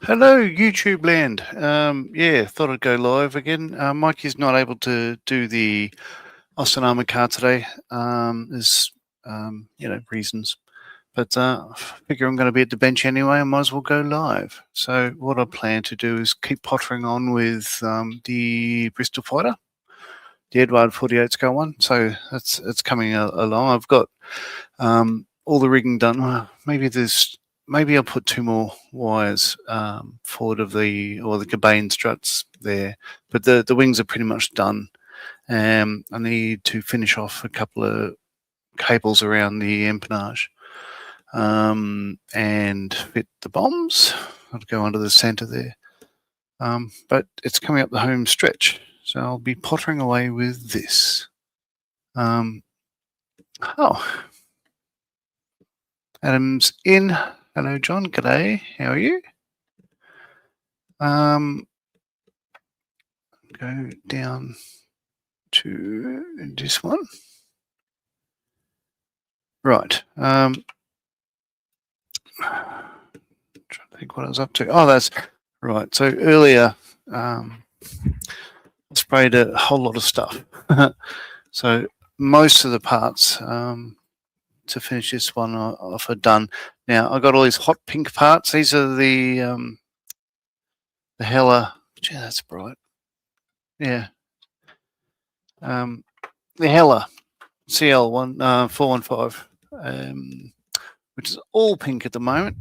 Hello, YouTube land. Yeah, thought I'd go live again. Mikey's not able to do the Osanama car today. There's reasons, but I figure I'm going to be at the bench anyway. I might as well go live. So what I plan to do is keep pottering on with the Bristol Fighter, the Edward 48 scale one. So it's coming along. I've got all the rigging done. Maybe I'll put two more wires forward of the Cabane struts there, but the wings are pretty much done. I need to finish off a couple of cables around the empennage and fit the bombs. I'll go under the centre there, but it's coming up the home stretch, so I'll be pottering away with this. Adam's in. Hello, John. G'day. How are you? Go down to this one. Right. Trying to think what I was up to. Oh, that's right. So earlier, I sprayed a whole lot of stuff. So most of the parts to finish this one off are done. Now I got all these hot pink parts. These are the Hella. Gee, that's bright. Yeah. The Hella CL1 415, which is all pink at the moment.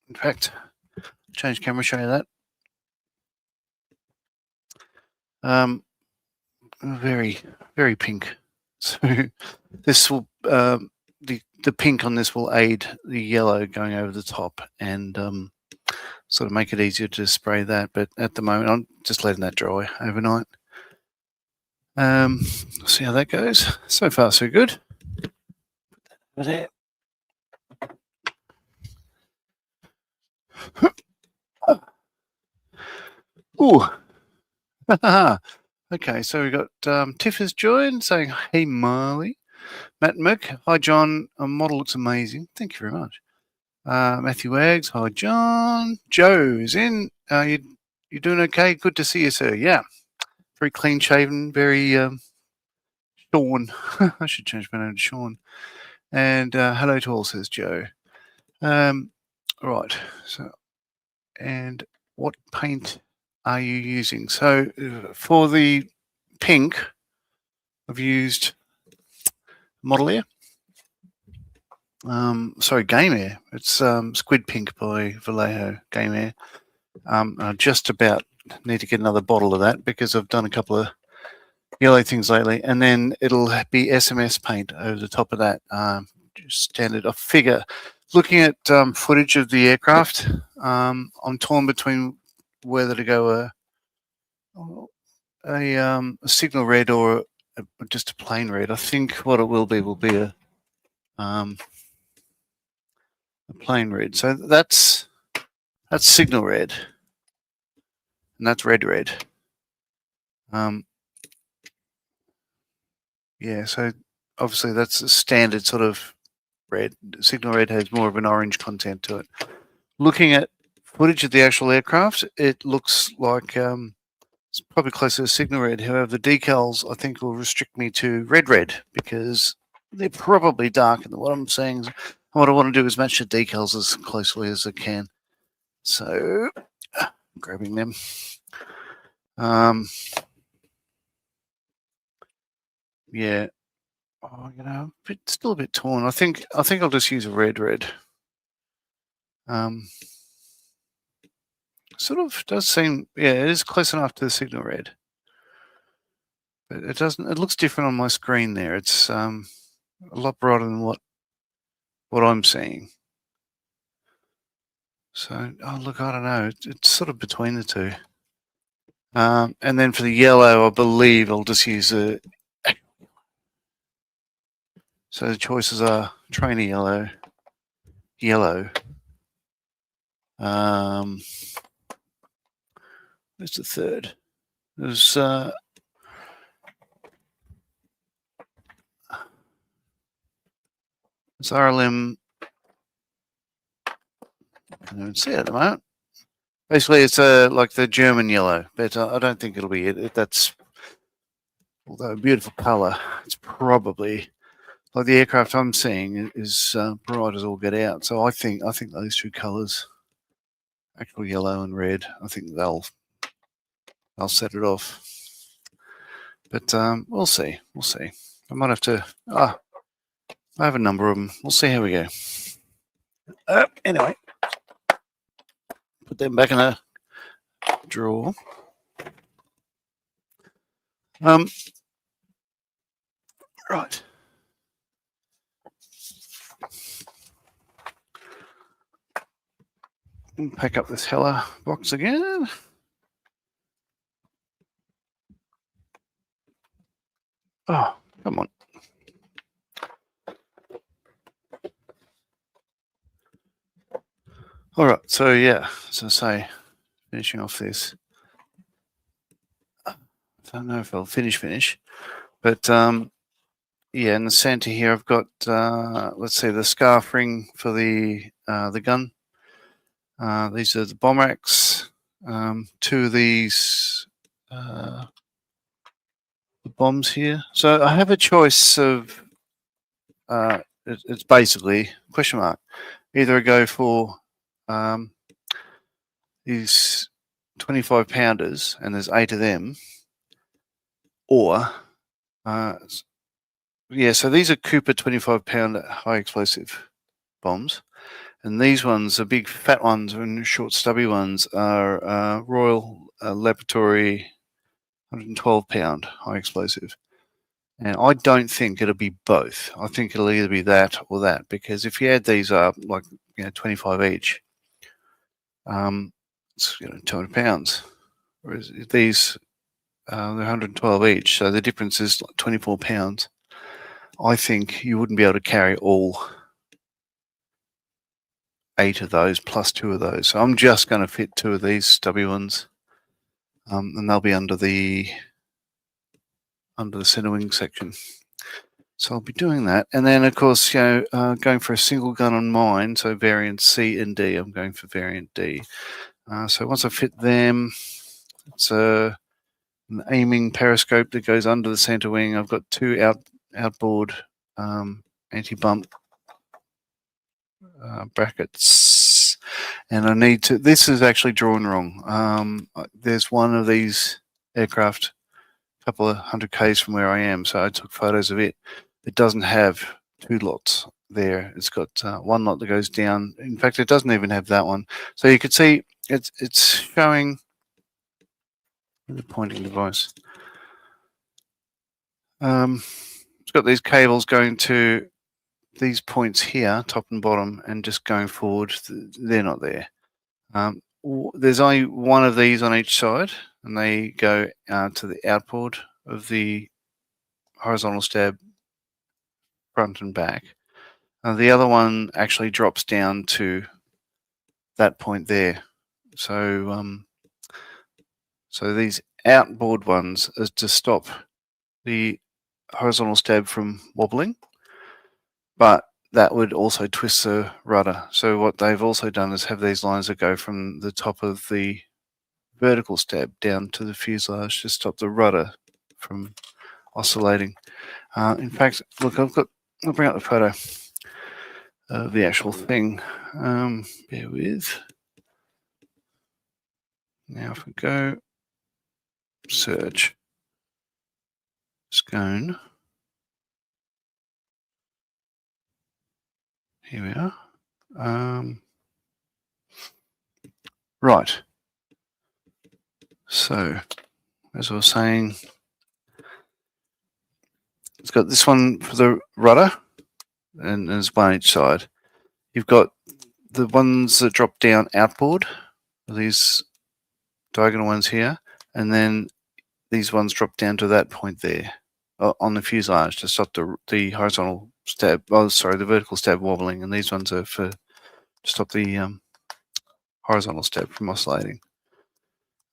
In fact, change camera, show you that. Very, very pink. So this will the pink on this will aid the yellow going over the top and sort of make it easier to spray that. But at the moment, I'm just letting that dry overnight. See how that goes. So far, so good. There. Ooh. Okay, so we've got Tiff has joined saying, hey, Marley. Matt Mick, hi, John. Model looks amazing. Thank you very much. Matthew Wags, hi, John. Joe's in. You doing okay? Good to see you, sir. Yeah. Very clean shaven, very Sean. I should change my name to Sean. And hello to all, says Joe. Right. So, and what paint are you using? So for the pink, I've used Model Air. Sorry, Game Air. It's Squid Pink by Vallejo Game Air. I just about need to get another bottle of that because I've done a couple of yellow things lately, and then it'll be SMS paint over the top of that. Just standard. I figure, looking at footage of the aircraft, I'm torn between whether to go a signal red or just a plain red. I think what it will be a plain red. So that's signal red, and that's red. Yeah, so obviously that's a standard sort of red. Signal red has more of an orange content to it. Looking at footage of the actual aircraft, it looks like it's probably closer to signal red. However, the decals I think will restrict me to red because they're probably darker than what I'm seeing. What I want to do is match the decals as closely as I can. So, grabbing them. Yeah. Oh, still a bit torn. I think I'll just use a red. Sort of does seem, yeah, it is close enough to the signal red, but it doesn't. It looks different on my screen there. It's a lot brighter than what I'm seeing. So, oh look, I don't know. It's sort of between the two. And then for the yellow, I believe I'll just use a. So the choices are trainer yellow. Where's the third? There's RLM. I don't see it at the moment. Basically, it's like the German yellow, but I don't think it'll be it. That's, although a beautiful colour, it's probably like the aircraft I'm seeing is bright as all get out. So I think those two colours, actual yellow and red, I think they'll set it off. But we'll see. We'll see. I might have to. I have a number of them. We'll see how we go. Anyway, put them back in a drawer. Right. Pack up this Hella box again. Oh, come on. All right. So yeah, as I say, finishing off this. I don't know if I'll finish, but yeah, in the center here, I've got let's see, the scarf ring for the gun. These are the bomb racks. Two of these the bombs here. So I have a choice of it's basically question mark. Either I go for these 25 pounders, and there's 8 of them, or yeah. So these are Cooper 25-pound high explosive bombs. And these ones, the big fat ones and short stubby ones, are Royal Laboratory 112-pound high explosive. And I don't think it'll be both. I think it'll either be that or that, because if you add these up, like 25 each, it's 200 pounds. Whereas these, they're 112 each, so the difference is like 24 pounds. I think you wouldn't be able to carry all 8 of those plus 2 of those. So I'm just going to fit 2 of these stubby ones, and they'll be under the center wing section. So I'll be doing that, and then of course, going for a single gun on mine. So variant C and D. I'm going for variant D. So once I fit them, it's an aiming periscope that goes under the center wing. I've got 2 outboard anti-bump brackets, and I need to. This is actually drawn wrong. There's one of these aircraft a couple of 100 k's from where I am, so I took photos of it. It doesn't have 2 lots there. It's got 1 lot that goes down. In fact, it doesn't even have that one. So you can see it's showing the pointing device. It's got these cables going to these points here, top and bottom, and just going forward. They're not there. There's only 1 of these on each side, and they go to the outboard of the horizontal stab front and back. The other one actually drops down to that point there. So so these outboard ones is to stop the horizontal stab from wobbling, but that would also twist the rudder. So what they've also done is have these lines that go from the top of the vertical stab down to the fuselage to stop the rudder from oscillating. In fact, look, I'll bring up the photo of the actual thing. Bear with. Now if we go search scone, here we are. Right. So as I was saying, it's got this one for the rudder, and there's 1 each side. You've got the ones that drop down outboard, these diagonal ones here, and then these ones drop down to that point there on the fuselage to stop the horizontal stab. Oh, sorry, the vertical stab wobbling, and these ones are to stop the horizontal stab from oscillating.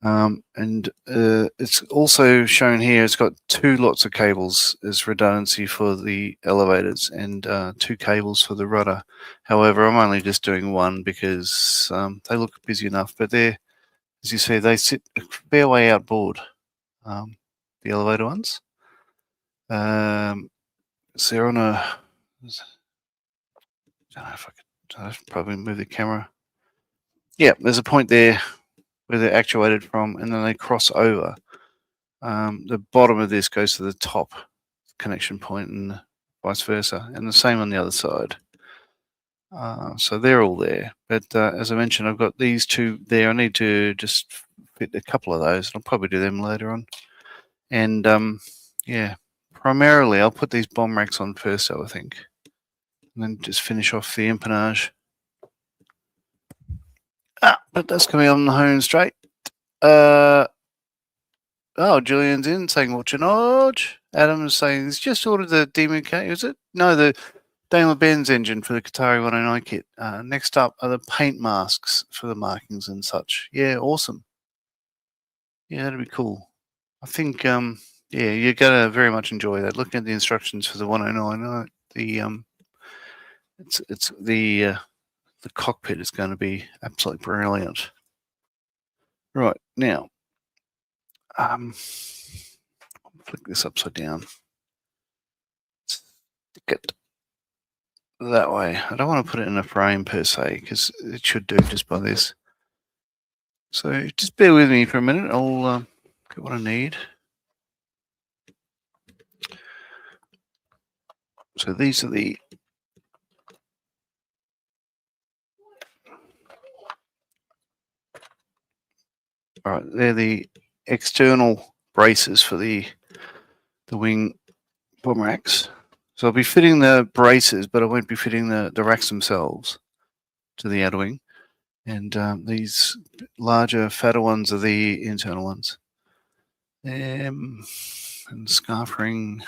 And it's also shown here, it's got 2 lots of cables as redundancy for the elevators, and 2 cables for the rudder. However, I'm only just doing 1 because they look busy enough, but they're as you see, they sit a fair way outboard, the elevator ones. So they're on a, I don't know if I could probably move the camera. Yeah, there's a point there where they're actuated from, and then they cross over. The bottom of this goes to the top connection point and vice versa, and the same on the other side. So they're all there. But as I mentioned, I've got these two there. I need to just fit a couple of those. I'll probably do them later on. And yeah, primarily I'll put these bomb racks on first, I think, and then just finish off the empennage. But that's coming on the home straight. Oh, Julian's in saying, "Watch an Odge." Adam is saying he's just ordered the DMK. Is it? No, the Daimler-Benz engine for the Qatari 109 kit. Next up are the paint masks for the markings and such. Yeah, awesome. Yeah, that'd be cool. I think, yeah, you're gonna very much enjoy that. Looking at the instructions for the 109, it's the cockpit is going to be absolutely brilliant. Right now, flick this upside down. Stick it that way. I don't want to put it in a frame per se because it should do just by this. So just bear with me for a minute. I'll get what I need. So these are the they're the external braces for the wing bomb racks. So I'll be fitting the braces, but I won't be fitting the racks themselves to the outer wing. And these larger, fatter ones are the internal ones. And scarf ring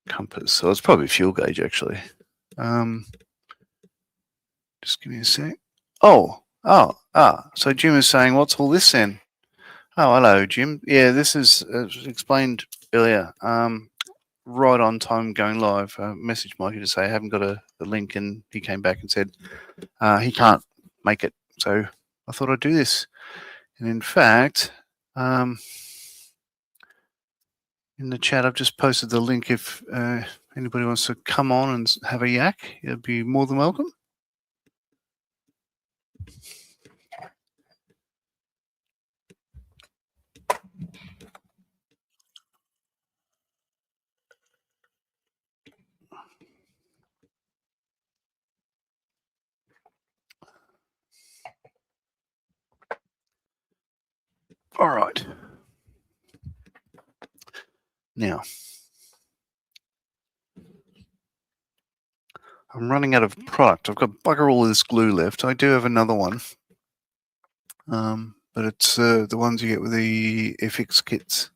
compass. So it's probably fuel gauge actually. Just give me a sec. So Jim is saying, what's all this then? Oh, hello, Jim. Yeah, this is explained earlier. Right on time going live. Message Mikey to say I haven't got the link, and he came back and said he can't make it. So I thought I'd do this. And in fact, in the chat, I've just posted the link. If anybody wants to come on and have a yak, you'd be more than welcome. All right. Now, I'm running out of product. I've got bugger all this glue left. I do have another one, but it's the ones you get with the FX kits.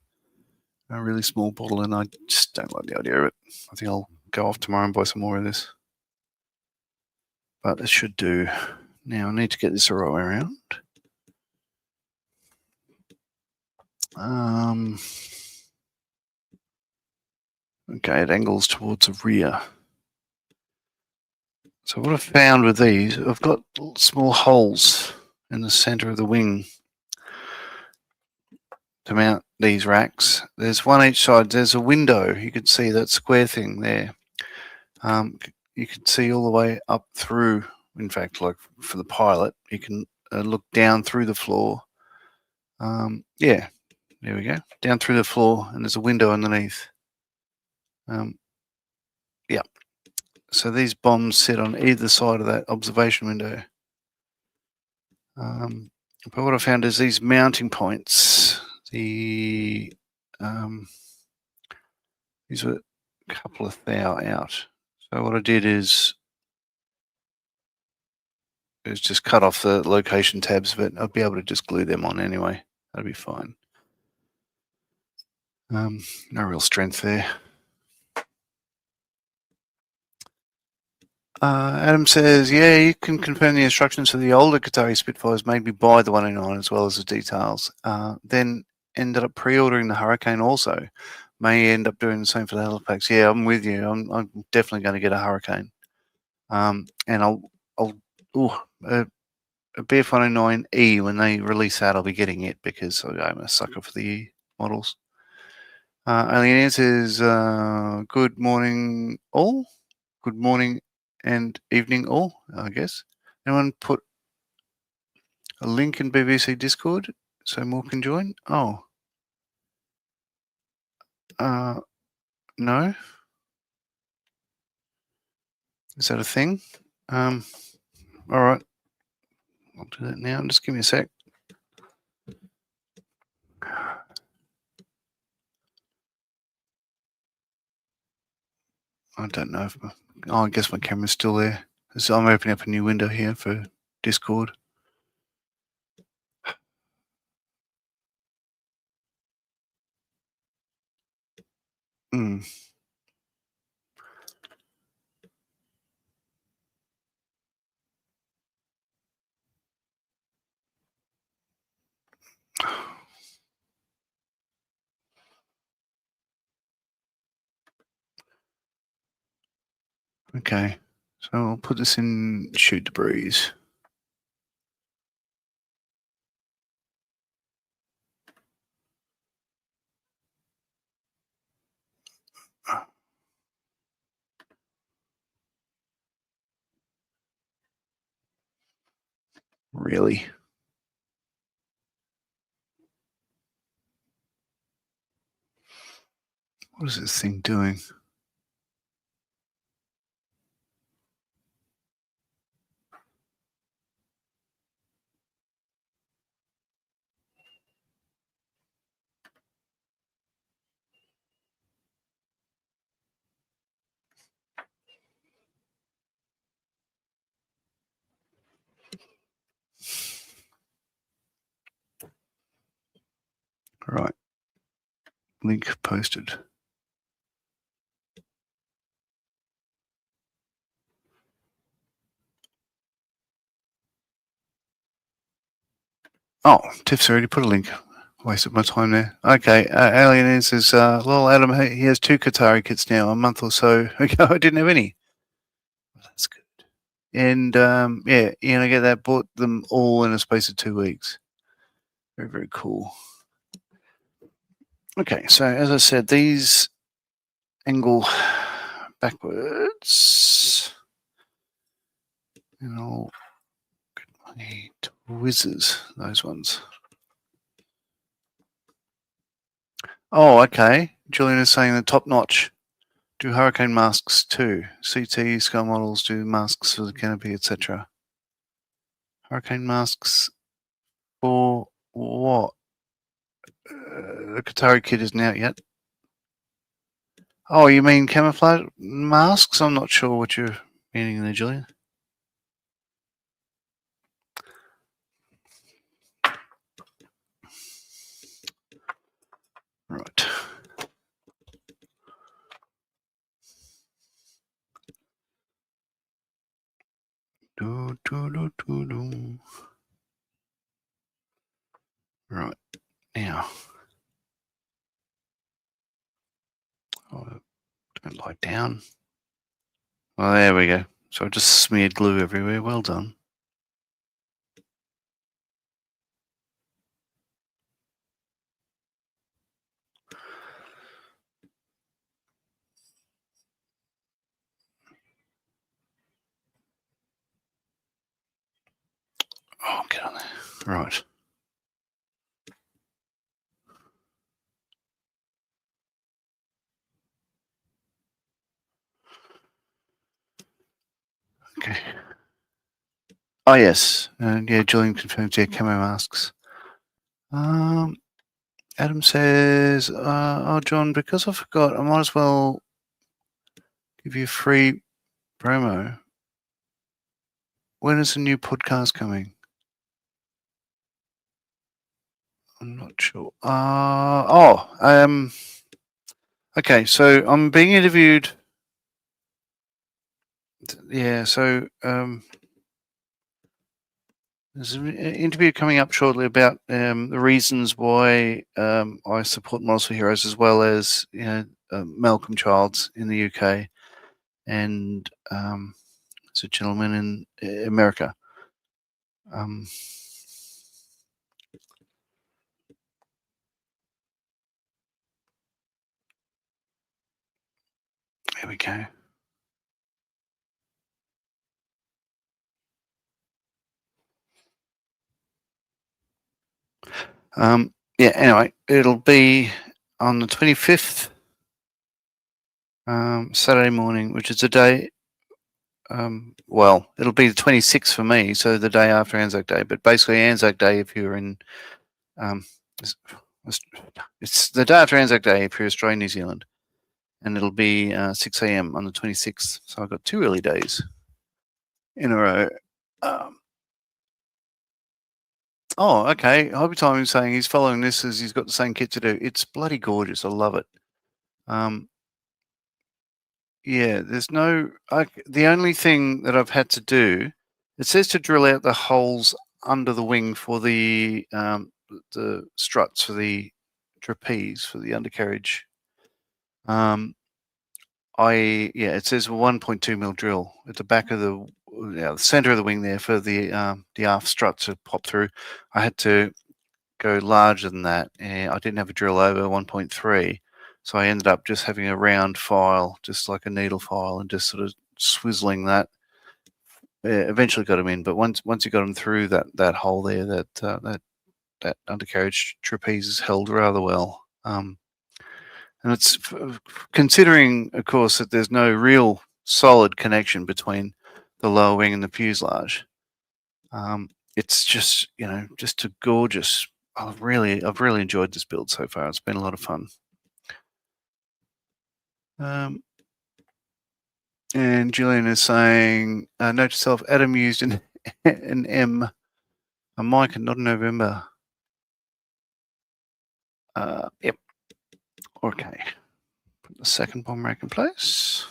A really small bottle, and I just don't like the idea of it. I think I'll go off tomorrow and buy some more of this. But this should do. Now I need to get this the right way around. Okay, it angles towards the rear. So what I've found with these, I've got small holes in the center of the wing to mount these racks. There's one each side. There's a window. You can see that square thing there. You can see all the way up through. In fact, like for the pilot, you can look down through the floor. Yeah, there we go. Down through the floor, and there's a window underneath. Yeah. So these bombs sit on either side of that observation window. But what I found is these mounting points, these were a couple of thou out. So what I did is just cut off the location tabs, but I'll be able to just glue them on anyway. That'll be fine. No real strength there. Adam says, yeah, you can confirm the instructions for the older Qatari Spitfires made me buy the 109 as well as the details. Then ended up pre-ordering the Hurricane also. May end up doing the same for the Halifax. Yeah, I'm with you. I'm definitely going to get a Hurricane. And BF109E, when they release that, I'll be getting it because I'm a sucker for the E models. Alien answers, good morning all. Good morning and evening all, I guess. Anyone put a link in BBC Discord so more can join? Oh. No? Is that a thing? All right. I'll do that now. Just give me a sec. I don't know if I guess my camera's still there. So I'm opening up a new window here for Discord. Hmm. Okay. So I'll put this in shoot the breeze. Really? What is this thing doing? Right. Link posted. Oh, Tiff's already put a link. Wasted my time there. Okay, Alien says, well, Adam, he has 2 Qatari kits now, a month or so ago. I didn't have any. That's good. And yeah, I get that. Bought them all in a space of 2 weeks. Very, very cool. Okay, so as I said, these angle backwards. And I'll get my tweezers, those ones. Oh, okay. Julian is saying the top notch do hurricane masks too. CT Sky Models do masks for the canopy, etc. Hurricane masks for what? The Qatari kit isn't out yet. Oh, you mean camouflage masks? I'm not sure what you're meaning there, Julian. Right. Do, do, do, do, do. Right. Now. Oh, don't lie down. Well, there we go. So I just smeared glue everywhere. Well done. Oh, get on there. Right. Okay. Oh, yes. Yeah, Julian confirms, yeah, camo masks. Adam says, oh, John, because I forgot, I might as well give you a free promo. When is the new podcast coming? I'm not sure. Okay, so I'm being interviewed. Yeah, so there's an interview coming up shortly about the reasons why I support Models for Heroes, as well as Malcolm Childs in the UK, and there's a gentleman in America. Um, there we go. Yeah, anyway, it'll be on the 25th, Saturday morning, which is a day. Well, it'll be the 26th for me, so the day after Anzac Day. But basically, Anzac Day, if you're in, um, it's the day after Anzac Day if you're Australia, New Zealand, and it'll be 6 a.m. on the 26th. So I've got 2 early days in a row. Um, oh, okay. Hobby Time is saying he's following this as he's got the same kit to do. It's bloody gorgeous. I love it. Um, Yeah, there's no. The only thing that I've had to do, it says to drill out the holes under the wing for the struts for the trapeze for the undercarriage. It says a 1.2 mil drill at the back of the center of the wing there for the aft strut to pop through. I had to go larger than that, and I didn't have a drill over 1.3. So I ended up just having a round file, just like a needle file, and just sort of swizzling that. Eventually got them in, but once you got them through that hole there, that undercarriage trapeze is held rather well. And it's considering, of course, that there's no real solid connection between the lower wing and the fuselage. It's just just a gorgeous. I've really enjoyed this build so far. It's been a lot of fun. And Julian is saying, note to self, Adam used an M, a Mike, and not a November. Yep. Okay. Put the second bomb rack in place.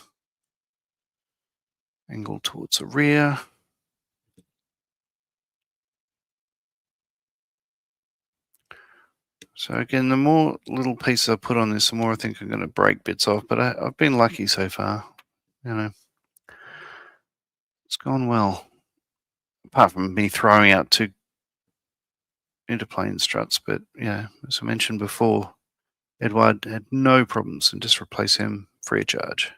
Angle towards the rear. So again, the more little pieces I put on this, the more I think I'm going to break bits off. But I've been lucky so far. It's gone well. Apart from me throwing out 2 interplane struts, but yeah, as I mentioned before, Edward had no problems and just replace him free of charge.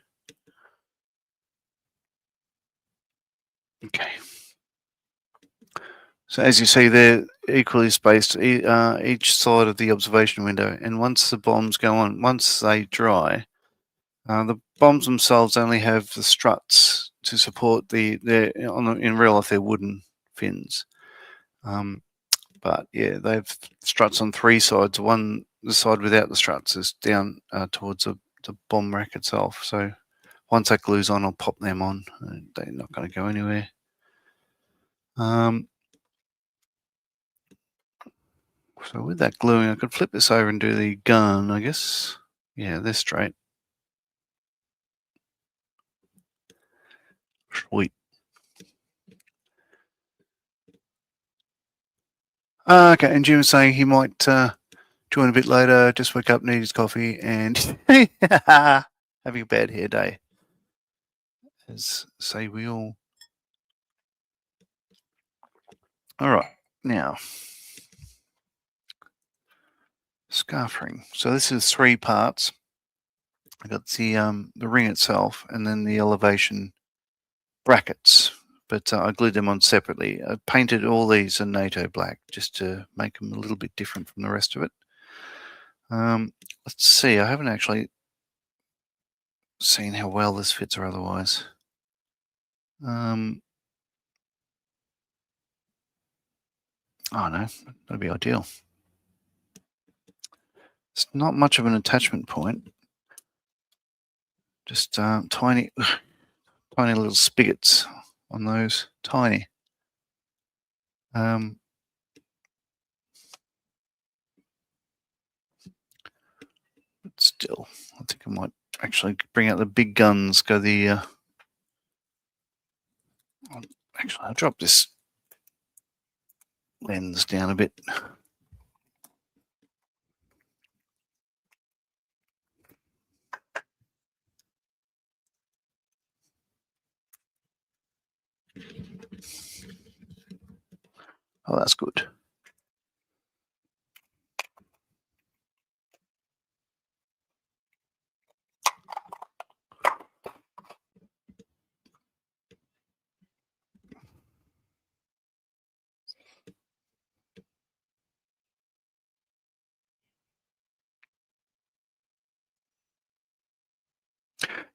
Okay. So as you see, they're equally spaced each side of the observation window. And once the bombs go on, once they dry, the bombs themselves only have the struts to support in real life they're wooden fins. But yeah, they have struts on 3 sides. The side without the struts is down towards the bomb rack itself. So once that glue's on, I'll pop them on. They're not going to go anywhere. So with that gluing, I could flip this over and do the gun, I guess. Yeah, they're straight. Sweet. Okay, and Jim was saying he might join a bit later, just wake up, need his coffee, and having a bad hair day. As say we all. All right, now scarf ring. So this is 3 parts. I got the ring itself, and then the elevation brackets. But I glued them on separately. I painted all these in NATO black just to make them a little bit different from the rest of it. Let's see. I haven't actually seen how well this fits or otherwise. Oh no, that'd be ideal. It's not much of an attachment point. Just tiny little spigots on those. Tiny. But still, I think I might actually bring out the big guns. Go the. Actually, I'll drop this lens down a bit. Oh, that's good.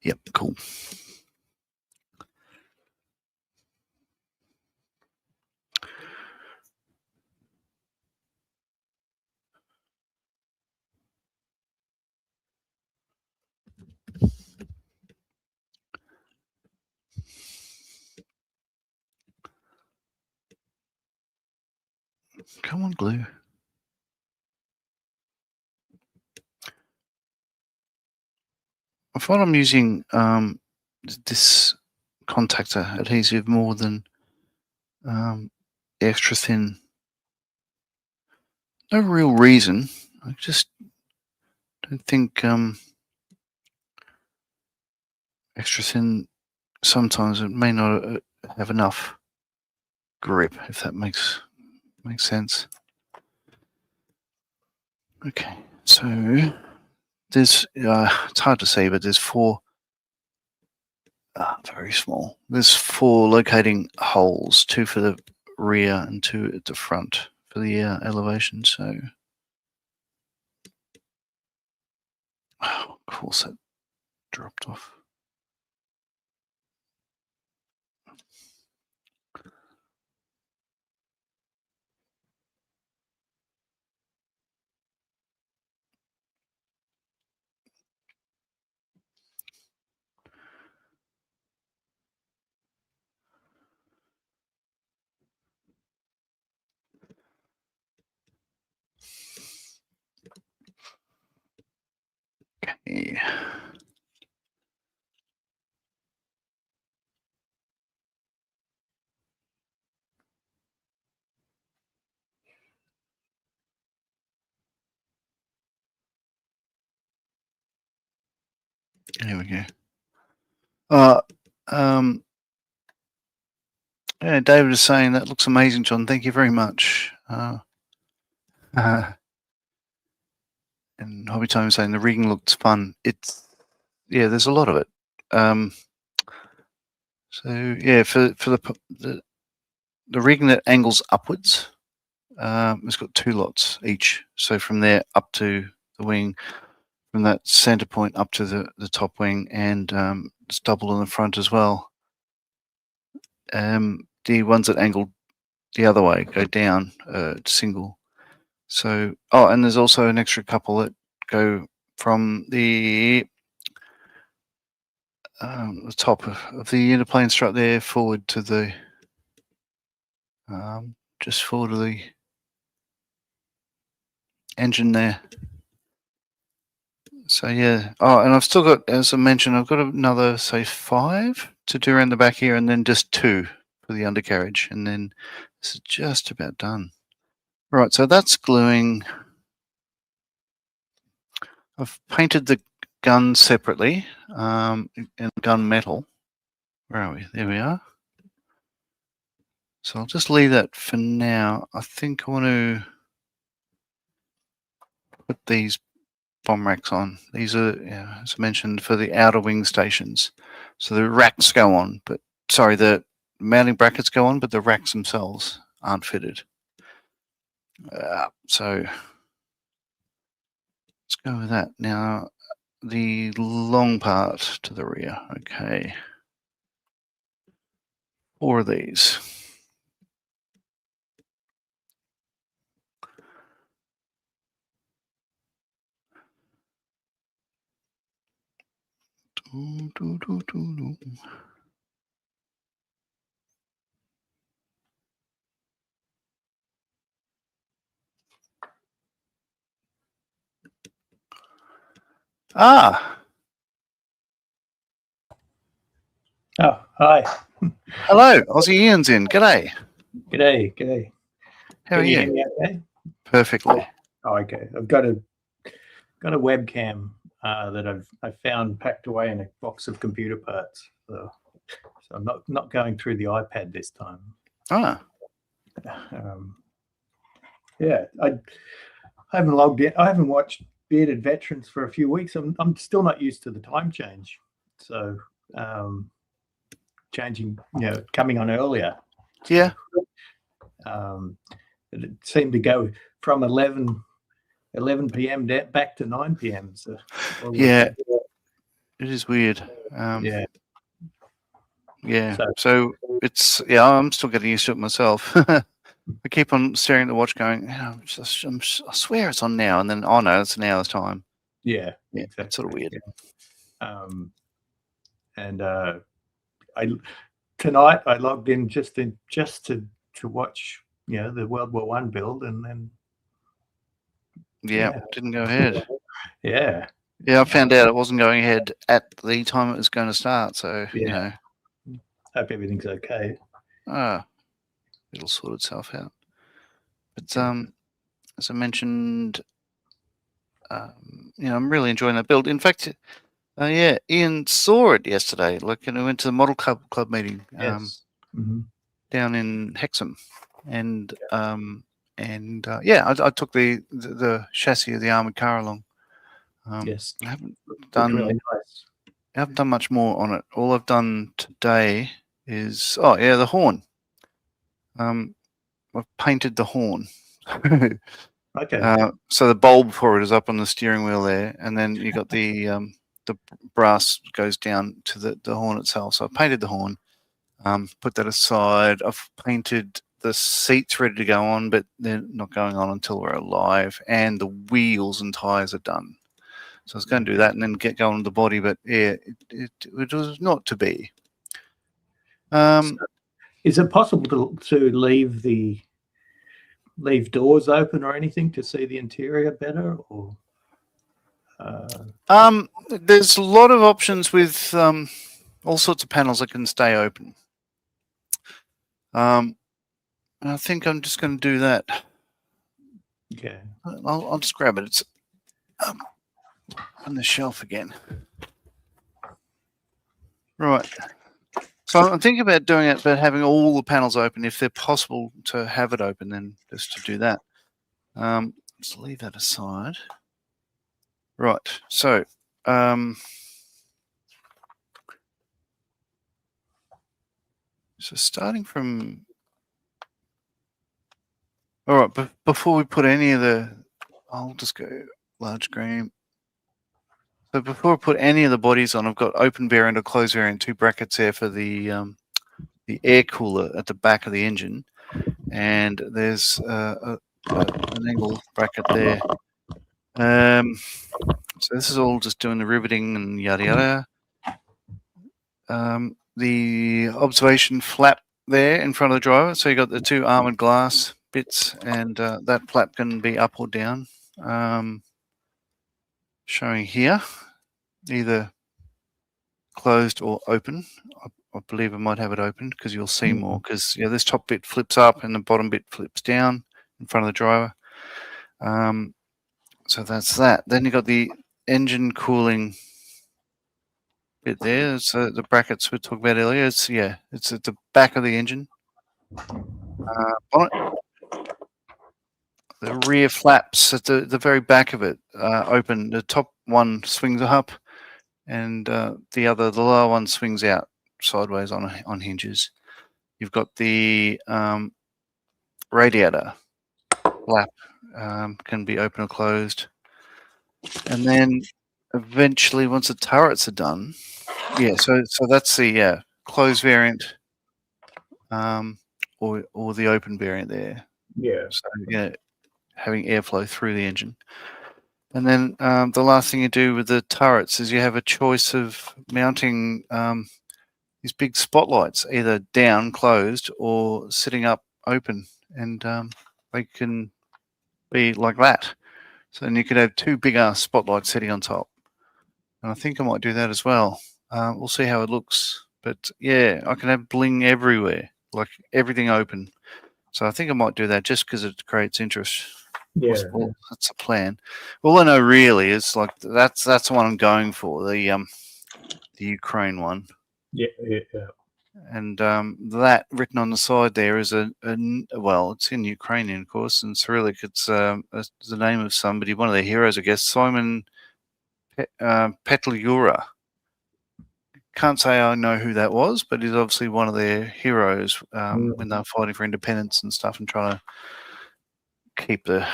Yep, cool. Come on, glue. I find I'm using this contactor adhesive more than extra thin. No real reason. I just don't think extra thin, sometimes it may not have enough grip, if that makes sense. Okay, so there's it's hard to see, but there's 4 very small. There's 4 locating holes, 2 for the rear and 2 at the front for the elevation. So, oh, of course, that dropped off. Okay. There we go. Yeah, David is saying that looks amazing, John. Thank you very much. And Hobby Time saying the rigging looks fun. Yeah, there's a lot of it. So yeah, for the rigging that angles upwards, it's got 2 lots each. So from there up to the wing, from that center point up to the top wing, and it's double on the front as well. The ones that angle the other way go down, single. So, oh, and there's also an extra couple that go from the top of the interplane strut there forward to the just forward of the engine there. So yeah. Oh, and I've still got, as I mentioned, I've got another, say, 5 to do around the back here, and then just 2 for the undercarriage, and then this is just about done. Right, so that's gluing. I've painted the gun separately in gun metal. Where are we? There we are. So I'll just leave that for now. I think I want to put these bomb racks on. These are, as I mentioned, for the outer wing stations. So the racks go on, but sorry, the mounting brackets go on, but the racks themselves aren't fitted. So let's go with that. Now, the long part to the rear. Okay. 4 of these. Ah. Oh, hi. Hello, Aussie Ian's in. G'day. G'day. How are you? Hear me okay? Perfectly. Oh, okay. I've got a webcam that I've found packed away in a box of computer parts. So I'm not going through the iPad this time. Ah. Yeah, I haven't logged in. I haven't watched Bearded Veterans for a few weeks. I'm still not used to the time change. So changing, coming on earlier. Yeah. It seemed to go from 11 p.m. back to 9 p.m. So Yeah, it is weird. yeah. Yeah. So it's I'm still getting used to it myself. I keep on staring at the watch, going, I swear it's on now, and then no, it's an hour's time. Yeah, Yeah, exactly. it's sort of weird. Yeah. And tonight I logged in just to watch the World War One build, and then didn't go ahead. Yeah, I found out it wasn't going ahead at the time it was going to start. So hope everything's okay. It'll sort itself out. But as I mentioned, I'm really enjoying that build. In fact, Ian saw it yesterday. Like, we went to the Model Club meeting down in Hexham, and I took the chassis of the armored car along. Yes, I haven't done really nice. I haven't done much more on it. All I've done today is the horn. I've painted the horn. Okay. So the bulb for it is up on the steering wheel there, and then you got the brass goes down to the horn itself. So I painted the horn, put that aside. I've painted the seats ready to go on, but they're not going on until we're alive, and the wheels and tires are done. So I was going to do that and then get going with the body, but it was not to be. Is it possible to leave doors open or anything to see the interior better, or? There's a lot of options with all sorts of panels that can stay open. And I think I'm just going to do that. Okay. I'll just grab it. It's on the shelf again. Right. So I'm thinking about doing it, but having all the panels open. If they're possible to have it open, then just to do that. Let's leave that aside. Right. So starting from, all right, before we put any of I'll just go large screen. So before I put any of the bodies on, I've got open variant or closed variant, 2 brackets there for the air cooler at the back of the engine, and there's an angle bracket there. So this is all just doing the riveting and yada yada. The observation flap there in front of the driver. So you got the 2 armored glass bits, and that flap can be up or down. Showing here, either closed or open. I believe I might have it open because you'll see more. Because this top bit flips up and the bottom bit flips down in front of the driver. So that's that. Then you got the engine cooling bit there. So the brackets we talked about earlier. It's at the back of the engine. Bonnet. The rear flaps at the very back of it open. The top one swings up, and the lower one swings out sideways on hinges. You've got the radiator flap, can be open or closed, and then eventually, once the turrets are done, so that's the closed variant, or the open variant there. Yeah. So having airflow through the engine. And then the last thing you do with the turrets is you have a choice of mounting these big spotlights, either down, closed, or sitting up, open. And they can be like that. So then you could have 2 big ass spotlights sitting on top. And I think I might do that as well. We'll see how it looks. But I can have bling everywhere, like everything open. So I think I might do that just because it creates interest. Yeah. Well, that's a plan. All I know really is like that's the one I'm going for, the Ukraine one. Yeah. And that written on the side there is well, it's in Ukrainian, of course, and Cyrillic. It's the name of somebody, one of their heroes, I guess, Simon Petliura. Can't say I know who that was, but he's obviously one of their heroes when they're fighting for independence and stuff and trying to keep the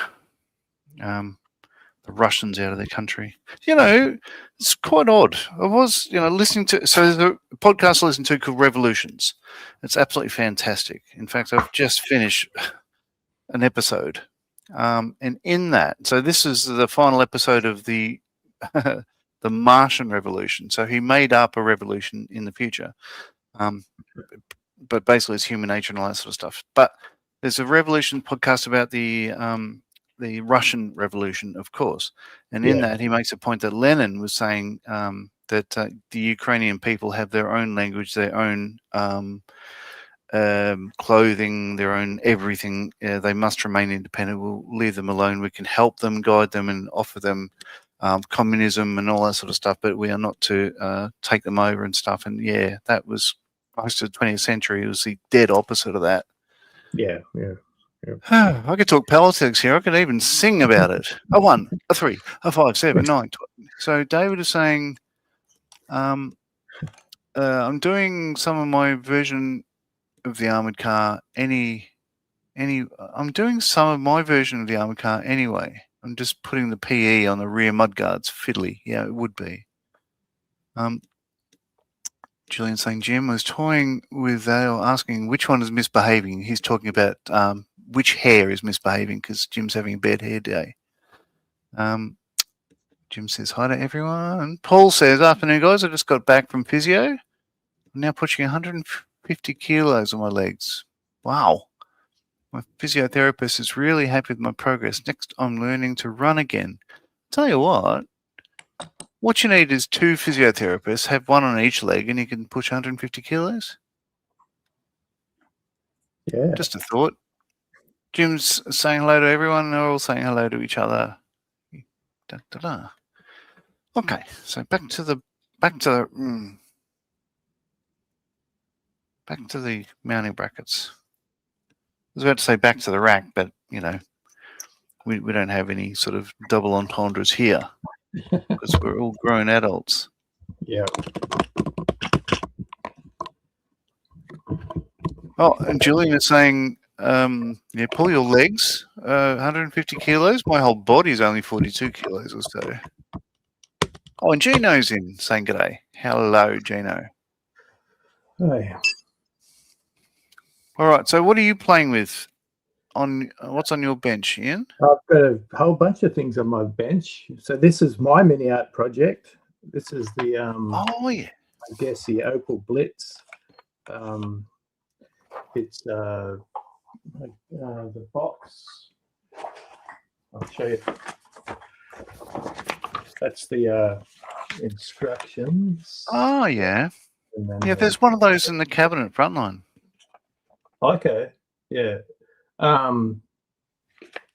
Russians out of their country. It's quite odd. I was, listening to, so there's a podcast I listen to called Revolutions. It's absolutely fantastic. In fact, I've just finished an episode. And in that, so this is the final episode of the the Martian Revolution. So he made up a revolution in the future. But basically it's human nature and all that sort of stuff. But there's a Revolution podcast about the Russian Revolution, of course. And in that, he makes a point that Lenin was saying that the Ukrainian people have their own language, their own clothing, their own everything. They must remain independent. We'll leave them alone. We can help them, guide them, and offer them communism and all that sort of stuff, but we are not to take them over and stuff. And yeah, that was most of the 20th century. It was the dead opposite of that. Yeah. I could talk politics here. I could even sing about it. A 1, a 3, a 5, 7, 9. 12. So David is saying, I'm doing some of my version of the armored car. I'm doing some of my version of the armored car anyway. I'm just putting the PE on the rear mudguards. Fiddly, yeah, it would be. Julian saying Jim was toying with Dale, asking which one is misbehaving. He's talking about which hair is misbehaving because Jim's having a bad hair day. Jim says hi to everyone. Paul says, afternoon guys, I just got back from physio. I'm now pushing 150 kilos on my legs. Wow. My physiotherapist is really happy with my progress. Next, I'm learning to run again. Tell you what you need is 2 physiotherapists, have one on each leg, and you can push 150 kilos. Yeah. Just a thought. Jim's saying hello to everyone, and they're all saying hello to each other. Da, da, da. Okay, so back to the mounting brackets. I was about to say back to the rack, but we don't have any sort of double entendres here because we're all grown adults. Yeah. Oh, and Julian is saying, pull your legs, 150 kilos. My whole body is only 42 kilos or so. Oh, and Gino's in saying g'day. Hello, Gino. Hey. All right, so what are you playing with? What's on your bench, Ian? I've got a whole bunch of things on my bench. So this is my mini art project. This is the I guess the Opal Blitz. It's the box. I'll show you. That's the instructions. Oh yeah. Yeah, there's one of those in the cabinet frontline. Okay. Yeah.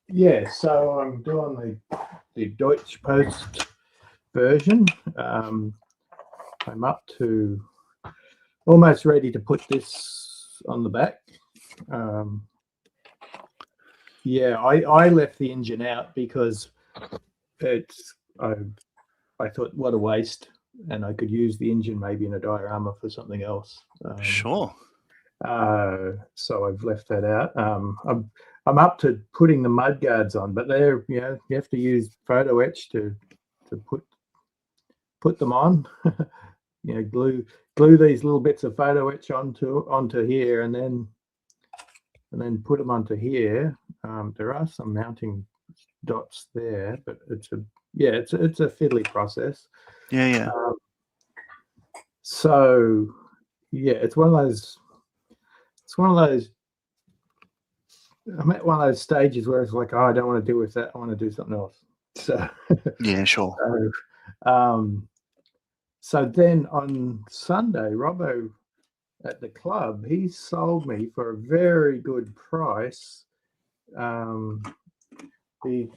Yeah, so I'm doing the Deutsche Post version. I'm up to almost ready to put this on the back. Yeah, I left the engine out because I thought what a waste, and I could use the engine maybe in a diorama for something else. Sure. So I've left that out. I'm up to putting the mudguards on, but they're you have to use photo etch to put them on. Glue these little bits of photo etch onto here, and then put them onto here. There are some mounting dots there, but it's a fiddly process. Yeah. So yeah, it's one of those. I'm at one of those stages where it's like, oh, I don't want to deal with that. I want to do something else. So yeah, sure. So then on Sunday, Robbo at the club, he sold me for a very good price the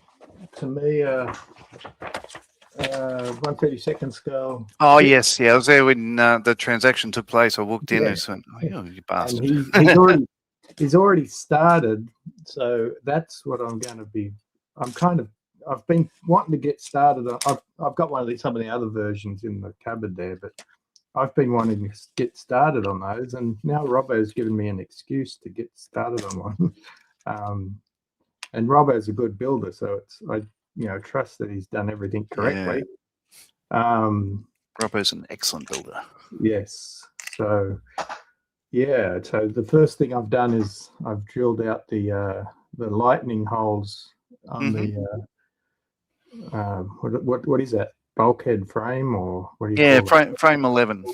Tamiya 132nd scale. Oh yes, yeah. I was there when the transaction took place. I walked in Yeah. and went, "Oh, you bastard!" And he's already started. So that's what I'm going to be. I've been wanting to get started. I've got some of the other versions in the cupboard there, but I've been wanting to get started on those, and now Robbo's given me an excuse to get started on one. And Robbo's a good builder, so I trust that he's done everything correctly. Robbo's an excellent builder. Yes. So yeah. So the first thing I've done is I've drilled out the lightning holes on the what is that, bulkhead frame, or what do you call it? Frame 11.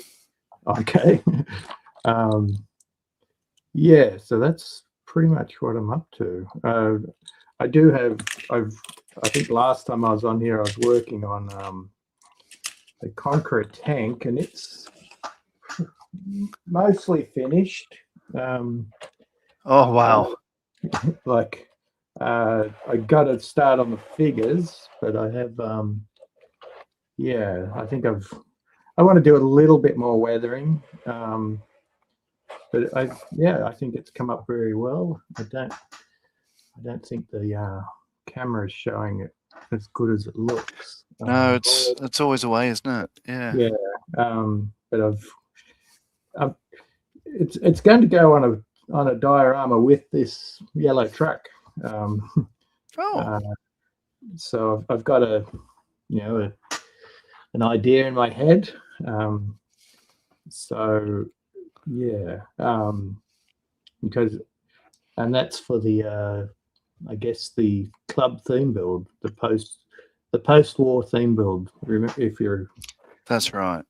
Okay. Yeah. So that's pretty much what I'm up to. I do have. I think last time I was on here, I was working on the concrete tank, and it's mostly finished. Oh wow! Like I got to start on the figures, but I have. Yeah, I think I want to do a little bit more weathering. But I think it's come up very well. I don't think the camera is showing it as good as it looks. No, it's always a way, isn't it? Yeah. Yeah. But it's going to go on a diorama with this yellow truck. So I've got an idea in my head. So yeah, and that's for the I guess the club theme build, the post-war theme build. Remember, if you're. That's right.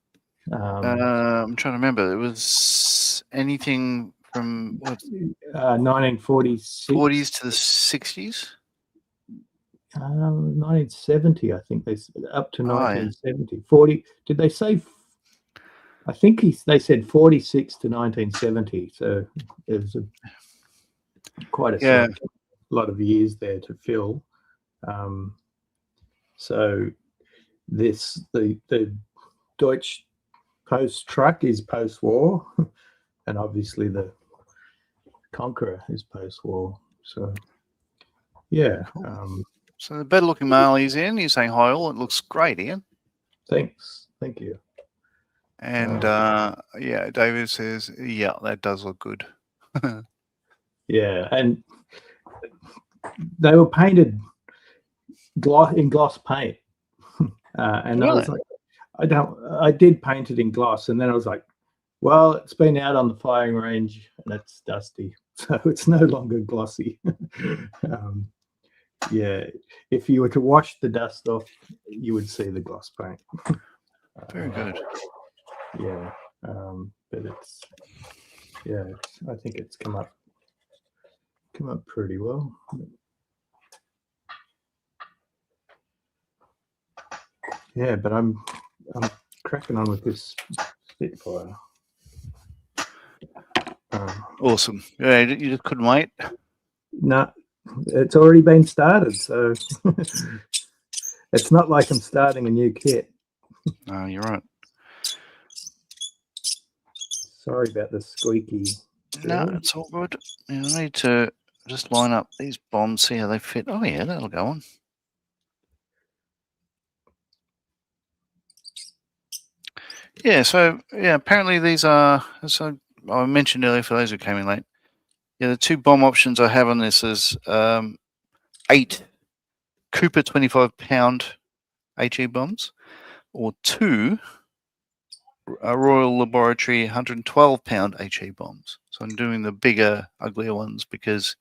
I'm trying to remember. It was anything from what 1946, 40s to the 60s. 1970, I think up to 1970. 40. Did they say? I think they said 46 to 1970. So there's quite a lot of years there to fill. So the Deutsche Post truck is post-war, and obviously the Conqueror is post-war. So yeah. So the better looking mail is in. You're saying hi all. It looks great, Ian. Thanks. Thank you. And yeah, David says, yeah, that does look good. Yeah, and they were painted in gloss paint, and really? I was like, I did paint it in gloss, and then I was like, well, it's been out on the firing range and it's dusty, so it's no longer glossy. Yeah, if you were to wash the dust off, you would see the gloss paint. Very good. Yeah, but I think it's come up pretty well. Yeah, but I'm cracking on with this Spitfire. Awesome. Yeah, you just couldn't wait. No, it's already been started, so it's not like I'm starting a new kit. No, you're right. Sorry about the squeaky. No, it's all good. Yeah, I need to just line up these bombs, see how they fit. Oh yeah, that'll go on. Yeah, so yeah, apparently these are, so I mentioned earlier for those who came in late. Yeah, the two bomb options I have on this is 8 Cooper 25-pound HE bombs, or 2 Royal Laboratory 112-pound HE bombs. So I'm doing the bigger, uglier ones because,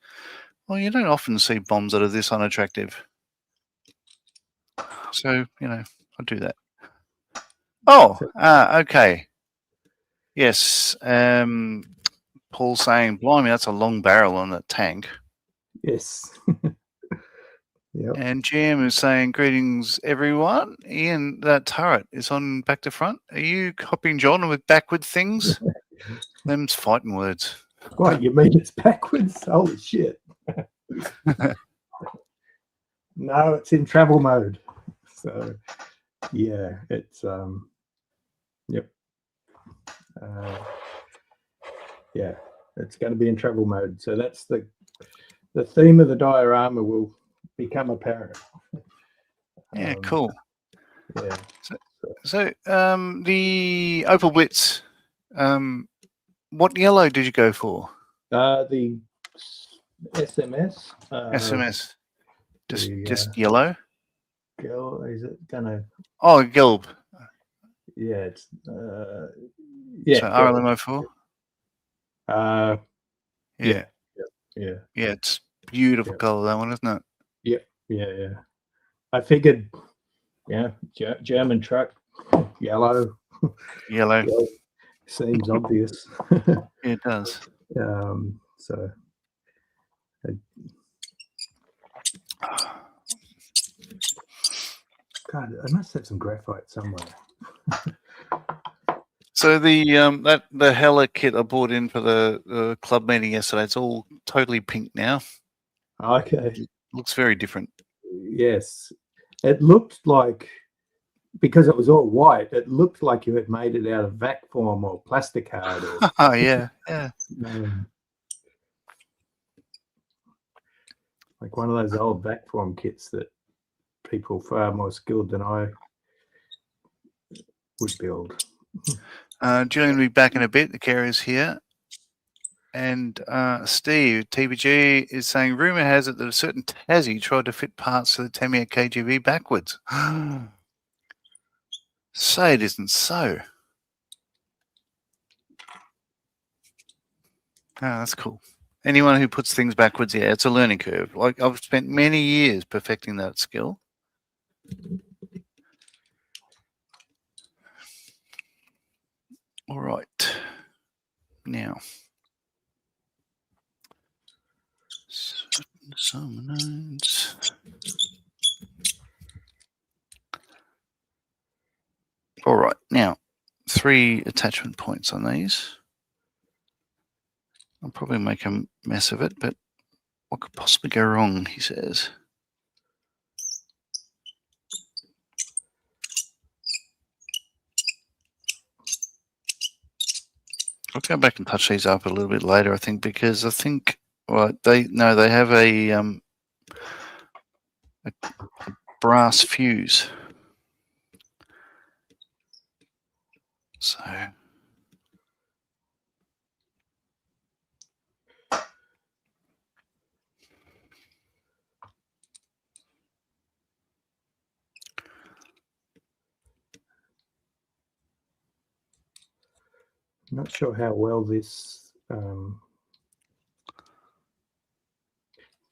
well, you don't often see bombs that are this unattractive. So, you know, I'll do that. Oh, okay. Yes. Paul saying, blimey, that's a long barrel on that tank. Yes. Yep. And GM is saying, greetings, everyone. Ian, that turret is on back to front. Are you copying John with backward things? Them's fighting words. What, you mean it's backwards? Holy shit. No, it's in travel mode. So, Yeah, it's yep. Yeah, it's going to be in travel mode. So that's the theme of the diorama will become apparent. Yeah, cool. Yeah. So the Opal Blitz, what yellow did you go for? The SMS. SMS. The, Just yellow? Girl, is it gonna? Oh, Gelb. Yeah, it's yeah. So RLM04? Yeah. Yeah. Yeah. Yeah, it's beautiful color, that one, isn't it? Yeah. I figured, yeah, German truck, yellow. Yellow. Seems obvious. It does. So God, I must have some graphite somewhere. So the the Hella kit I bought in for the club meeting yesterday, it's all totally pink now. Okay. Looks very different. Yes, it looked like, because it was all white, it looked like you had made it out of vac form or plastic hard. Or, Oh yeah. like one of those old vac form kits that people far more skilled than I would build. Julian will be back in a bit. The carrier's here. And Steve, TBG, is saying, rumor has it that a certain Tassie tried to fit parts to the Tamiya KGB backwards. Say it isn't so. Oh, that's cool. Anyone who puts things backwards, yeah, it's a learning curve. Like I've spent many years perfecting that skill. All right. Now, some nodes. All right. Now, 3 attachment points on these. I'll probably make a mess of it, but what could possibly go wrong, he says. I'll go back and touch these up a little bit later, I think, because I think, well, they have a brass fuse. So Not sure how well this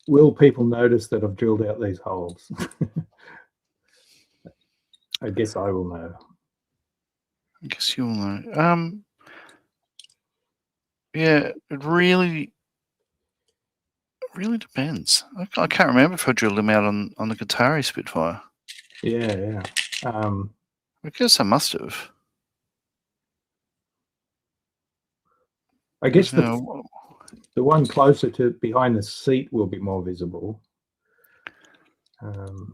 will people notice that I've drilled out these holes. I guess I will know. I guess you'll know. Yeah, it really depends. I can't remember if I drilled them out on the Qatari Spitfire. Yeah. I guess I must have. I guess the one closer to behind the seat will be more visible. Although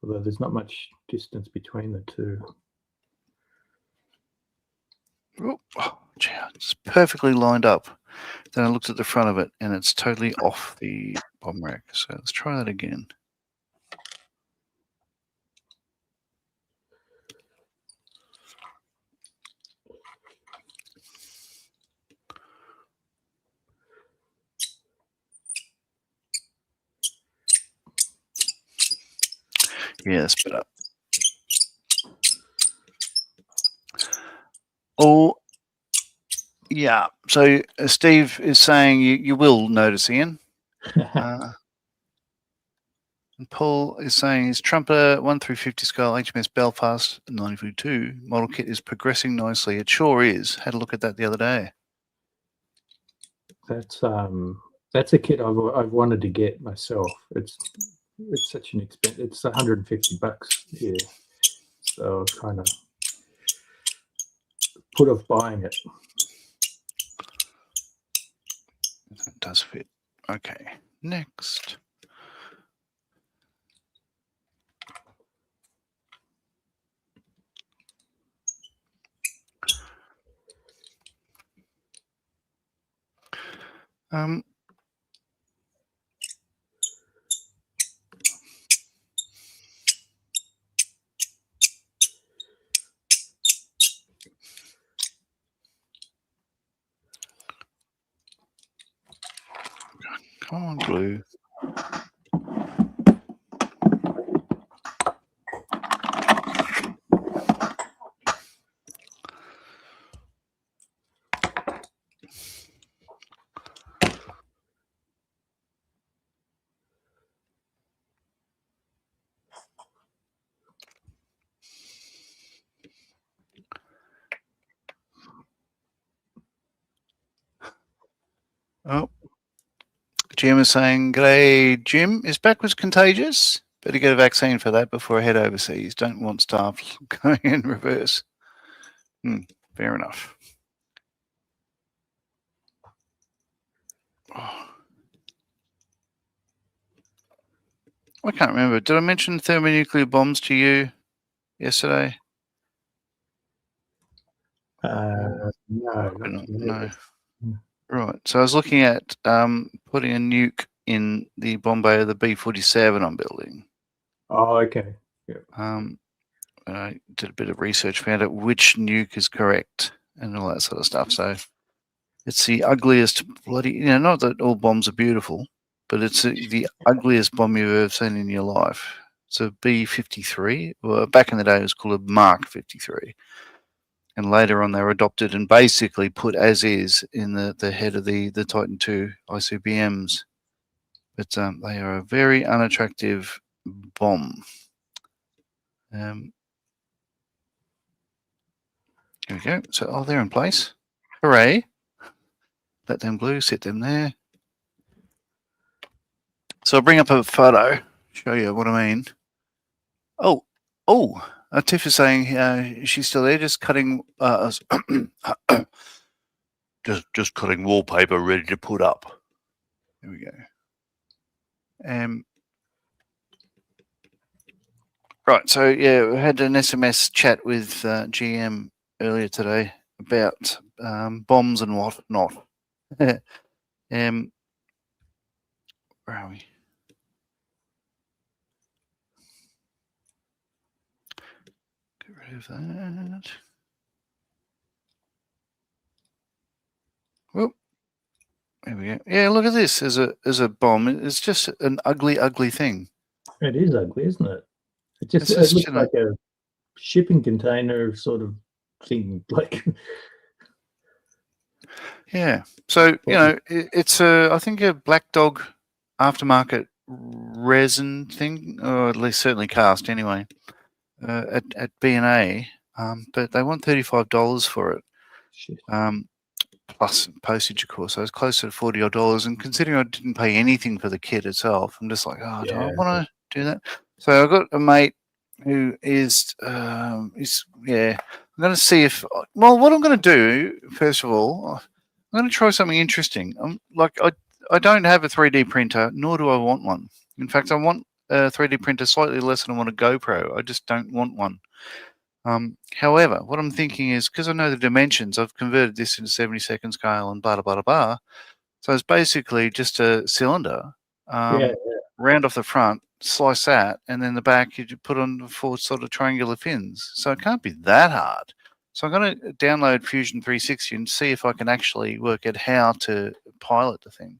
there's not much distance between the two. Oh, it's perfectly lined up. Then I looked at the front of it, and it's totally off the bottom rack. So let's try that again. Yeah, that's better. Oh, yeah. So Steve is saying you will notice, Ian. And Paul is saying his Trumper 1 through 50 scale HMS Belfast 92 model kit is progressing nicely. It sure is. Had a look at that the other day. That's a kit I've wanted to get myself. It's such an expense. It's $150 here, so I've kind of put off buying it. It does fit. Okay, next. Come on, glue. Oh, Jim is saying, "G'day, Jim. Is backwards contagious? Better get a vaccine for that before I head overseas. Don't want staff going in reverse." Fair enough. Oh. I can't remember. Did I mention thermonuclear bombs to you yesterday? No, No. Right. So I was looking at putting a nuke in the bomb bay of the B-47 I'm building. Oh, okay. Yeah. I did a bit of research, found out which nuke is correct and all that sort of stuff. So it's the ugliest bloody, not that all bombs are beautiful, but it's the ugliest bomb you've ever seen in your life. It's a B-53. Well, back in the day, it was called a Mark 53. And later on, they were adopted and basically put as is in the head of the Titan II ICBMs. But they are a very unattractive bomb. Here we go. So, they're in place. Hooray. Let them glue, sit them there. So I'll bring up a photo, show you what I mean. Oh, Tiff is saying she's still there, just cutting, just cutting wallpaper ready to put up. There we go. Right, so yeah, we had an SMS chat with GM earlier today about bombs and whatnot. Where are we? Get rid of that. Whoop. There we go. Yeah, look at this. As a bomb, it's just an ugly, ugly thing. It is ugly, isn't it? It looks like a shipping container sort of thing. Like, yeah. So it's I think a Black Dog aftermarket resin thing, or at least certainly cast anyway. At B&A, but they want $35 for it. shit. Plus postage, of course. So it's closer to $40 odd. And considering I didn't pay anything for the kit itself, I'm just like, do I want to do that? So I've got a mate who is, I'm going to see if, what I'm going to do, first of all, I'm going to try something interesting. I don't have a 3D printer, nor do I want one. In fact, I want a 3D printer slightly less than I want a GoPro. I just don't want one. However, what I'm thinking is, because I know the dimensions, I've converted this into 70-second scale and blah, blah, blah, blah. So it's basically just a cylinder, round off the front, slice that, and then the back you put on 4 sort of triangular fins. So it can't be that hard. So I'm going to download Fusion 360 and see if I can actually work out how to pilot the thing.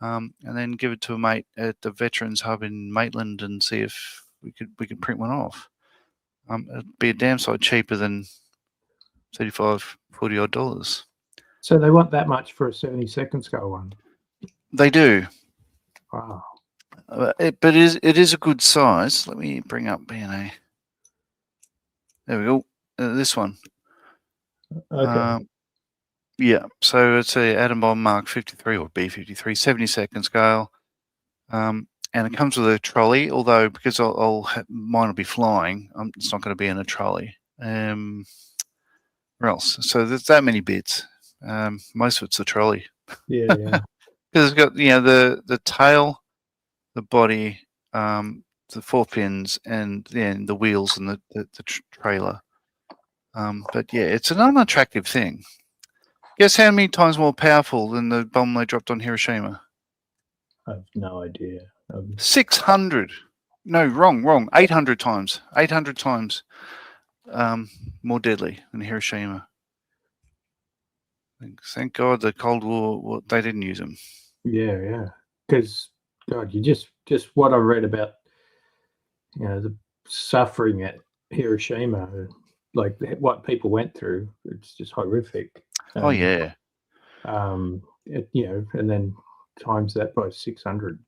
And then give it to a mate at the Veterans Hub in Maitland and see if we could print one off. It'd be a damn sight cheaper than $35, $40 odd. So they want that much for a 70-second scale one? They do. Wow. But it is a good size. Let me bring up B&A. There we go. This one. Okay. Yeah. So it's a Atom Bomb Mark 53 or B53, 70-second scale. And it comes with a trolley, although because mine will be flying, it's not going to be in a trolley. Where else? So there's that many bits. Most of it's the trolley. Yeah. Because it's got the tail, the body, the 4 pins, and then the wheels and the trailer. But yeah, it's an unattractive thing. Guess how many times more powerful than the bomb they dropped on Hiroshima? I have no idea. 600. No, wrong. 800 times. 800 times more deadly than Hiroshima. Thank God the Cold War, they didn't use them. Yeah. Because God, you just what I read about, the suffering at Hiroshima, like what people went through. It's just horrific. Oh yeah. And then times that by 600.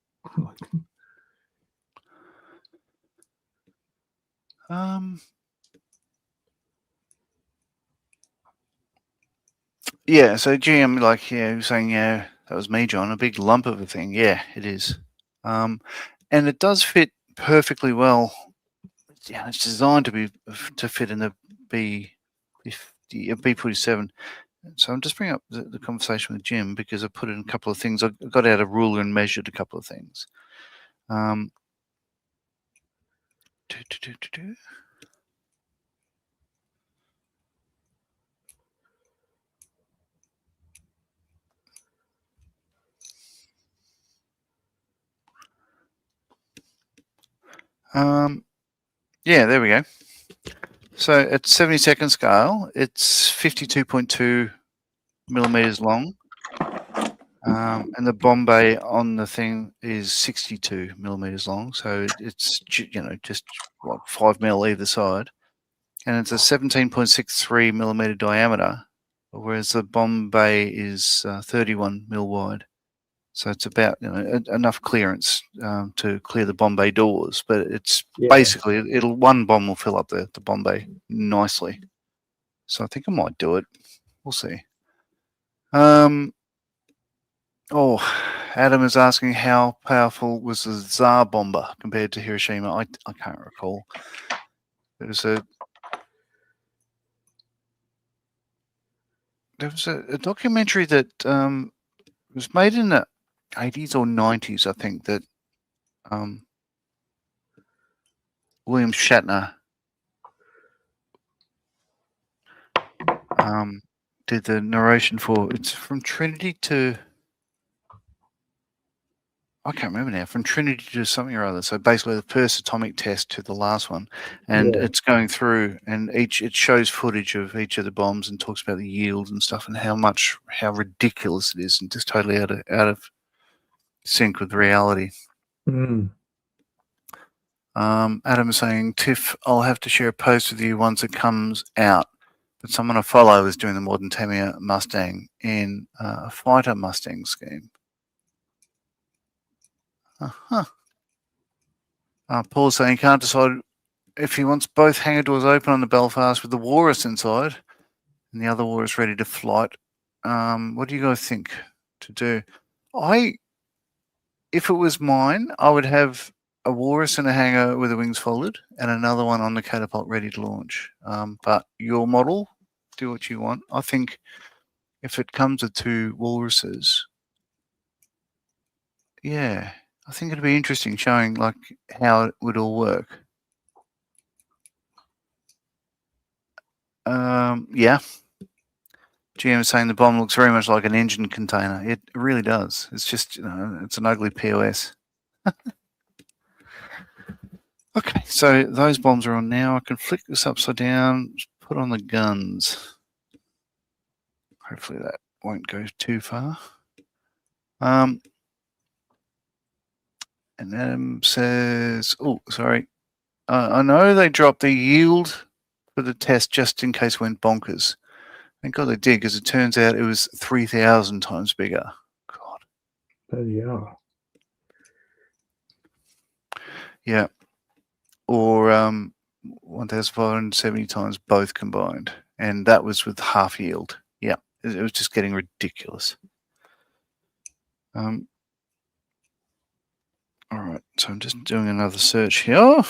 Yeah, so GM, saying, that was me, John, a big lump of a thing. Yeah, it is. And it does fit perfectly well. Yeah, it's designed to fit in the B47. So I'm just bringing up the conversation with Jim because I put in a couple of things. I got out a ruler and measured a couple of things. Yeah, there we go. So at 70-second scale, it's 52.2 millimeters long. And the bomb bay on the thing is 62 millimeters long. So it's, just 5 mil either side. And it's a 17.63 millimeter diameter, whereas the bomb bay is 31 mil wide. So it's about enough clearance to clear the bomb bay doors, but it's basically one bomb will fill up the bomb bay nicely. So I think I might do it. We'll see. Adam is asking how powerful was the Tsar bomber compared to Hiroshima. I can't recall. There was a documentary that was made in the 80s or 90s, I think, that William Shatner did the narration for. It's from Trinity to, I can't remember now, from Trinity to something or other. So basically the first atomic test to the last one. And it's going through, and it shows footage of each of the bombs and talks about the yield and stuff and how ridiculous it is and just totally out of sync with reality. Adam is saying, Tiff, I'll have to share a post with you once it comes out. But someone I follow is doing the modern Tamiya Mustang in a fighter Mustang scheme. Paul's saying he can't decide if he wants both hangar doors open on the Belfast with the Walrus inside and the other Walrus ready to flight. What do you guys think to do? If it was mine, I would have a Walrus in a hangar with the wings folded and another one on the catapult ready to launch. But your model, do what you want. I think if it comes with two Walruses, yeah, I think it'd be interesting showing like how it would all work. Yeah. GM is saying the bomb looks very much like an engine container. It really does. It's just, it's an ugly POS. Okay, so those bombs are on now. I can flick this upside down, put on the guns. Hopefully that won't go too far. And Adam says, oh, sorry. I know they dropped the yield for the test just in case it went bonkers. Thank God they did, because it turns out it was 3,000 times bigger. God. Yeah. Yeah. Or 1,570 times both combined. And that was with half yield. Yeah. It was just getting ridiculous. All right. So I'm just doing another search here.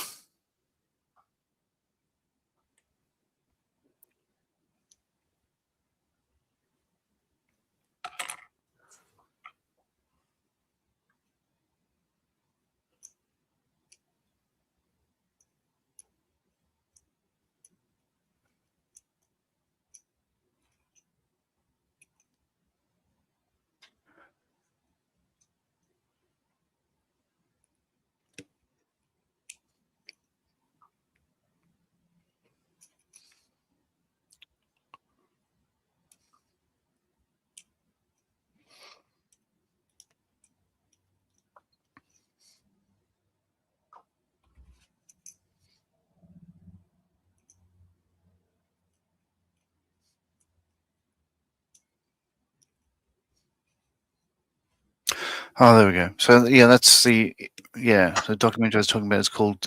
Oh, there we go. So yeah, that's the documentary I was talking about is called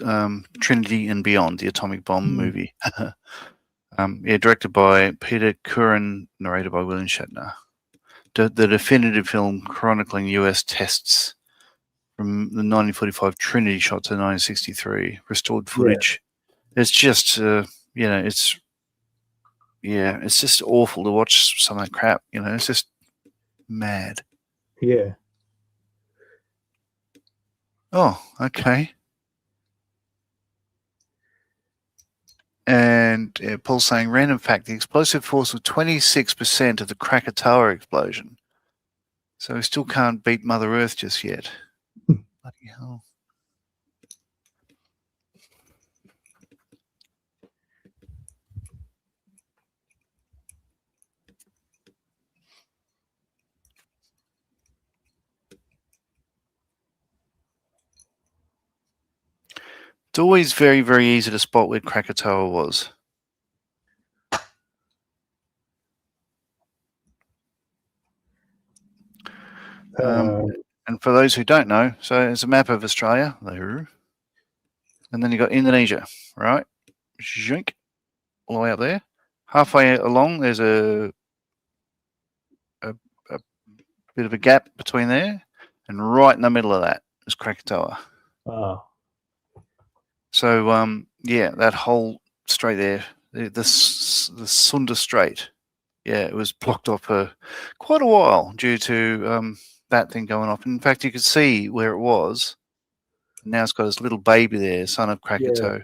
Trinity and Beyond, the atomic bomb movie. Directed by Peter Curran, narrated by William Shatner. The definitive film chronicling U.S. tests from the 1945 Trinity shot to 1963, restored footage. Yeah. It's just, it's just awful to watch some of that crap. It's just mad. Yeah. Oh, okay. And Paul's saying, random fact, the explosive force was 26% of the Krakatoa explosion. So we still can't beat Mother Earth just yet. Bloody hell. It's always very, very easy to spot where Krakatoa was. And for those who don't know, so it's a map of Australia there, and then you got Indonesia, right? Zhink, all the way up there. Halfway along, there's a bit of a gap between there, and right in the middle of that is Krakatoa. Oh. So that whole strait there, the Sunda Strait, it was blocked off for quite a while due to that thing going off. In fact, you could see where it was. Now it's got this little baby there, son of Krakatoa,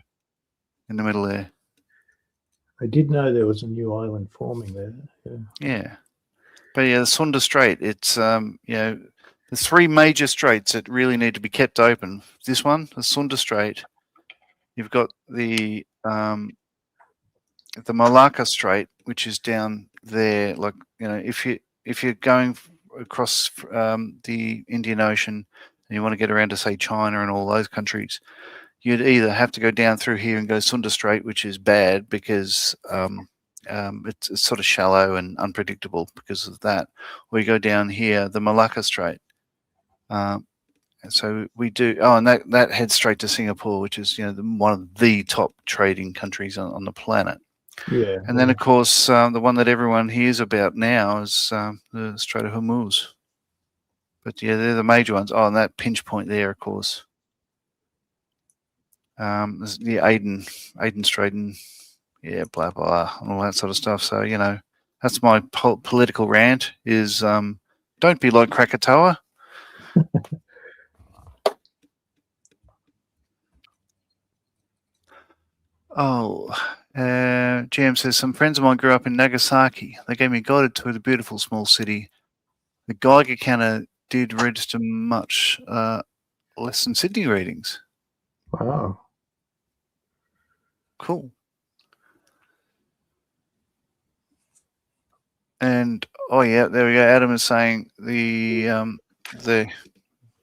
in the middle there. I did know there was a new island forming there. Yeah. But the Sunda Strait, it's the three major straits that really need to be kept open. This one, the Sunda Strait. You've got the Malacca Strait, which is down there. Like if you're going across the Indian Ocean and you want to get around to say China and all those countries, you'd either have to go down through here and go Sunda Strait, which is bad because it's sort of shallow and unpredictable because of that, or you go down here, the Malacca Strait. So we do. Oh, and that heads straight to Singapore, which is one of the top trading countries on the planet. Yeah. And then of course the one that everyone hears about now is the Strait of Hormuz. But they're the major ones. Oh, and that pinch point there, of course. There's the Aden Strait, and blah blah, and all that sort of stuff. So that's my political rant. Is don't be like Krakatoa. Oh, GM says, some friends of mine grew up in Nagasaki. They gave me a guided tour of the beautiful small city. The Geiger counter did register much less than Sydney readings. Wow. Cool. And oh yeah, there we go. Adam is saying the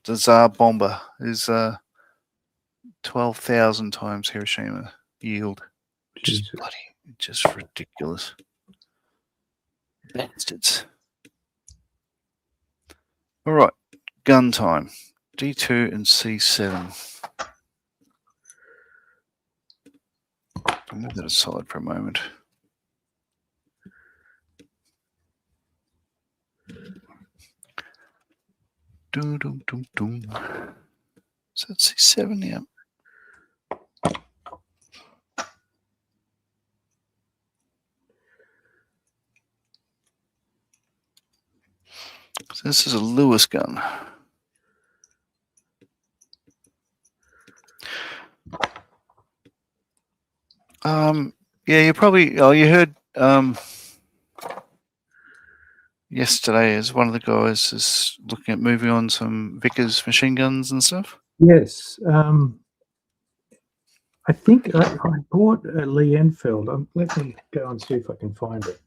Tsar bomber is 12,000 times Hiroshima yield, which is just ridiculous. Bastards. All right, gun time. D2 and C7. I'll move that aside for a moment. Doom, doom, doom, doom. So that's C7, yeah. So this is a Lewis gun. You probably you heard yesterday as one of the guys is looking at moving on some Vickers machine guns and stuff. Yes. I think I bought a Lee Enfield. Let me go and see if I can find it.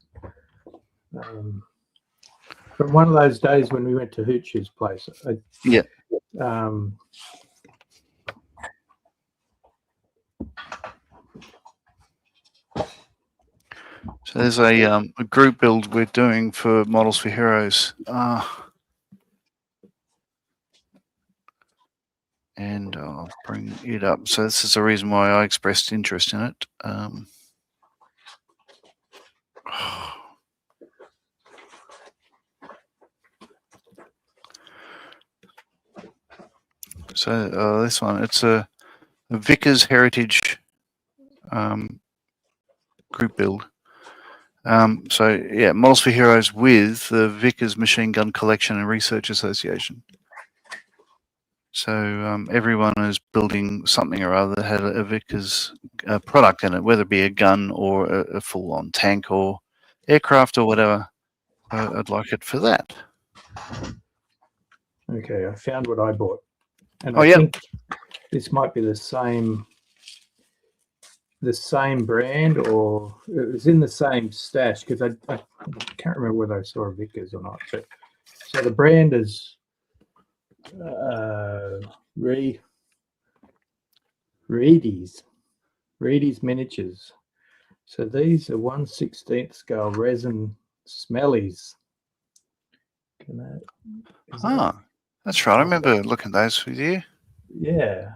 From one of those days when we went to Hooch's place. So there's a group build we're doing for Models for Heroes. and I'll bring it up. So this is the reason why I expressed interest in it. So this one, it's a Vickers Heritage group build. So yeah, Models for Heroes with the Vickers Machine Gun Collection and Research Association. So everyone is building something or other that had a Vickers product in it, whether it be a gun or a full-on tank or aircraft or whatever. I'd like it for that. Okay, I found what I bought, and Oh, I yeah. think this might be the same brand, or it was in the same stash, because I can't remember whether I saw a Vickers or not. But so the brand is Reedy's Miniatures. So these are 1/16 scale resin smellies. That's right. I remember looking at those with you. Yeah.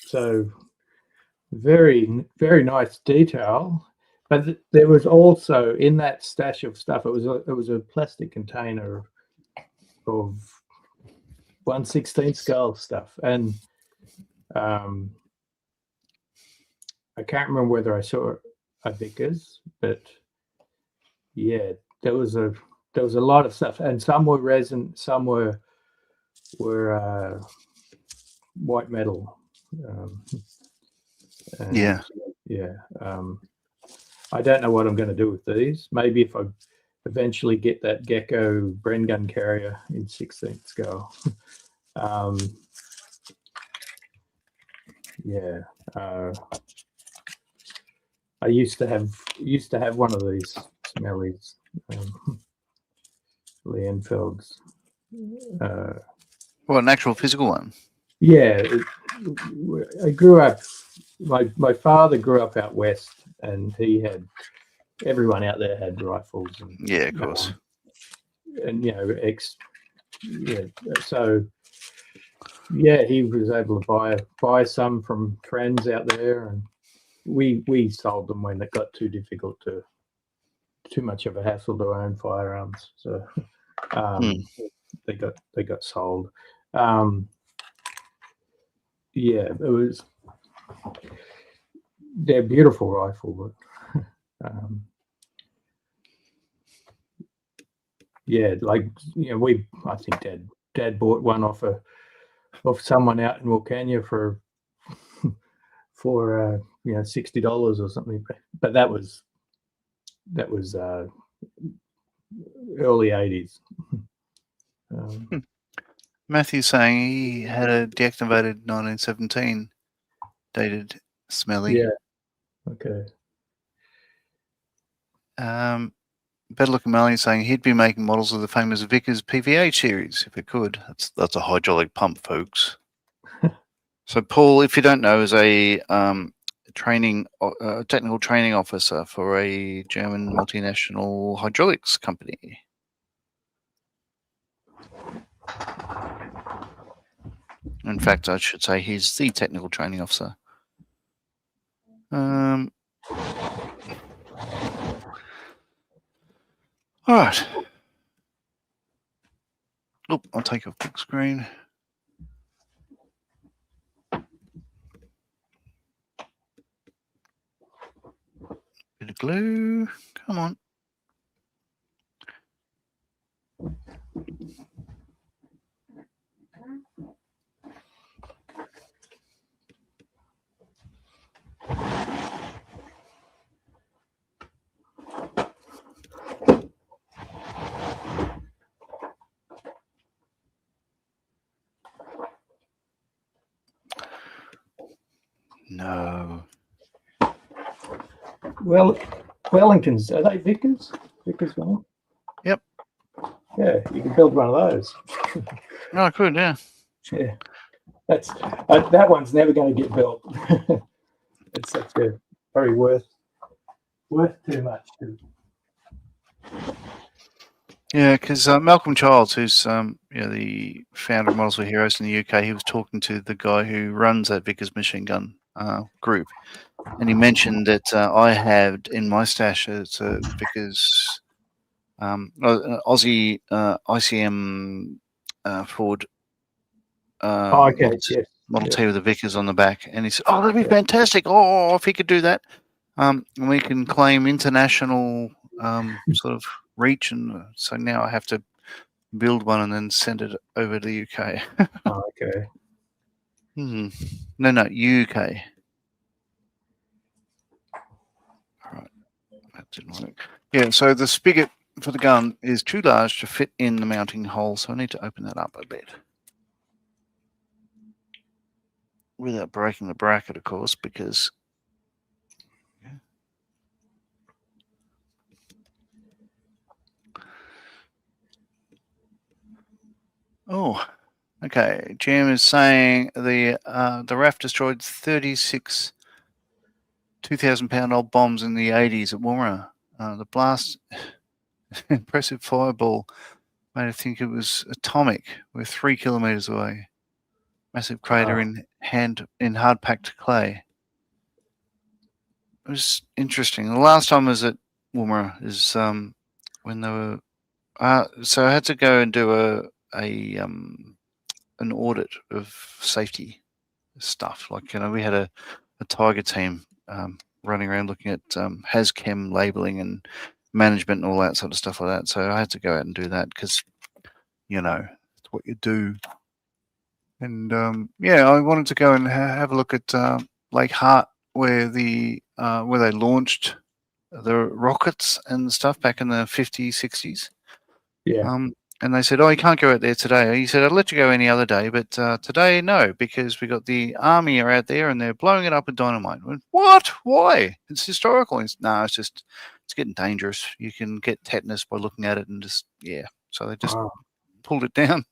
So very, very nice detail. But there was also in that stash of stuff, it was a plastic container of 1/16 scale stuff, and I can't remember whether I saw a Vickers, but yeah, there was a lot of stuff, and some were resin, some were white metal. Yeah. I don't know what I'm going to do with these. Maybe if I eventually get that Gecko Bren gun carrier in 16th scale. I used to have one of these smellies, Lienfelds. Well, an actual physical one. Yeah, I grew up. My father grew up out west, and he had everyone out there had rifles. And, yeah, of course. And so yeah, he was able to buy some from friends out there, and we sold them when it got too difficult too much of a hassle to own firearms. So they got sold. Yeah, they're a beautiful rifle, but yeah, like I think Dad bought one off someone out in Wilcannia for $60 or something, but that was early 80s. Matthew's saying he had a deactivated 1917 dated smelly. Yeah. Okay. Better Looking Melly saying he'd be making models of the famous Vickers PVH series if it could. That's a hydraulic pump, folks. So Paul, if you don't know, is a technical training officer for a German multinational hydraulics company. In fact, I should say he's the technical training officer. All right. Oh, I'll take off big screen. Bit of glue. Come on. No. Well, Wellingtons, are they Vickers? Vickers Wellington? Yep. Yeah, you can build one of those. Oh, I could, yeah. Yeah, that's that one's never going to get built. It's such a very worth too much. Yeah, because Malcolm Childs, who's the founder of Models for Heroes in the UK, he was talking to the guy who runs that Vickers machine gun group, and he mentioned that I had in my stash it's a Vickers Aussie ICM Ford Okay. Yes. Model T with the Vickers on the back, and he said, "Oh, that'd be fantastic! Oh, if he could do that, and we can claim international sort of reach." And so now I have to build one and then send it over to the UK. Okay. No, UK. All right, that didn't work. Yeah, so the spigot for the gun is too large to fit in the mounting hole, so I need to open that up a bit. Without breaking the bracket, of course, because oh, okay. Jim is saying the RAF destroyed 36 2,000-pound-old bombs in the 80s at Woomera. The blast, impressive fireball, made it think it was atomic. We're 3 kilometers away. Massive crater in hard-packed clay. It was interesting. The last time I was at Woomera is when they were. So I had to go and do an audit of safety stuff. Like, we had a Tiger team running around looking at HazChem labeling and management and all that sort of stuff like that. So I had to go out and do that because, it's what you do. And I wanted to go and have a look at Lake Hart, where they launched the rockets and stuff back in the 50s, 60s. Yeah. And they said, "Oh, you can't go out there today." He said, "I'd let you go any other day, but today, no, because we got the army are out there and they're blowing it up with dynamite." I went, "What? Why? It's historical." He said, "No, it's getting dangerous. You can get tetanus by looking at it and just." So they just pulled it down.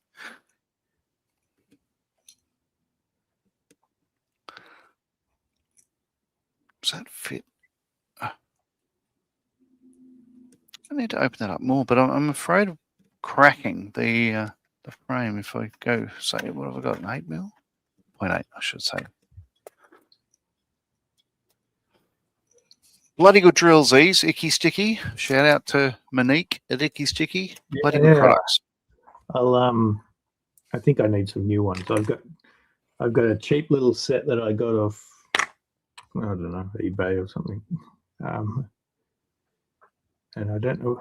Does that fit? I need to open that up more, but I'm afraid of cracking the frame if I go, say, what have I got, an 8mm? 0.8, I should say. Bloody good drills, these. Icky Sticky. Shout out to Monique at Icky Sticky. Bloody good products. I think I need some new ones. I've got a cheap little set that I got off, I don't know, eBay or something. And I don't know.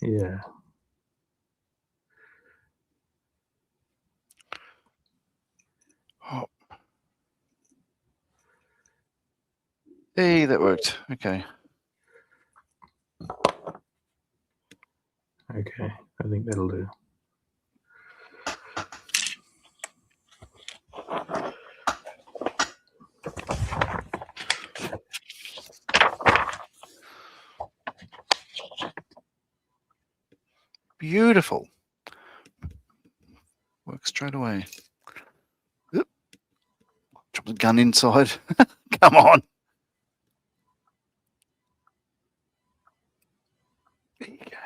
Yeah. Oh. Hey, that worked. Okay. Okay, I think that'll do. Beautiful. Works straight away. Oop. Drop the gun inside. Come on. There you go.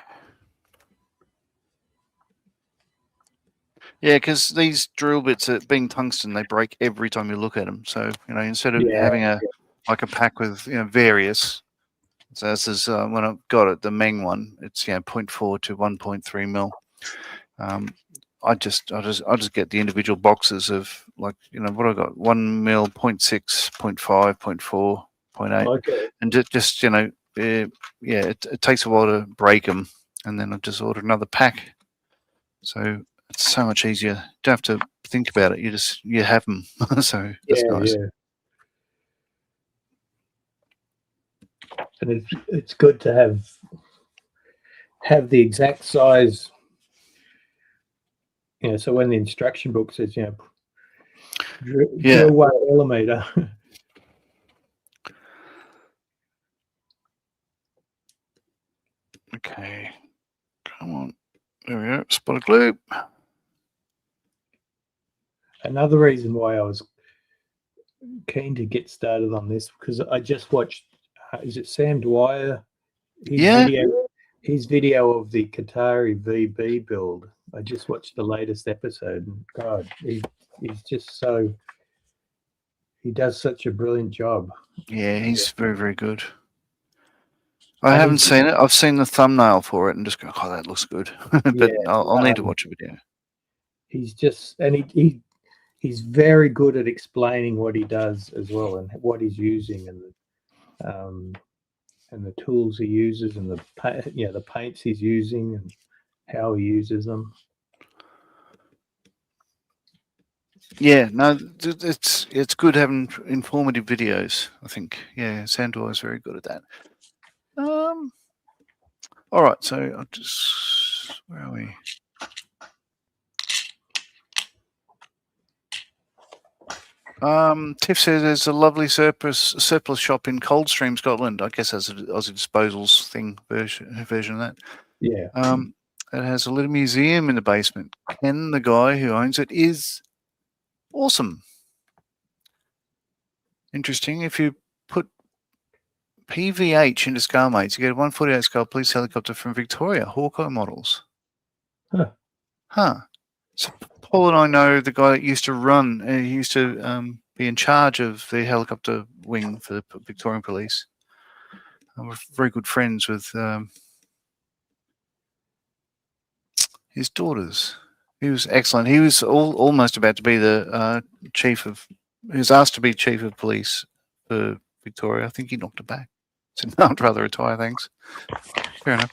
Yeah, because these drill bits, being tungsten, they break every time you look at them. So, instead of having a pack with various, so this is when I got it, the Meng one, it's 0.4 to 1.3 mil. I just get the individual boxes of, like, what I got, 1 mil, 0.6, 0.5, 0.4, 0.8, Okay. and just it takes a while to break them, and then I just order another pack. So it's so much easier. You don't have to think about it. You have them. So that's nice. Yeah. And it's good to have the exact size. So when the instruction book says, drill 1 millimeter. Okay, come on. There we go. Spot of glue. Another reason why I was keen to get started on this, because I just watched, is it Sam Dwyer? His video of the Qatari VB build. I just watched the latest episode, and God, he's just so, he does such a brilliant job. Yeah, he's very, very good. I And haven't seen it. I've seen the thumbnail for it and just go, oh, that looks good. But Yeah, I'll need to watch a video. he's just, and he's very good at explaining what he does as well, and what he's using, and the tools he uses, and the paints he's using, and how he uses them. Yeah, no, it's good having informative videos. I think, yeah, Sandor is very good at that. All right, so I'll just, where are we? Tiff says there's a lovely surplus shop in Coldstream, Scotland. I guess that's an Aussie Disposals thing version of that. Yeah. It has a little museum in the basement. Ken, the guy who owns it, is awesome. Interesting. If you put PVH into ScarMates, you get a 148 Scar Police helicopter from Victoria, Hawkeye models. Huh. So Paul and I know the guy that used to run, he used to be in charge of the helicopter wing for the Victorian Police. We're very good friends with his daughters. He was excellent. He was almost about to be the chief of, he was asked to be chief of police for Victoria. I think he knocked it back. Said, no, I'd rather retire, thanks. Fair enough.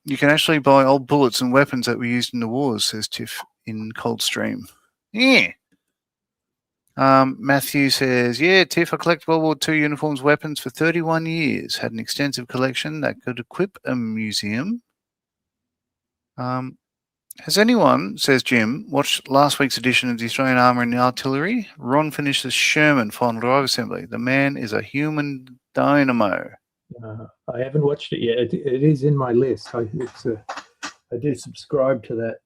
You can actually buy old bullets and weapons that were used in the wars, says Tiff in Coldstream. Yeah. Matthew says, yeah, Tiff, I collect World War II uniforms, weapons for 31 years. Had an extensive collection that could equip a museum. Has anyone, says Jim, watched last week's edition of the Australian Armour and Artillery? Ron finished the Sherman final drive assembly. The man is a human dynamo. I haven't watched it yet. It is in my list. I do subscribe to that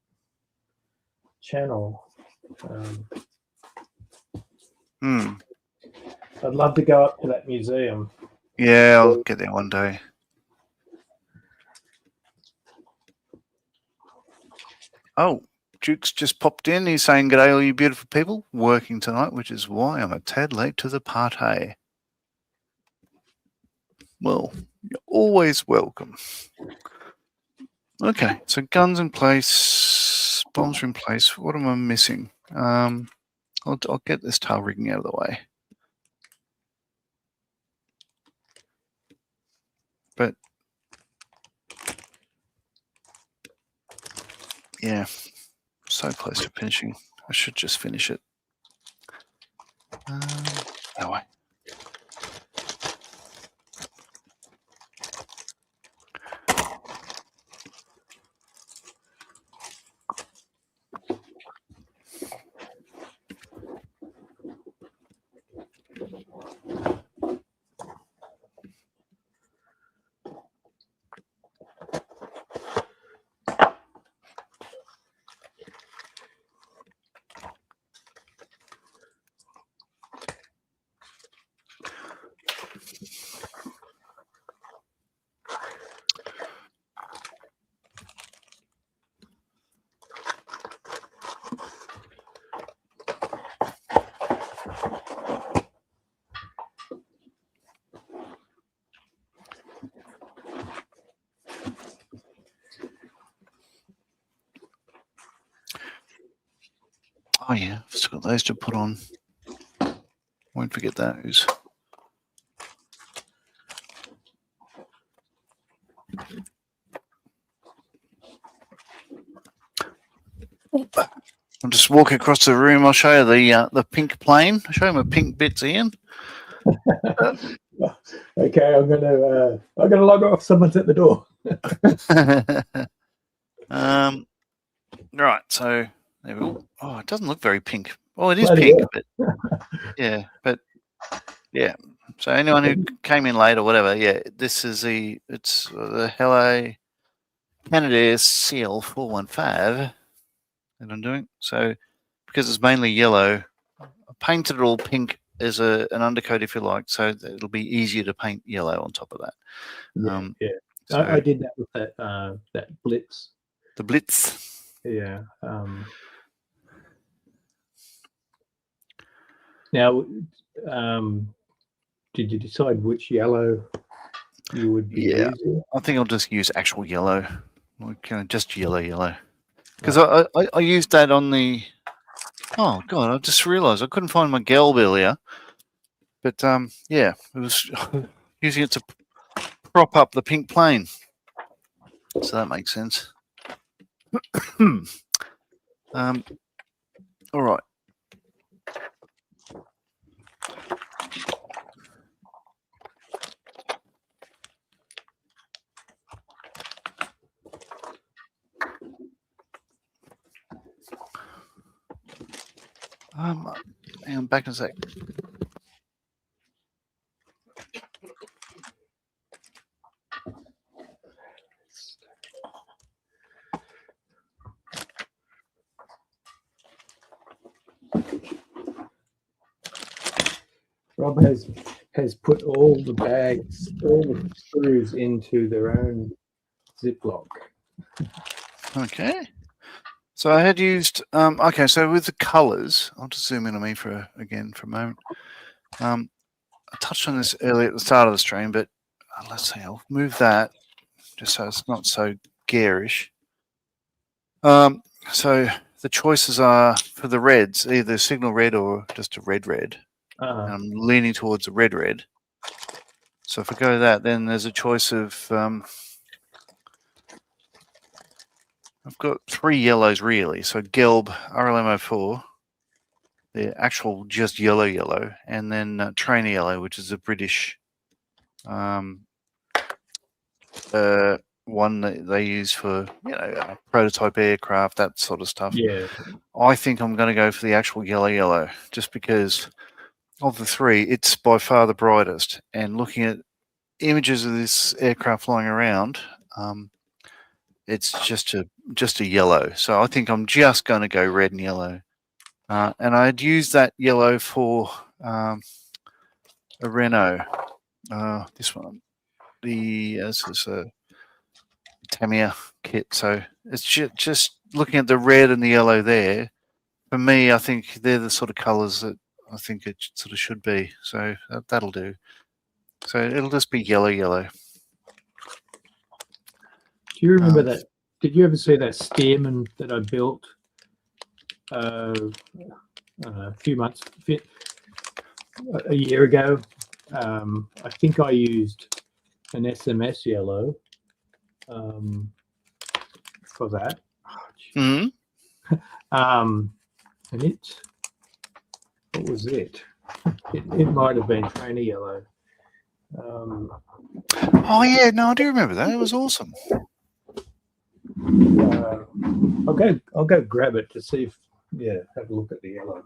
channel. I'd love to go up to that museum. Yeah, I'll get there one day. Oh, Duke's just popped in. He's saying, g'day, all you beautiful people. Working tonight, which is why I'm a tad late to the party. Well, you're always welcome. Okay, so guns in place, bombs are in place. What am I missing? I'll get this tail rigging out of the way. But yeah, so close to finishing. I should just finish it. No way. Oh yeah, I've still got those to put on. Won't forget those. I'll just walk across the room. I'll show you the pink plane. I'll show you my pink bits, Ian. Okay, I'm gonna log off. Someone's at the door. Right, so there we go. Oh, it doesn't look very pink. Oh, it is Bloody pink, hell. but yeah. So anyone who came in late or whatever, yeah, this is the Hello Canadair CL415 that I'm doing. So because it's mainly yellow, I painted it all pink as an undercoat, if you like, so that it'll be easier to paint yellow on top of that. Yeah. So I did that with that Blitz. The Blitz. Yeah. Now, did you decide which yellow you would be using? I think I'll just use actual yellow, like just yellow, because Right. I used that on the. Oh god! I just realised I couldn't find my gelb earlier, but yeah, it was using it to prop up the pink plane, so that makes sense. All right. Hang on, back in a sec. Rob has put all the bags, all the screws into their own Ziploc. Okay. So I had used. Okay, so with the colours, I'll just zoom in on me for a moment. I touched on this earlier at the start of the stream, but let's see. I'll move that just so it's not so garish. So the choices are for the reds, either signal red or just a red. I'm leaning towards a red. So if I go that, then there's a choice of. I've got 3 yellows really. So Gelb, RLM04, the actual just yellow, and then Trainer Yellow, which is a British one that they use for prototype aircraft, that sort of stuff. Yeah. I think I'm going to go for the actual yellow, just because of the 3, it's by far the brightest. And looking at images of this aircraft flying around, it's just a yellow. So I think I'm just going to go red and yellow. And I'd use that yellow for a Renault. This one, this is a Tamiya kit. So it's just looking at the red and the yellow there. For me, I think they're the sort of colours that I think it sort of should be. So that'll do. So it'll just be yellow. Do you remember that? Did you ever see that Stearman that I built a few months, a year ago? I think I used an SMS yellow for that. Mm-hmm. And what was it? It might have been Trainer Yellow. Oh yeah, no, I do remember that. It was awesome. I'll go grab it to see if have a look at the yellow.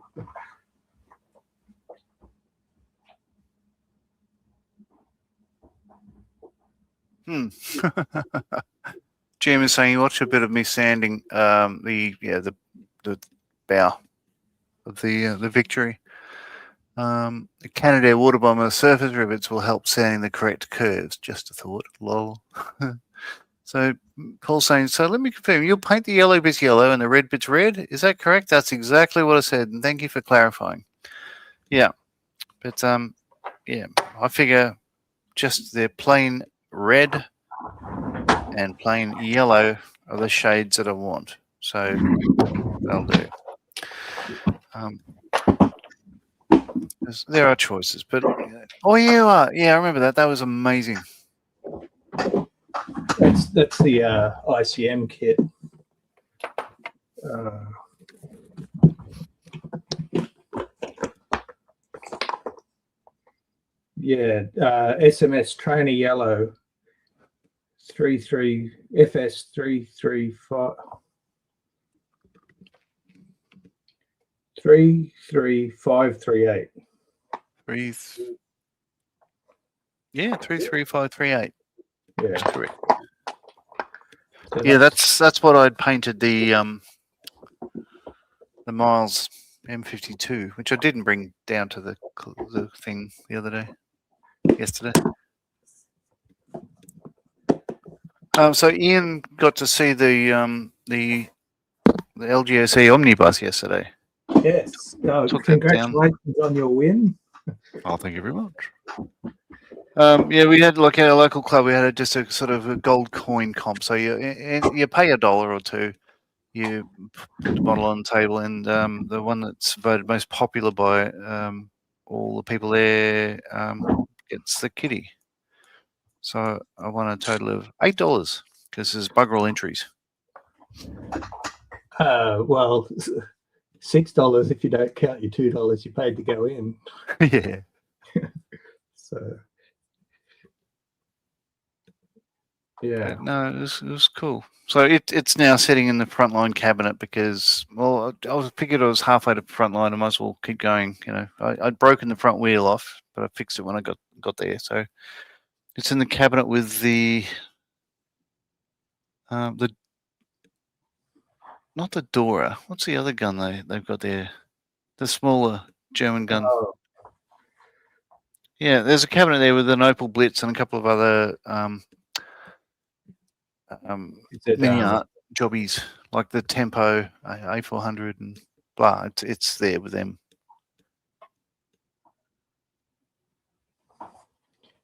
Jim is saying you watched a bit of me sanding the bow of the Victory. The Canadair water bomber surface rivets will help sanding the correct curves. Just a thought. Lol. So Paul's saying, so let me confirm, you'll paint the yellow bits yellow and the red bits red? Is that correct? That's exactly what I said, and thank you for clarifying. Yeah. But yeah, I figure just the plain red and plain yellow are the shades that I want. So that'll do. There are choices, but oh yeah, I remember that. That was amazing. That's the ICM kit. SMS Trainer Yellow 33 FS 335 33538. 33538. Yeah, That's correct. So yeah, that's what I'd painted the Miles M52, which I didn't bring down to the thing the other day, yesterday. So Ian got to see the the LGSE omnibus yesterday. Yes. Took that down. Congratulations on your win. Oh, thank you very much. Yeah, we had like at our local club. We had just a sort of a gold coin comp. So you pay $1 or $2. You put the bottle on the table, and the one that's voted most popular by all the people there gets the kitty. So I won a total of $8 because there's bugger all entries. Well, $6 if you don't count your $2 you paid to go in. Yeah. So yeah. No, it was cool. So it's now sitting in the frontline cabinet because, well, I figured I was halfway to frontline. I might as well keep going. You know, I'd broken the front wheel off, but I fixed it when I got there. So it's in the cabinet with the not the Dora. What's the other gun they've got there? The smaller German gun. Oh. Yeah, there's a cabinet there with an Opel Blitz and a couple of other mini art jobbies like the Tempo A400 and blah. It's there with them.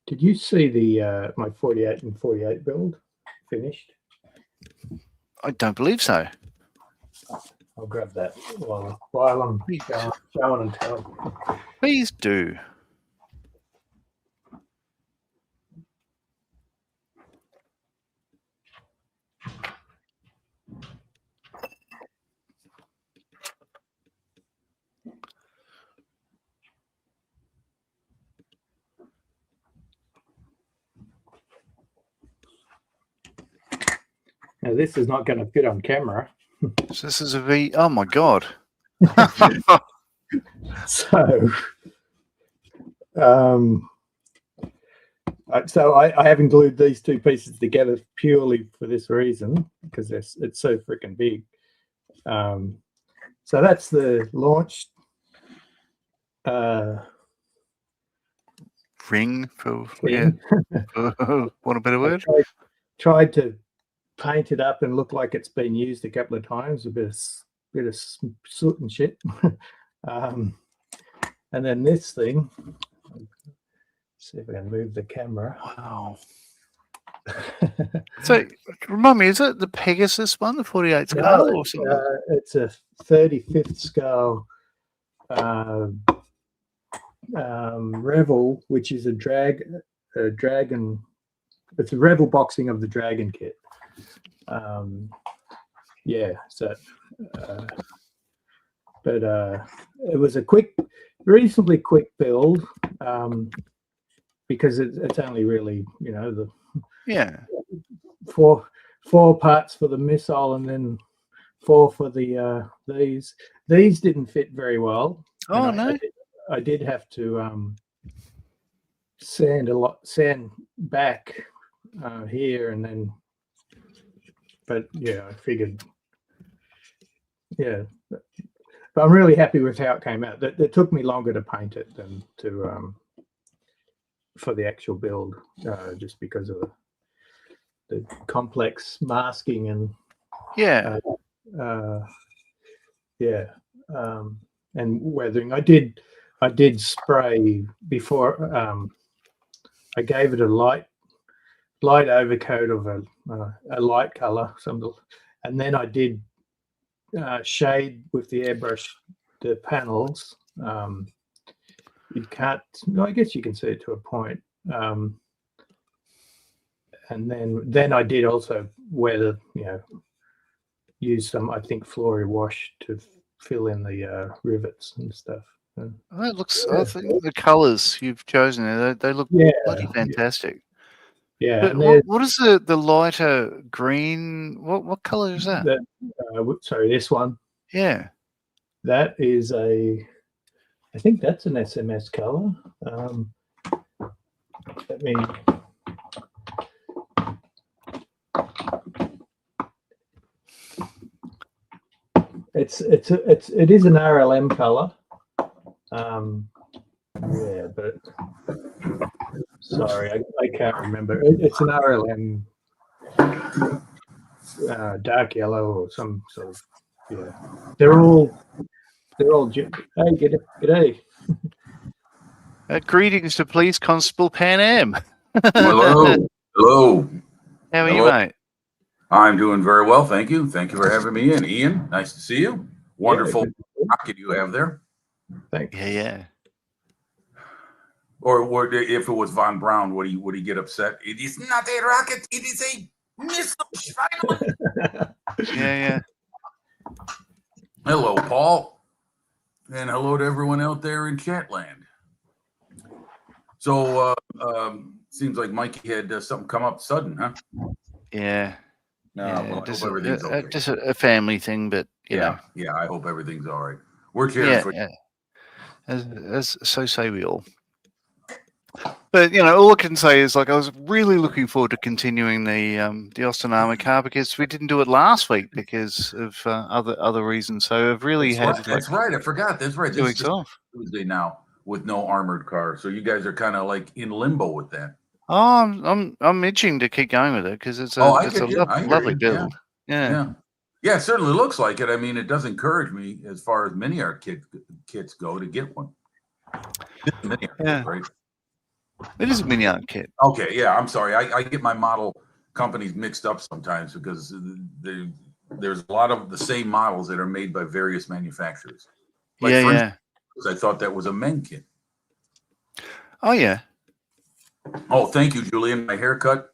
Did you see the my 48 and 48 build finished? I don't believe so. I'll grab that while I'm showing and telling. Please do. Now this is not going to fit on camera. So this is a V. Oh my god. So, so I haven't glued these two pieces together purely for this reason because it's so freaking big. So that's the launch ring for yeah. Want a better word? Tried to paint it up and look like it's been used a couple of times, a bit of soot and shit. And then this thing, see if I can move the camera. Wow. So remind me, is it the Pegasus one, the 48 scale, or something? It's a 35th scale Revel, which is a dragon. It's a Revel boxing of the Dragon kit. Yeah, so but it was a reasonably quick build because it's only really, you know, the four parts for the missile and then 4 for the these didn't fit very well. Oh no. I did have to sand back here and then, but yeah, I figured, yeah, but I'm really happy with how it came out. It took me longer to paint it than to for the actual build, just because of the complex masking and and weathering. I did spray before. I gave it a light overcoat of a light color, and then I did shade with the airbrush the panels. You can't. No, I guess you can see it to a point. And then I did also weather. You know, use some, I think, Flory wash to fill in the rivets and stuff. That looks. I think the colours you've chosen, they look bloody fantastic. Yeah. But what is the lighter green? What colour is that? Sorry, this one. Yeah. That is I think that's an SMS color. Let me. It is an RLM color. Yeah, but sorry, I can't remember. It's an RLM dark yellow or some sort of Yeah, they're all. Hey, g'day. Greetings to Police Constable Pan Am. Hello. Hello. How are you, Hello. mate? I'm doing very well, thank you. Thank you for having me in. Ian, nice to see you. Wonderful Yeah, rocket you have there. thanks. Or if it was Von Braun, would he get upset? It is not a rocket, it is a missile. Yeah. Hello, Paul. And hello to everyone out there in Chatland. So seems like Mikey had something come up sudden, huh? Yeah. Well, I hope everything's okay. Just a family thing, but you know. Yeah, I hope everything's all right. We're cheering for you. As so say we all. But you know, all I can say is, like, I was really looking forward to continuing the Austin Armour car, because we didn't do it last week because of other reasons. So I've really That's right. I forgot. That's right. 2 weeks off. Tuesday now with no armored car. So you guys are kind of like in limbo with that. Oh, I'm itching to keep going with it because it's a lovely build. Yeah, it certainly looks like it. I mean, it does encourage me as far as mini art kits go to get one. Mini art kit, right? It is a mini art kit. Okay, yeah. I'm sorry. I get my model companies mixed up sometimes because there's a lot of the same models that are made by various manufacturers. Like, for instance, I thought that was a men kit. Oh yeah. Oh, thank you, Julian. My haircut.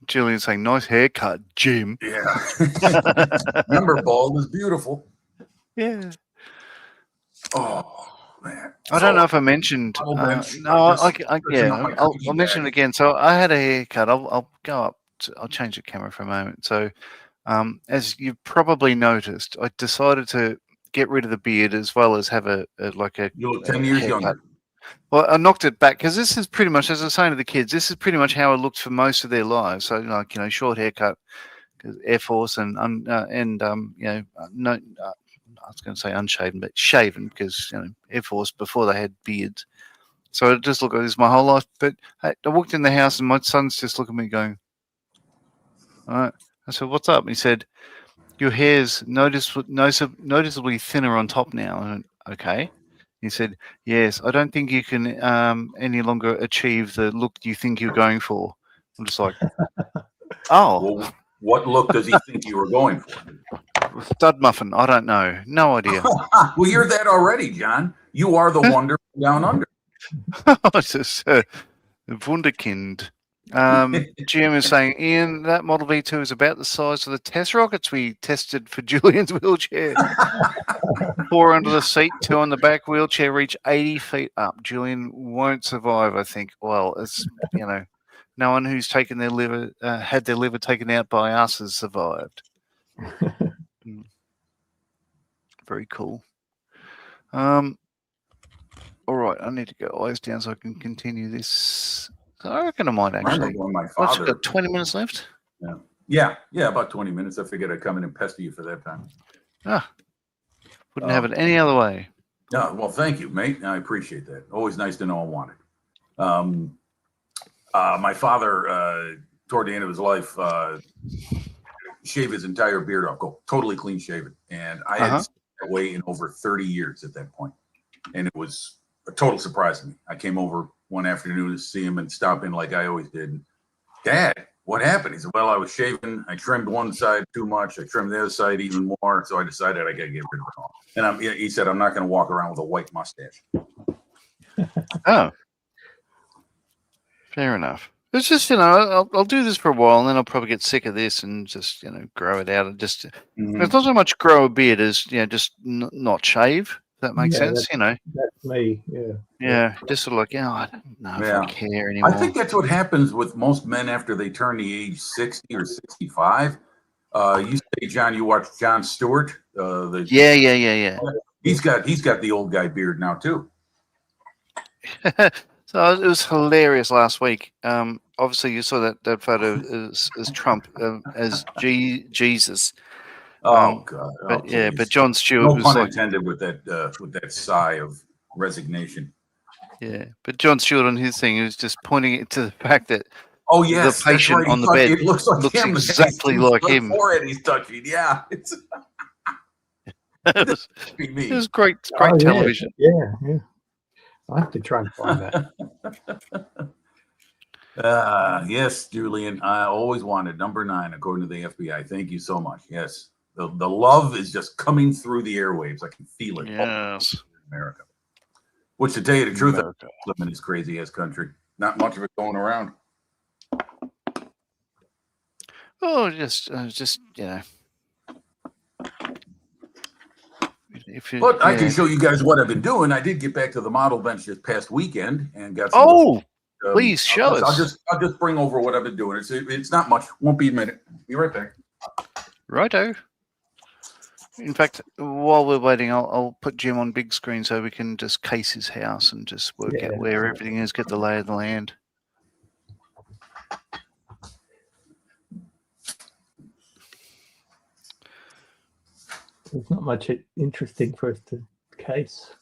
Julian's saying, "Nice haircut, Jim." Yeah. Remember, bald is beautiful. Yeah. Oh man. I don't know if I mentioned. I'll mention it again. So I had a haircut. I'll go up. I'll change the camera for a moment. So, as you've probably noticed, I decided to get rid of the beard as well as have a You look 10 years younger. Well, I knocked it back because this is pretty much, as I was saying to the kids, this is pretty much how it looked for most of their lives. So, like, you know, short haircut, Air Force, and you know, no, I was going to say unshaven, but shaven, because, you know, Air Force before they had beards. So it just looked like this my whole life. But I walked in the house and my son's just looking at me going, all right. I said, "What's up?" And he said, "Your hair's noticeably thinner on top now." I went, "Okay." He said, "Yes, I don't think you can any longer achieve the look you think you're going for." I'm just like, oh. Well, what look does he think you were going for? Stud muffin. I don't know. No idea. Well, you're that already, John. You are the wonder down under. It's just wunderkind. GM is saying, "Ian, that Model V2 is about the size of the test rockets we tested for Julian's wheelchair. 4 under the seat, 2 on the back. Wheelchair reach 80 feet up. Julian won't survive, I think." Well, it's, you know, no one who's taken their liver, had their liver taken out by us, has survived. Very cool. All right, I need to go eyes down so I can continue this. I reckon I might actually. I've got 20 minutes left. Yeah, about 20 minutes. I figured I'd come in and pester you for that time. Wouldn't have it any other way. Yeah, well, thank you, mate. I appreciate that. Always nice to know I'm wanted. My father, toward the end of his life, shaved his entire beard off, totally clean shaven, and I had stayed that way in over 30 years at that point, and it was a total surprise to me. I came over one afternoon to see him and stop in like I always did. And, "Dad, what happened?" He said, "Well, I was shaving. I trimmed one side too much. I trimmed the other side even more. So I decided I got to get rid of it all." And he said, "I'm not going to walk around with a white mustache." Oh, fair enough. It's just, you know, I'll do this for a while and then I'll probably get sick of this and just, you know, grow it out. And just, it's not so much grow a beard as, you know, just not shave. If that makes sense, you know. That's me. Yeah, just sort of like, I don't know if I care anymore. I think that's what happens with most men after they turn the age 60 or 65. You say, John, you watch Jon Stewart? Yeah. He's got the old guy beard now too. So it was hilarious last week. Obviously, you saw that photo as Trump, as Jesus. Oh God! But Jon Stewart was no pun intended with that sigh of resignation. Yeah, but Jon Stewart on his thing was just pointing it to the fact that Oh yes, the patient on the bed it looks like looks him. exactly like him. Forehead he's touching. Yeah, it's It was, me. it was great Oh, television. Yeah. I have to try and find that. Yes, Julian. I always wanted number 9, according to the FBI. Thank you so much. Yes, the love is just coming through the airwaves. I can feel it. Yes. In America. Which, to tell you the truth, I America. live in this crazy ass country. Not much of it going around. Oh, just you know. If you, But I can show you guys what I've been doing. I did get back to the model bench this past weekend and got some. Oh, please show us. I'll just bring over what I've been doing. It's not much. Won't be a minute. Be right back. Righto. In fact, while we're waiting, I'll put Jim on big screen so we can just case his house and just work out where everything is, get the lay of the land. There's not much interesting for us to case.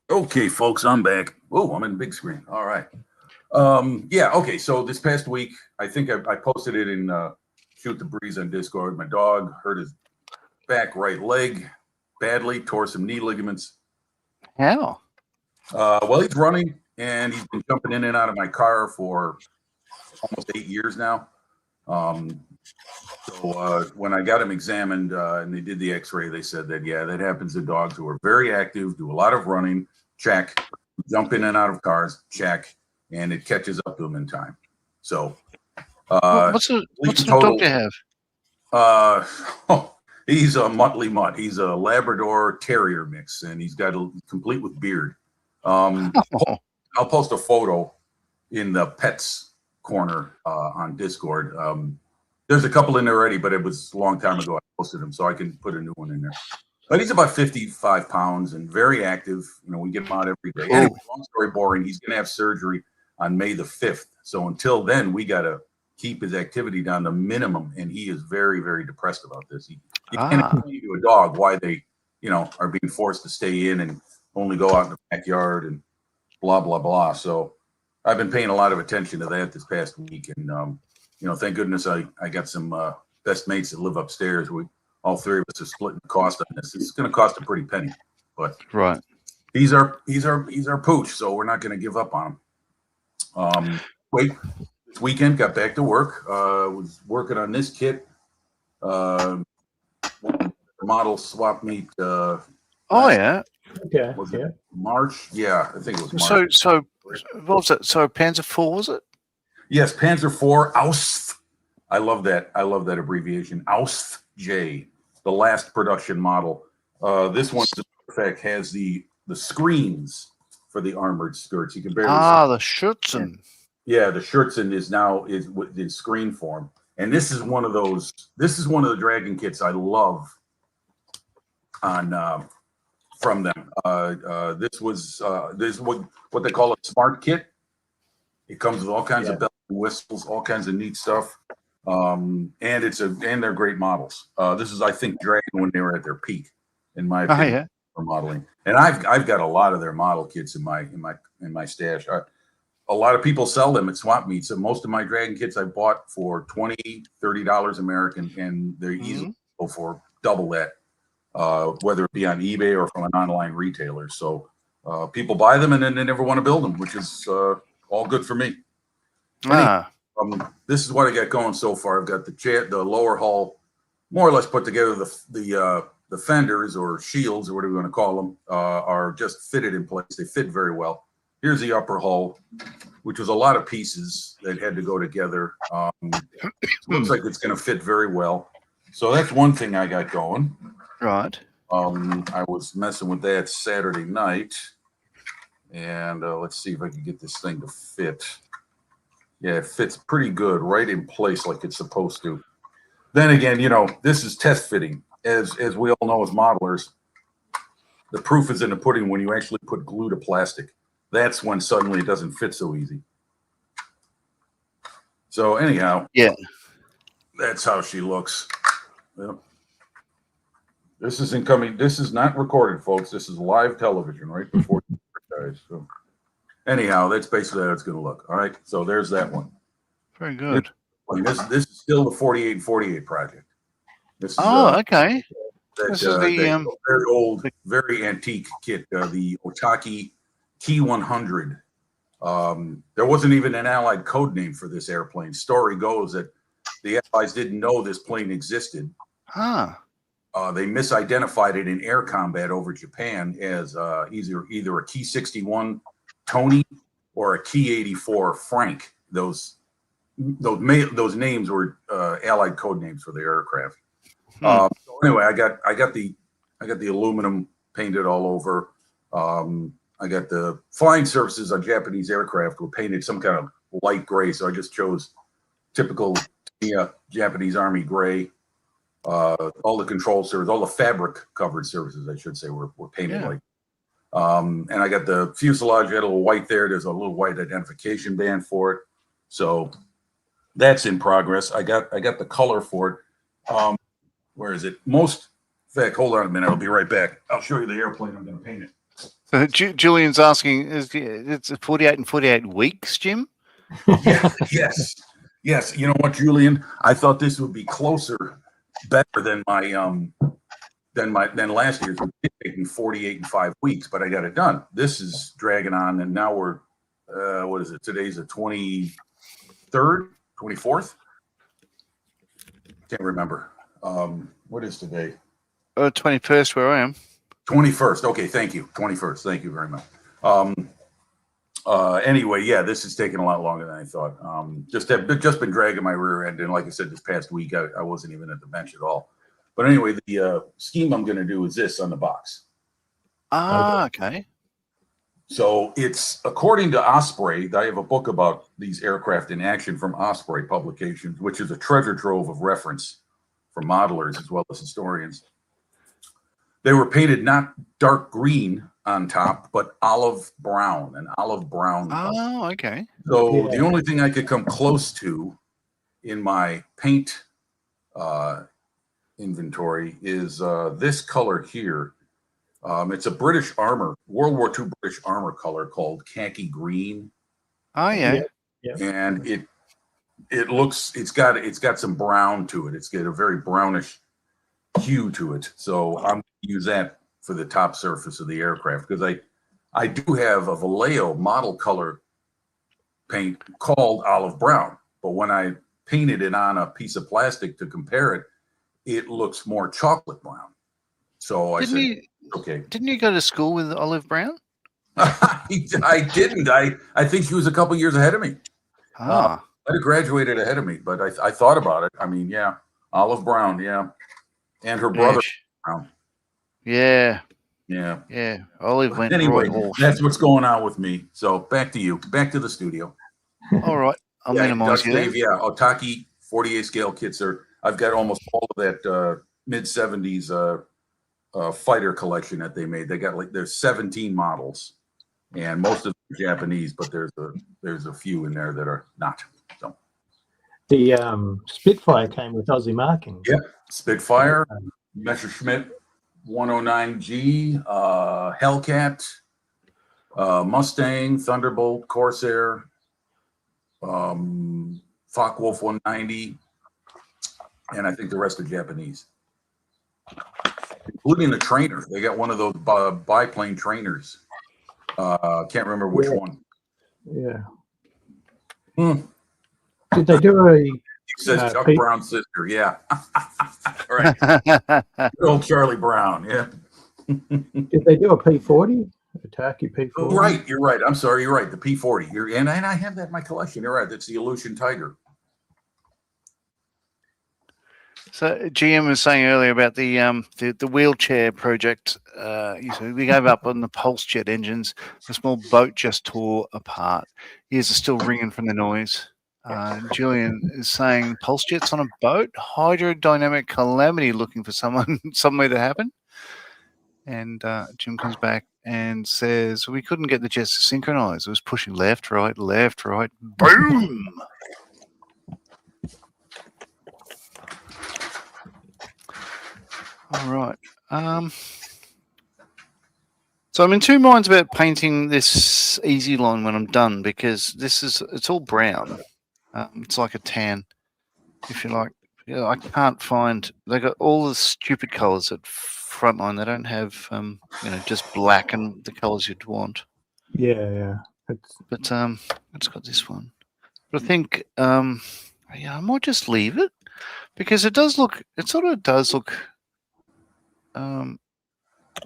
Okay, folks, I'm back. Oh, I'm in big screen. All right. Yeah. Okay. So this past week, I think I posted it in Shoot the Breeze on Discord. My dog hurt his back right leg badly, tore some knee ligaments. How? Well, he's running and he's been jumping in and out of my car for almost 8 years now. So when I got him examined and they did the x-ray, they said that, yeah, that happens to dogs who are very active, do a lot of running, check, jump in and out of cars, check, and it catches up to them in time. So What's the dog you have? He's a Muttley Mutt. He's a Labrador Terrier mix, and he's got complete with beard. I'll post a photo in the pets corner on Discord. There's a couple in there already, but it was a long time ago I posted them, so I can put a new one in there. But he's about 55 pounds and very active. You know, we get him out every day. Anyway, long story boring. He's going to have surgery on May the 5th. So until then, we got to keep his activity down to minimum, and he is very, very depressed about this. You can't explain to a dog why they, you know, are being forced to stay in and only go out in the backyard and blah, blah, blah. So I've been paying a lot of attention to that this past week. And, you know, thank goodness I got some best mates that live upstairs. All 3 of us are splitting the cost on this. It's going to cost a pretty penny, but right. He's our pooch, so we're not going to give up on him. This weekend got back to work. Was working on this kit. Model swap meet. Oh yeah. Okay. Was it March? Yeah, I think it was March. So what was it? So Panzer IV, was it? Yes, Panzer IV Aust. I love that. I love that abbreviation. Aust J, the last production model. This one, in fact, has the screens for the armored skirts. You can barely see. The Schürzen. Yeah, the Schürzen is now in screen form, and this is one of those. This is one of the Dragon kits I love on from them. This is what they call a smart kit. It comes with all kinds of bells and whistles, all kinds of neat stuff, and they're great models. This is, I think, Dragon when they were at their peak, in my opinion, for modeling. And I've got a lot of their model kits in my stash. A lot of people sell them at swap meets, and most of my Dragon kits I bought for $20, $30 American, and they're easily go for double that, whether it be on eBay or from an online retailer. So people buy them and then they never want to build them, which is all good for me. Anyway, this is what I got going so far. I've got the lower hull more or less put together. The fenders or shields or whatever you want to call them are just fitted in place. They fit very well. Here's the upper hull, which was a lot of pieces that had to go together. Looks like it's going to fit very well. So that's one thing I got going. Right. I was messing with that Saturday night. And let's see if I can get this thing to fit. Yeah, it fits pretty good, right in place like it's supposed to. Then again, you know, this is test fitting. As we all know as modelers, the proof is in the pudding when you actually put glue to plastic. That's when suddenly it doesn't fit so easy. So anyhow, yeah, That's how she looks. Yep. This is incoming. This is not recorded, folks. This is live television right before you guys. So anyhow, that's basically how it's going to look. All right. So there's that one. Very good. This is still the 48 and 48 project. This is okay. this This is the very old, very antique kit, the Otaki T-100. There wasn't even an Allied code name for this airplane. Story goes that the Allies didn't know this plane existed. They misidentified it in air combat over Japan as either a T-61 Tony or a T-84 Frank. Those names were Allied code names for the aircraft. So anyway, I got the aluminum painted all over. I got the flying surfaces on Japanese aircraft were painted some kind of light gray, so I just chose typical Japanese Army gray. All the control surfaces, all the fabric covered surfaces, I should say, were painted like. And I got the fuselage, I had a little white there. There's a little white identification band for it. So that's in progress. I got the color for it. Where is it? In fact, hold on a minute. I'll be right back. I'll show you the airplane. I'm going to paint it. So Julian's asking, it's 48 and 48 weeks, Jim? Yeah, yes. You know what, Julian? I thought this would be better than than last year's. We're taking 48 and 5 weeks, but I got it done. This is dragging on, and now we're what is it? Today's the 23rd, 24th. Can't remember. What is today? 21st, where I am. 21st. Okay, thank you. 21st. Thank you very much. Anyway, yeah, this is taking a lot longer than I thought. Just been dragging my rear end, and like I said, this past week I wasn't even at the bench at all. But anyway, the scheme I'm going to do is this on the box. Okay. So it's according to Osprey. I have a book about these aircraft in action from Osprey Publications, which is a treasure trove of reference for modelers as well as historians. They were painted not dark green on top, but olive brown, an olive brown. Oh, okay. So the only thing I could come close to in my paint inventory is this color here. It's a British armor, World War II British armor color called khaki green. Oh, yeah. And it's got some brown to it. It's got a very brownish hue to it. So I'm going to use that for the top surface of the aircraft because I do have a Vallejo model color paint called olive brown, but when I painted it on a piece of plastic to compare it, it looks more chocolate brown. So I said, okay. Didn't you go to school with Olive Brown? I didn't. I think she was a couple years ahead of me. Ah. I'd have graduated ahead of me, but I thought about it. I mean, yeah, olive brown, yeah. And her brother. Brown. Yeah. Olive went anyway. That's what's going on with me. So back to you. Back to the studio. All right. I'll minimize you. Yeah, Otaki 48 scale kits are. I've got almost all of that mid 70s fighter collection that they made. They got there's 17 models, and most of them are Japanese, but there's a few in there that are not. So the Spitfire came with Aussie markings. Yep, Spitfire, Messerschmitt 109G, Hellcat, Mustang, Thunderbolt, Corsair, Focke-Wulf 190, and I think the rest are Japanese, including the trainer. They got one of those biplane trainers. Can't remember which one. Yeah. Did they do a? He says Chuck Brown's sister. Yeah. Right. Good old Charlie Brown. Yeah. Did they do a P40? Otaki P40. Oh, right. You're right. I'm sorry. You're right. The P40. And I have that in my collection. You're right. That's the Aleutian Tiger. So GM was saying earlier about the wheelchair project. We gave up on the pulse jet engines. The small boat just tore apart. Ears are still ringing from the noise. Julian is saying pulse jets on a boat, hydrodynamic calamity, looking for somewhere to happen. And Jim comes back and says we couldn't get the jets to synchronize. It was pushing left, right, boom. All right. So I'm in two minds about painting this easy line when I'm done, because it's all brown. It's like a tan, if you like. Yeah, I can't find. They got all the stupid colours at frontline. They don't have just black and the colours you'd want. Yeah. But it's got this one. But I think I might just leave it, because it sort of does look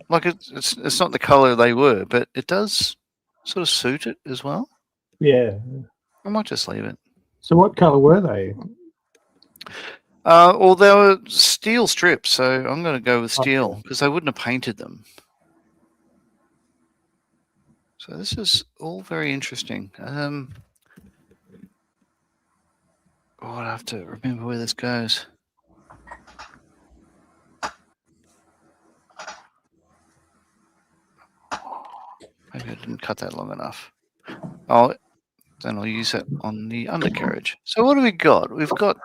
like it's not the color they were, but it does sort of suit it as well. Yeah. I might just leave it. So what color were they? Well, they were steel strips, so I'm going to go with steel, because they wouldn't have painted them. So this is all very interesting. Oh, I have to remember where this goes. Maybe I didn't cut that long enough. Oh, then I'll use it on the undercarriage. So what do we got? We've got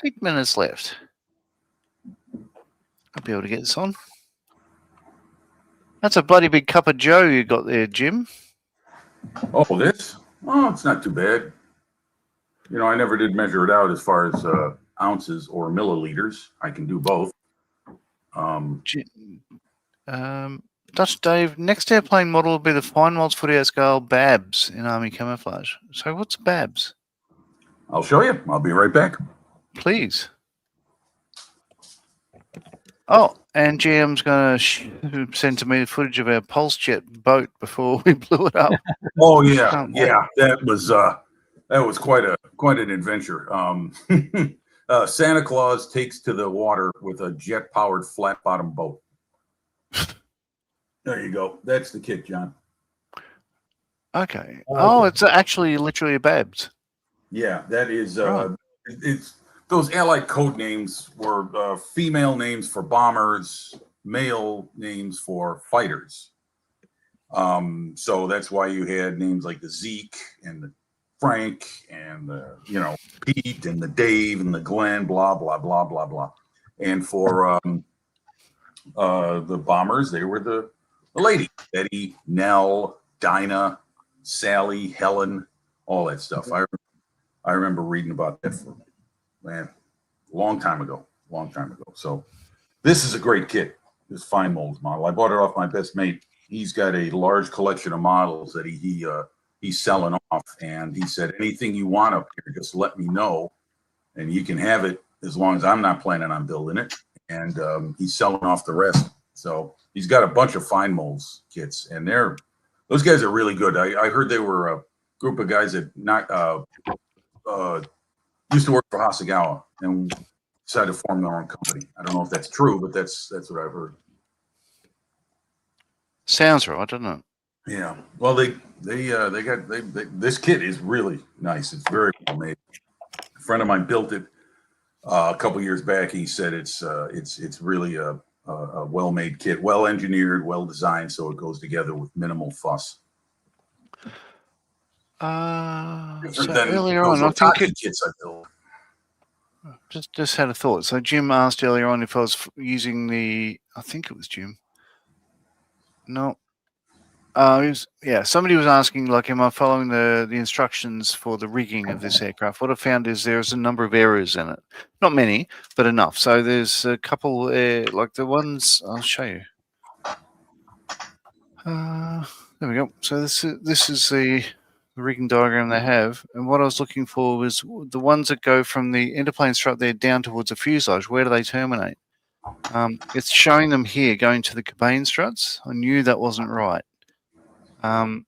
8 minutes left. I'll be able to get this on. That's a bloody big cup of joe you got there, Jim. Oh, this? Oh, it's not too bad. I never did measure it out as far as ounces or milliliters. I can do both. Dutch Dave, next airplane model will be the fine molds footy scale Babs in Army camouflage. So what's Babs? I'll show you. I'll be right back. Please. Oh, and GM's going to send to me the footage of our pulse jet boat before we blew it up. Oh yeah, yeah. That was quite an adventure. Santa Claus takes to the water with a jet-powered flat-bottom boat. There you go. That's the kit, John. Okay. Oh, it's actually literally a Babs. Yeah, that is. Right. It's those Allied code names were female names for bombers, male names for fighters. So that's why you had names like the Zeke and the Frank and the Pete and the Dave and the Glenn, blah blah blah blah blah. And for the bombers, they were the lady, Betty, Nell, Dinah, Sally, Helen, all that stuff. I remember reading about that for a long time ago. So this is a great kit, this fine molds model. I bought it off my best mate. He's got a large collection of models that he's selling off, and he said, anything you want up here, just let me know, and you can have it as long as I'm not planning on building it. And he's selling off the rest. So he's got a bunch of fine molds kits, and those guys are really good. I heard they were a group of guys that used to work for Hasegawa and decided to form their own company. I don't know if that's true, but that's what I've heard. Sounds right, doesn't it? Yeah. Well, this kit is really nice. It's very well made. A friend of mine built it a couple years back. He said it's really a well-made kit, well engineered, well designed, so it goes together with minimal fuss. So earlier on, I think kits I built. Just had a thought. So Jim asked earlier on if I was using I think it was Jim. No. Somebody was asking, like, am I following the instructions for the rigging of this aircraft? What I found is there's a number of errors in it. Not many, but enough. So there's a couple, like the ones I'll show you. There we go. So this is the rigging diagram they have, and what I was looking for was the ones that go from the interplane strut there down towards the fuselage. Where do they terminate? It's showing them here going to the cabane struts. I knew that wasn't right. But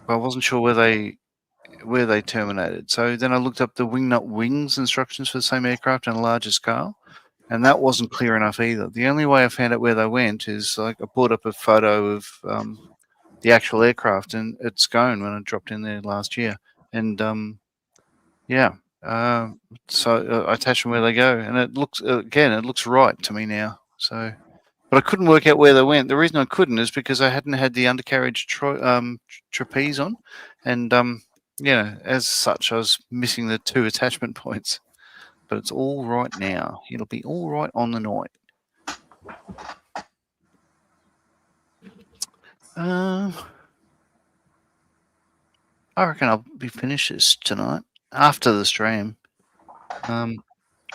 I wasn't sure where they terminated. So then I looked up the wingnut wings instructions for the same aircraft on a larger scale, and that wasn't clear enough either. The only way I found out where they went is I pulled up a photo of the actual aircraft and at Scone when I dropped in there last year, and so I attached them where they go, and it looks right to me now. So. But I couldn't work out where they went. The reason I couldn't is because I hadn't had the undercarriage trapeze on. And, as such, I was missing the 2 attachment points. But it's all right now. It'll be all right on the night. I reckon I'll be finished this tonight after the stream. I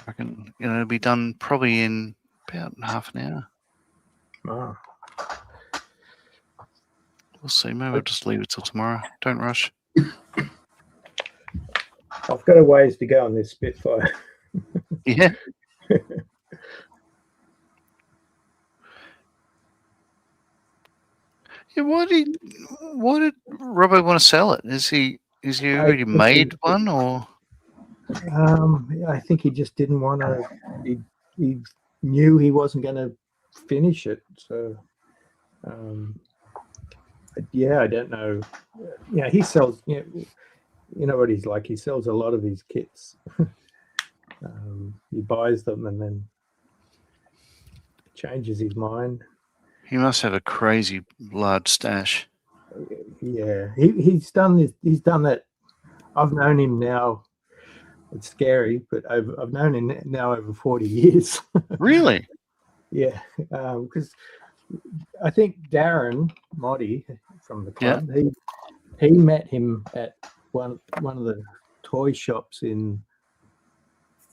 reckon it'll be done probably in about half an hour. Oh. We'll see. Maybe I'll just leave it till tomorrow. Don't rush. I've got a ways to go on this Spitfire. Yeah. Yeah, why did Robbo want to sell it? Is he already made one, or? I think he just didn't want to. He knew he wasn't going to finish it, so yeah, I don't know. Yeah, he sells. You know what he's like. He sells a lot of these kits. He buys them and then changes his mind. He must have a crazy large stash. Yeah, he's done this. He's done that. I've known him now. It's scary, but I've known him now over 40 years. Really? Yeah, because I think Darren Moddy from the club, he met him at one of the toy shops in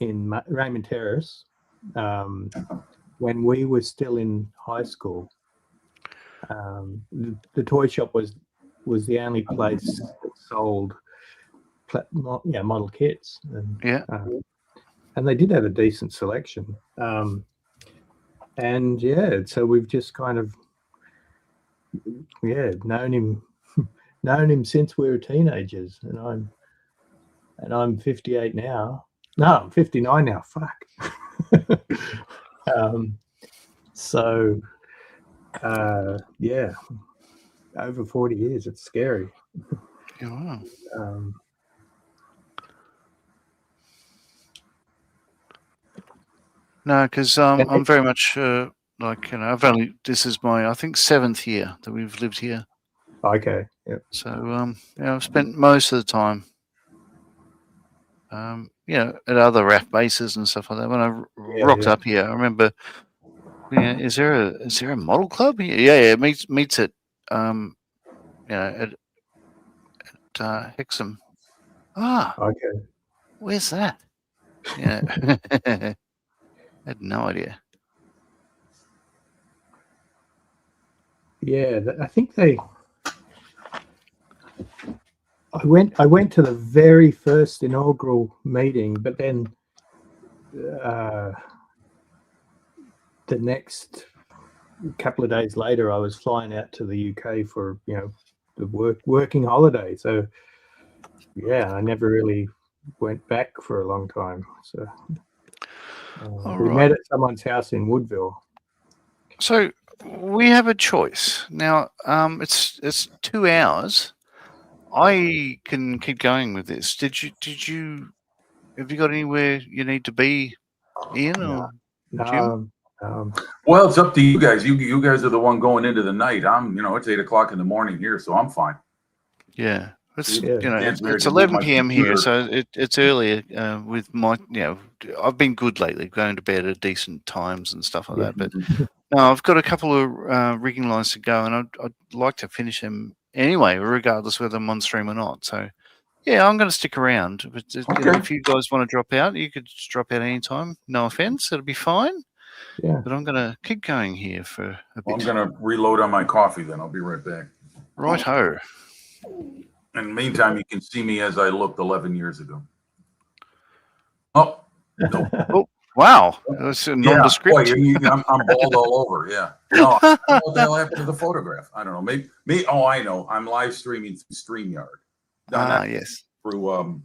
Raymond Terrace when we were still in high school. The toy shop was the only place that sold model kits, and they did have a decent selection. And so we've just kind of known him since we were teenagers, and I'm 58 now. No, I'm 59 now. Fuck. So over 40 years. It's scary. Yeah. No, because I'm very much this is my, I think, 7th year that we've lived here. Okay. Yep. So I've spent most of the time at other RAF bases and stuff like that. When I rocked up here, I remember, is there a model club? Yeah, meets at at Hexham. Okay. Where's that? Yeah. I had no idea. Yeah, I think I went to the very first inaugural meeting, but then the next couple of days later, I was flying out to the UK for the working holiday. So I never really went back for a long time. So we met at someone's house in Woodville. So we have a choice now. It's 2 hours. I can keep going with this. Have you got anywhere you need to be, Ian or Jim? Well, it's up to you guys. You guys are the one going into the night. It's 8 o'clock in the morning here, so I'm fine. Yeah. It's 11 p.m. here, so it's earlier with my, I've been good lately, going to bed at decent times and stuff like that. But no, I've got a couple of rigging lines to go, and I'd like to finish them anyway, regardless whether I'm on stream or not. So, yeah, I'm going to stick around. But if you guys want to drop out, you could just drop out anytime. No offense, it'll be fine. Yeah. But I'm going to keep going here for a bit. I'm going to reload on my coffee, then I'll be right back. Right-ho. In the meantime, you can see me as I looked 11 years ago. Oh, no. Oh, wow. That's nondescript. I'm bald all over, yeah. No, what the hell happened to the photograph? I don't know. Maybe. Oh, I know. I'm live streaming through StreamYard. Yes. Through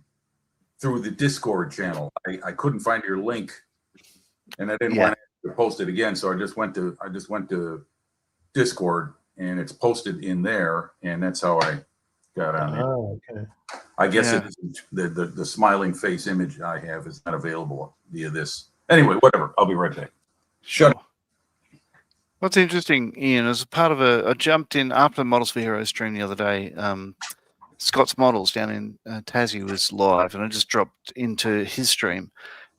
the Discord channel. I couldn't find your link, and I didn't want to post it again, so I just went to Discord, and it's posted in there, and that's how I got on there. Oh, okay. I guess it isn't, the smiling face image I have is not available via this. Anyway, whatever. I'll be right back. Sure. What's interesting, Ian, as a part of I jumped in after Models for Heroes stream the other day. Scott's Models down in Tassie was live, and I just dropped into his stream.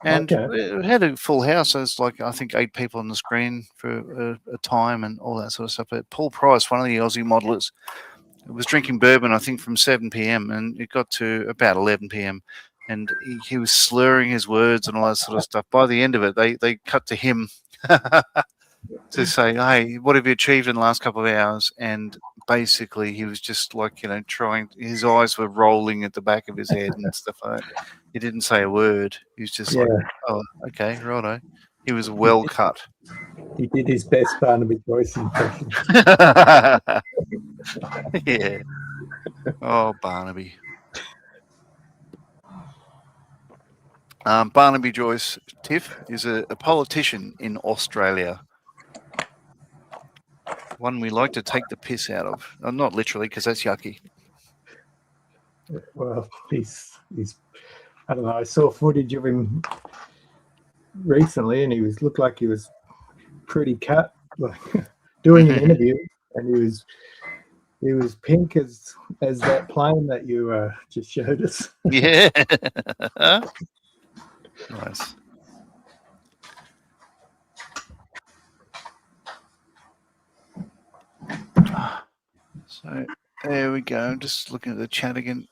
And Okay. it had a full house. There's like, I think, 8 people on the screen for a time and all that sort of stuff. But Paul Price, one of the Aussie modelers, was drinking bourbon, I think, from 7 p.m. and it got to about 11 p.m. and he was slurring his words and all that sort of stuff. By the end of it, they cut to him to say, "Hey, what have you achieved in the last couple of hours?" And basically, he was just like, trying. His eyes were rolling at the back of his head and stuff like that. He didn't say a word. He was just like, "Oh, okay, righto." He was well cut. He did his best Barnaby Joyce impression. Yeah. Oh, Barnaby. Barnaby Joyce, Tiff, is a politician in Australia. One we like to take the piss out of. Not literally, because that's yucky. Well, he's I don't know. I saw footage of him recently, and he looked like he was pretty cut, like doing an interview, and he was pink as that plane that you just showed us. Yeah. Nice. So there we go. I'm just looking at the chat again.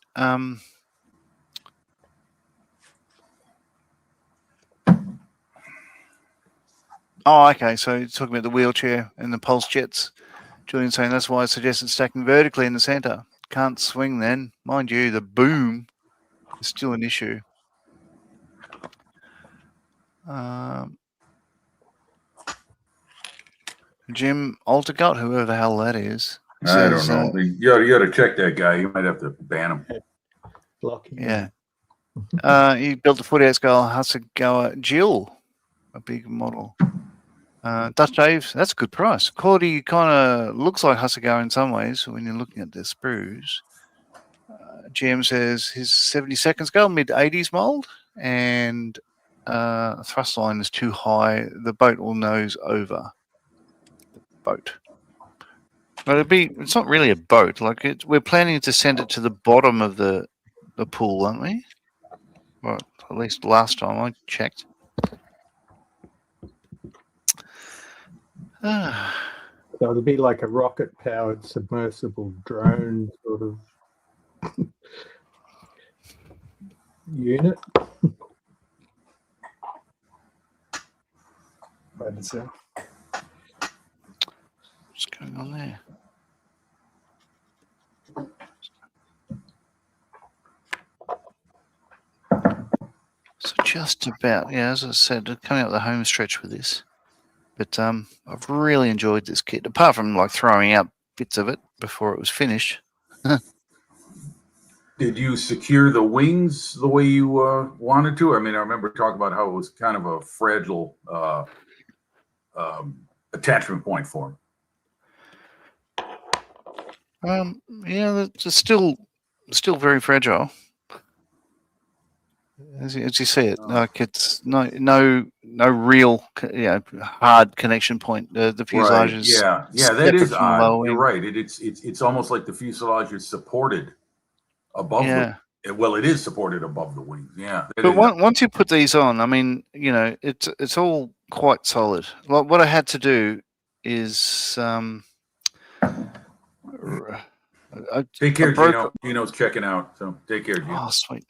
Oh, okay. So you're talking about the wheelchair and the pulse jets. Julian saying that's why I suggested stacking vertically in the center. Can't swing then. Mind you, the boom is still an issue. Jim Aldergut, whoever the hell that is. I don't know. You got to check that guy. You might have to ban him. Block him. Yeah. He built a 48 scale Hasegawa Jill, a big model. Dutch Dave, that's a good price. Quality kind of looks like Hasegawa in some ways when you're looking at the sprues. GM says his 72nd scale, mid 80s mold, and thrust line is too high. The boat will nose over the boat. But it's not really a boat. Like we're planning to send it to the bottom of the pool, aren't we? Well, at least last time I checked. So it'll be like a rocket-powered submersible drone sort of unit. What's going on there? So just about, as I said, coming up the home stretch with this. But I've really enjoyed this kit, apart from like throwing out bits of it before it was finished. Did you secure the wings the way you wanted to? I mean, I remember talking about how it was kind of a fragile attachment point for him. It's still very fragile. As you see it, like it's no real hard connection point. The fuselage is that is odd. You're right. It's almost like the fuselage is supported above it is supported above the wings. Yeah. But once you put these on, I mean, it's all quite solid. Like what I had to do is take care, Gino. Gino's checking out, so take care, Gino. Oh, sweet.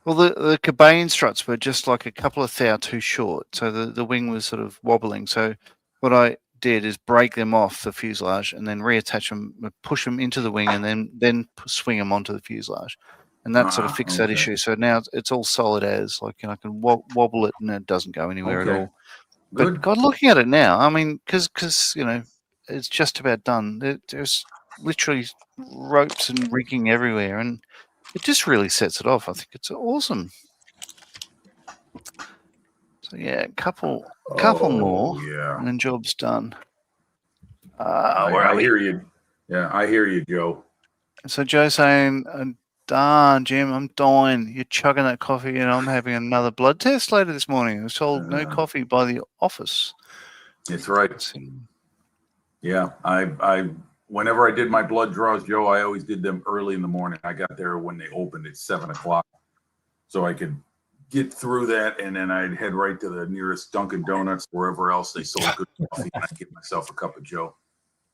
Well, the Cabane struts were just like a couple of thou too short, so the wing was sort of wobbling. So what I did is break them off the fuselage and then reattach them, push them into the wing, and then swing them onto the fuselage, and that sort of fixed that issue. So now it's all solid as I can wobble it and it doesn't go anywhere at all. But God, looking at it now, I mean, because it's just about done. There's literally ropes and rigging everywhere, and it just really sets it off. I think it's awesome. So a couple more, and then job's done. I hear you. Yeah, I hear you, Joe. So Joe saying, "Darn, Jim, I'm dying. You're chugging that coffee, and I'm having another blood test later this morning. I was told no coffee by the office." That's right. Yeah, I whenever I did my blood draws, Joe, I always did them early in the morning. I got there when they opened at 7 o'clock, so I could get through that, and then I'd head right to the nearest Dunkin' Donuts, wherever else they sold good coffee, and I'd get myself a cup of Joe.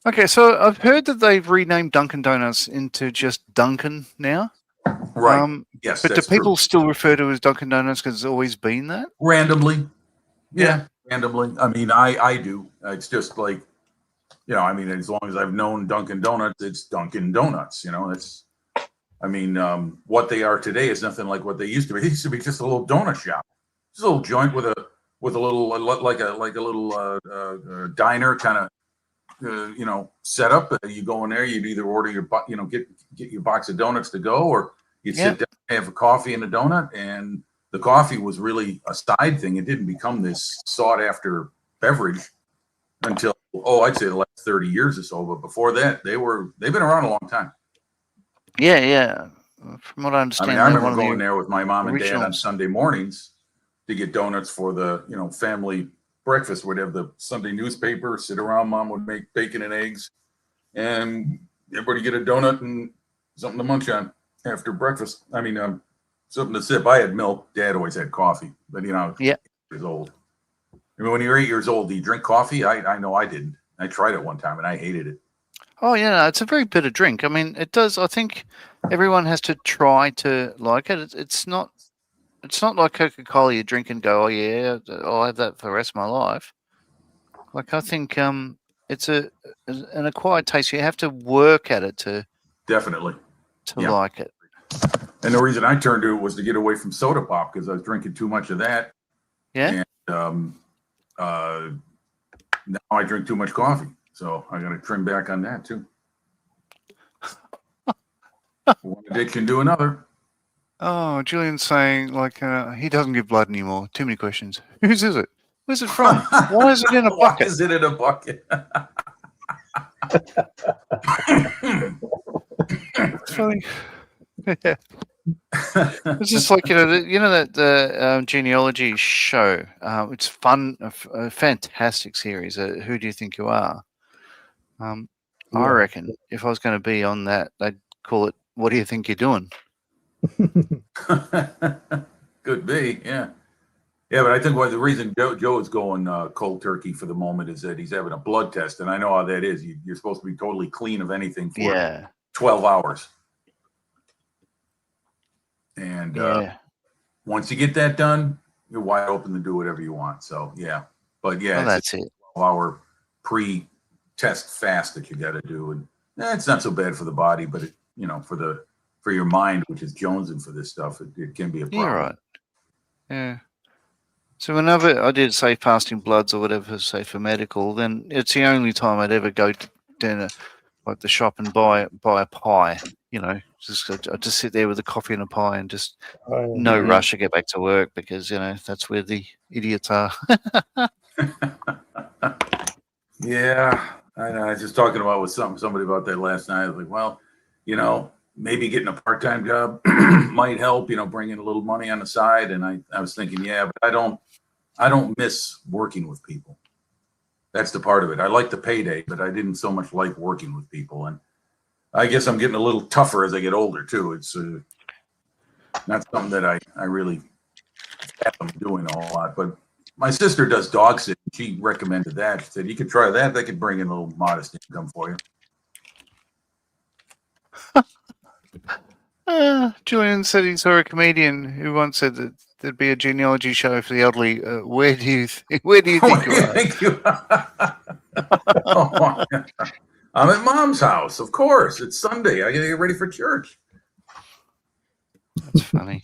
Okay, so I've heard that they've renamed Dunkin' Donuts into just Dunkin' now. Right. Yes, but do that's people true. still refer to it as Dunkin' Donuts because it's always been that? Randomly. Yeah, randomly. I mean, I do. It's just like, I mean, as long as I've known Dunkin' Donuts, it's Dunkin' Donuts. It's. I mean, what they are today is nothing like what they used to be. It used to be just a little donut shop, just a little joint with a little like a little diner kind of set up. You go in there, you'd either order your get your box of donuts to go, or you'd sit down, have a coffee and a donut. And the coffee was really a side thing. It didn't become this sought after beverage until I'd say the last 30 years or so. But before that, they've been around a long time. Yeah. From what I understand, I mean, I remember going there with my mom and dad on Sunday mornings to get donuts for the, family breakfast. We'd have the Sunday newspaper, sit around. Mom would make bacon and eggs, and everybody get a donut and something to munch on after breakfast. I mean, something to sip. I had milk. Dad always had coffee, but 8 years old. I mean, when you're 8 years old, do you drink coffee? I know I didn't. I tried it one time and I hated it. Oh, yeah, it's a very bitter drink. I mean, it does. I think everyone has to try to like it. It's not like Coca-Cola you drink and go, oh, yeah, I'll have that for the rest of my life. Like, I think it's an acquired taste. You have to work at it to definitely like it. And the reason I turned to it was to get away from soda pop because I was drinking too much of that. Yeah. And now I drink too much coffee. So I got to trim back on that too. One addiction to another. Oh, Julian's saying he doesn't give blood anymore. Too many questions. Whose is it? Where's it from? Why is it in a bucket? Why is it in a bucket? It's funny. Yeah. It's just like that the genealogy show. It's fun, a fantastic series. Who Do You Think You Are? I reckon if I was going to be on that, they'd call it "What Do You Think You're Doing?" Could be, yeah. But I think the reason Joe is going cold turkey for the moment is that he's having a blood test, and I know how that is. You're supposed to be totally clean of anything for 12 hours. And once you get that done, you're wide open to do whatever you want. So, But, that's it. 12-hour pre-test fast that you got to do. And it's not so bad for the body, but, for your mind, which is jonesing for this stuff, it can be a problem. You're right. Yeah. So whenever I did, say, fasting bloods or whatever, say, for medical, then it's the only time I'd ever go to dinner, like the shop, and buy a pie. I just sit there with a coffee and a pie and just no rush to get back to work because, that's where the idiots are. Yeah. I know. I was just talking with somebody about that last night. I was like, well, maybe getting a part-time job might help, bringing a little money on the side. And I was thinking, but I don't miss working with people. That's the part of it. I like the payday, but I didn't so much like working with people. And I guess I'm getting a little tougher as I get older too. It's not something that I really am doing a whole lot, but my sister does dog sitting. She recommended that. She said, you could try that. That could bring in a little modest income for you. Julian said he saw a comedian who once said that there'd be a genealogy show for the elderly. Where do you think you are? Oh, I'm at Mom's house, of course. It's Sunday. I gotta get ready for church. That's funny.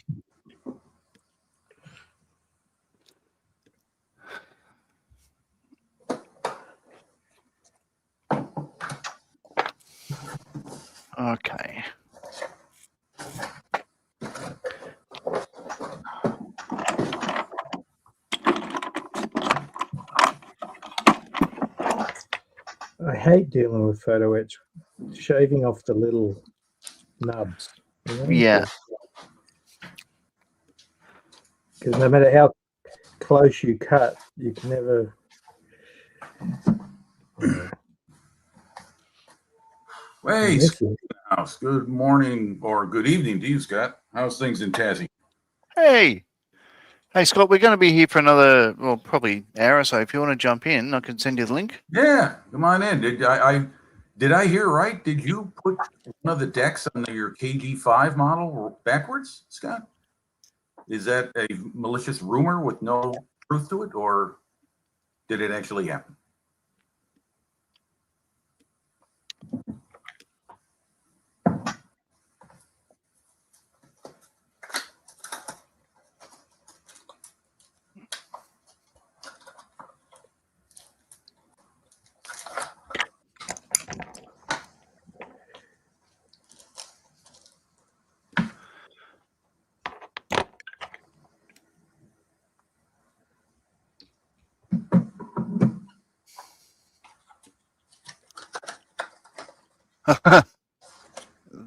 Okay. I hate dealing with photo etch, shaving off the little nubs. Yeah. Because no matter how close you cut, you can never. Hey, house. Good morning or good evening to you, Scott. How's things in Tassie? Hey, Hey, Scott, we're going to be here for another, well, probably hour or so. If you want to jump in, I can send you the link. Yeah, come on in. Did I hear right? Did you put one of the decks on your KG5 model backwards, Scott? Is that a malicious rumor with no truth to it, or did it actually happen?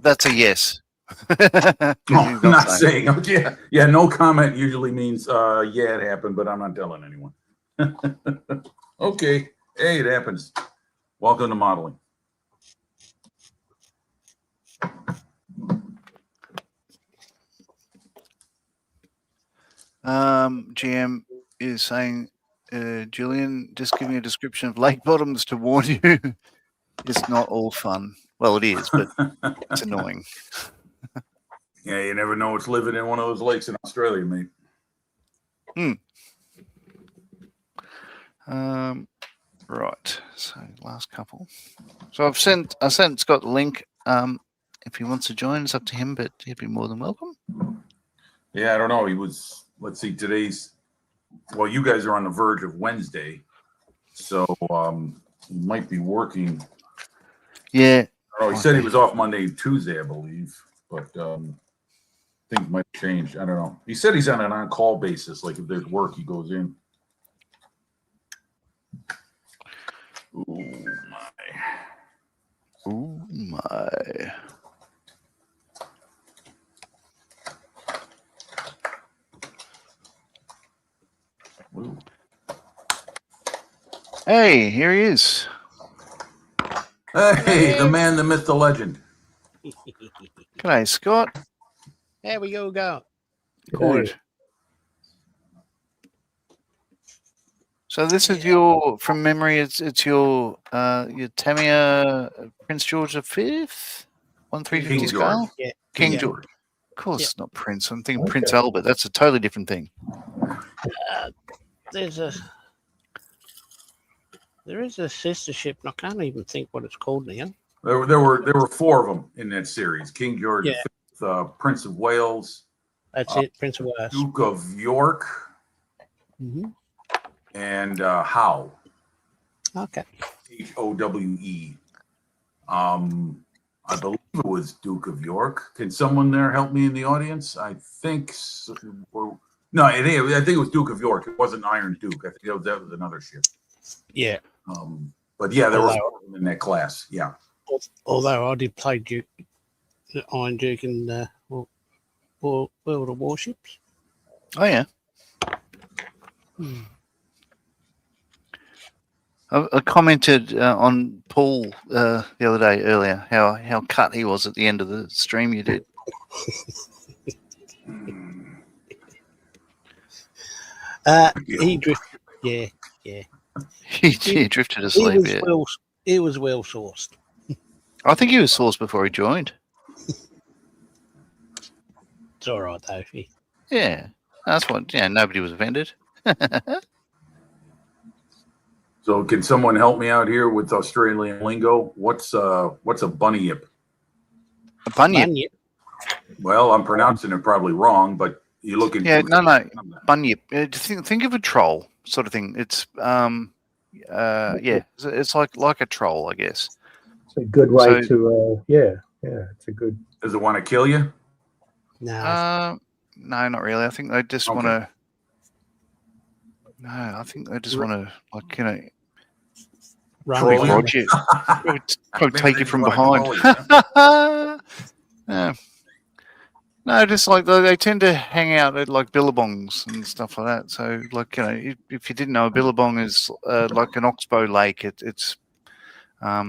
That's a yes. No, I'm not saying. Okay. Yeah, no comment usually means yeah, it happened, but I'm not telling anyone. Okay. Hey, it happens. Welcome to modeling. GM is saying, Julian, just giving a description of lake bottoms to warn you. It's not all fun. Well, it is, but it's annoying. Yeah, you never know what's living in one of those lakes in Australia, mate. Right. So last couple. So I sent Scott the link. If he wants to join, it's up to him, but he'd be more than welcome. Yeah, I don't know. He was. Let's see. Well, you guys are on the verge of Wednesday, so he might be working. Yeah. Oh, he said he was off Monday and Tuesday, I believe, but things might change. I don't know. He said he's on an on-call basis. Like if there's work, he goes in. Oh my. Oh my. Ooh. Hey, here he is. Hey, the man, the myth, the legend. G'day, Scott. How we all go? Good. So this is your, from memory, it's your Tamiya Prince George V, 1/350 King scale. George. Yeah. King Yeah. George. Of course, Yeah. it's not Prince. I'm thinking Okay. Prince Albert. That's a totally different thing. There is a sister ship, and I can't even think what it's called now. There were four of them in that series: King George Yeah. V, Prince of Wales, That's it, Prince of Wales. Duke of York, Mm-hmm. and Howe. Okay. Howe. I believe it was Duke of York. Can someone there help me in the audience? I think so. No, I think it was Duke of York. It wasn't Iron Duke. I think that was another ship. Yeah. But yeah, there were Although- four of them in that class. Yeah. Although I did play Duke, Iron Duke, in World of Warships. Oh, yeah. Hmm. I commented on Paul the other day earlier how cut he was at the end of the stream you did. He drifted. Yeah. He drifted asleep. It was well sourced. I think he was sourced before he joined. It's all right though. Yeah, that's what. Yeah, nobody was offended. So can someone help me out here with Australian lingo? What's a bunny yip? A bunyip. Bunyip. Well, I'm pronouncing it probably wrong, but you look into Yeah, it. no, bunyip. Think of a troll sort of thing. It's yeah, it's like a troll, I guess. It's a good way So- to, it's a good. Does it want to kill you? No. No, not really. I think they just Okay. want to. No, I think they just want to, like, Run Troll away. you? rod you, probably Maybe take they you just from wanna behind. control you, Yeah. No, just like they tend to hang out at like billabongs and stuff like that. So, like, if you didn't know, a billabong is like an oxbow lake. It's a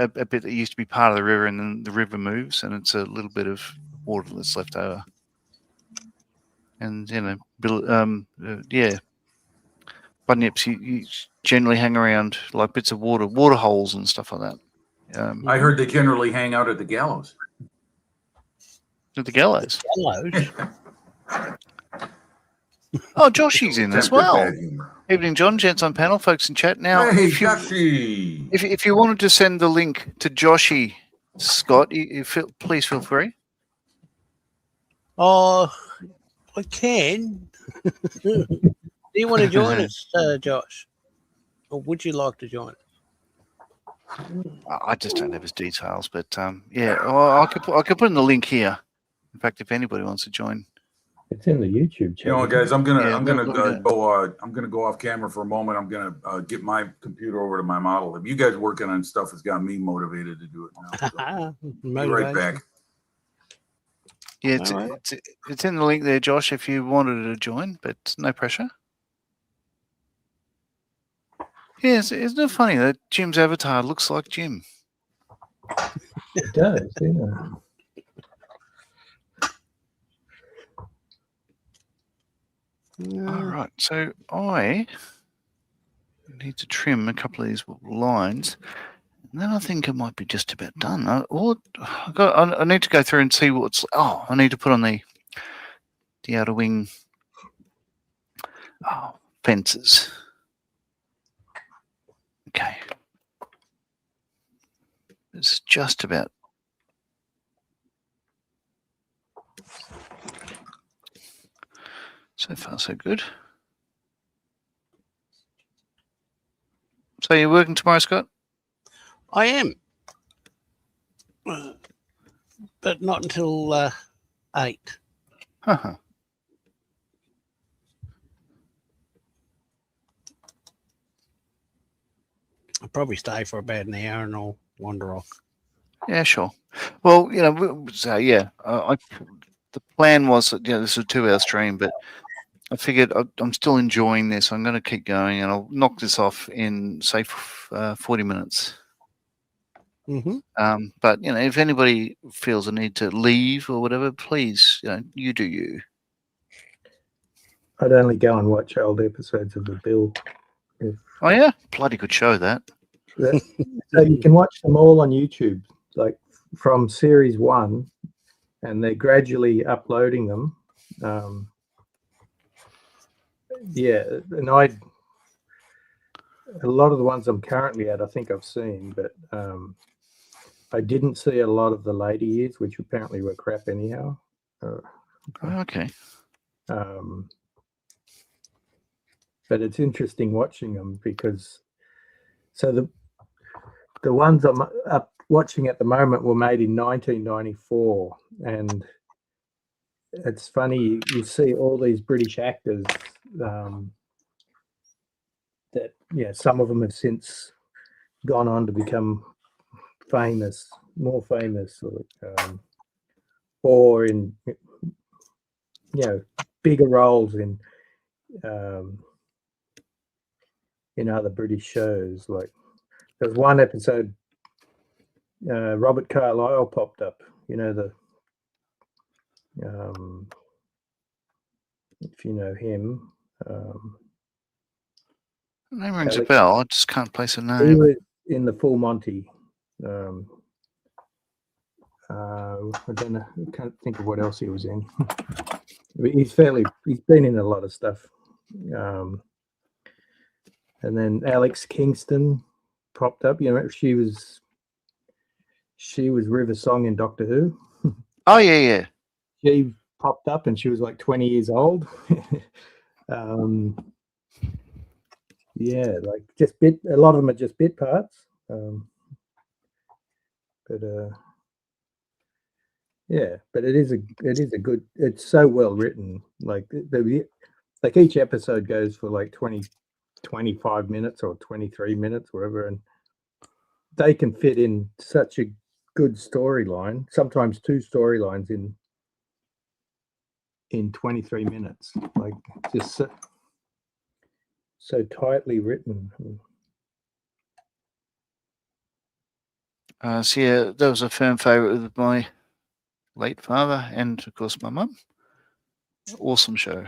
bit that used to be part of the river, and then the river moves, and it's a little bit of water that's left over. and bunyips you generally hang around like bits of water holes and stuff like that. I heard they generally hang out at the gallows. At the gallows. Gallows. Oh, Joshy's in as Attempted well. bad humor. Evening, John. Gents on panel, folks in chat. Now, Hey, if you Joshy. if you wanted to send the link to Joshy, Scott, please feel free. Oh, I can. Do you want to join us, Josh? Or would you like to join us? I just don't have his details, but well, I could put in the link here. In fact, if anybody wants to join, It's in the YouTube You know, channel. guys, I'm gonna Yeah, go off camera for a moment. I'm gonna get my computer over to my model. If you guys working on stuff has got me motivated to do it now. So be right back. yeah, All it's in the link there, Josh. If you wanted to join, but no pressure. Yeah, isn't it funny that Jim's avatar looks like Jim? It does, yeah. All right, so I need to trim a couple of these lines, and then I think it might be just about done. I need to go through and see what's. Oh, I need to put on the outer wing fences. Okay, it's just about. So far, so good. So you're working tomorrow, Scott? I am. But not until 8. Uh-huh. I'll probably stay for about an hour and I'll wander off. Yeah, sure. Well, the plan was that this is a 2-hour stream, but I figured I'm still enjoying this. I'm going to keep going, and I'll knock this off in say 40 minutes. Mm-hmm. But if anybody feels a need to leave or whatever, please, you do you. I'd only go and watch old episodes of The Bill. Oh yeah, bloody good show that. So you can watch them all on YouTube, like from series 1, and they're gradually uploading them. And a lot of the ones I'm currently at, I think I've seen, but I didn't see a lot of the later years, which apparently were crap anyhow. Okay. But it's interesting watching them because the ones I'm up watching at the moment were made in 1994, and it's funny you see all these British actors that some of them have since gone on to become more famous, or in bigger roles in other British shows. Like there's one episode, Robert Carlyle popped up. If you know him. Name rings a bell. I just can't place a name. He was in the Full Monty. I don't know. I can't think of what else he was in. He's been in a lot of stuff. And then Alex Kingston popped up. She was River Song in Doctor Who. Oh yeah. She popped up and she was like 20 years old. Like a lot of them are just bit parts. But it is a good. It's so well written. Like each episode goes for like 25 minutes or 23 minutes, whatever, and they can fit in such a good storyline. Sometimes 2 storylines in 23 minutes. Like just so tightly written. That was a firm favourite with my late father and, of course, my mum. Awesome show.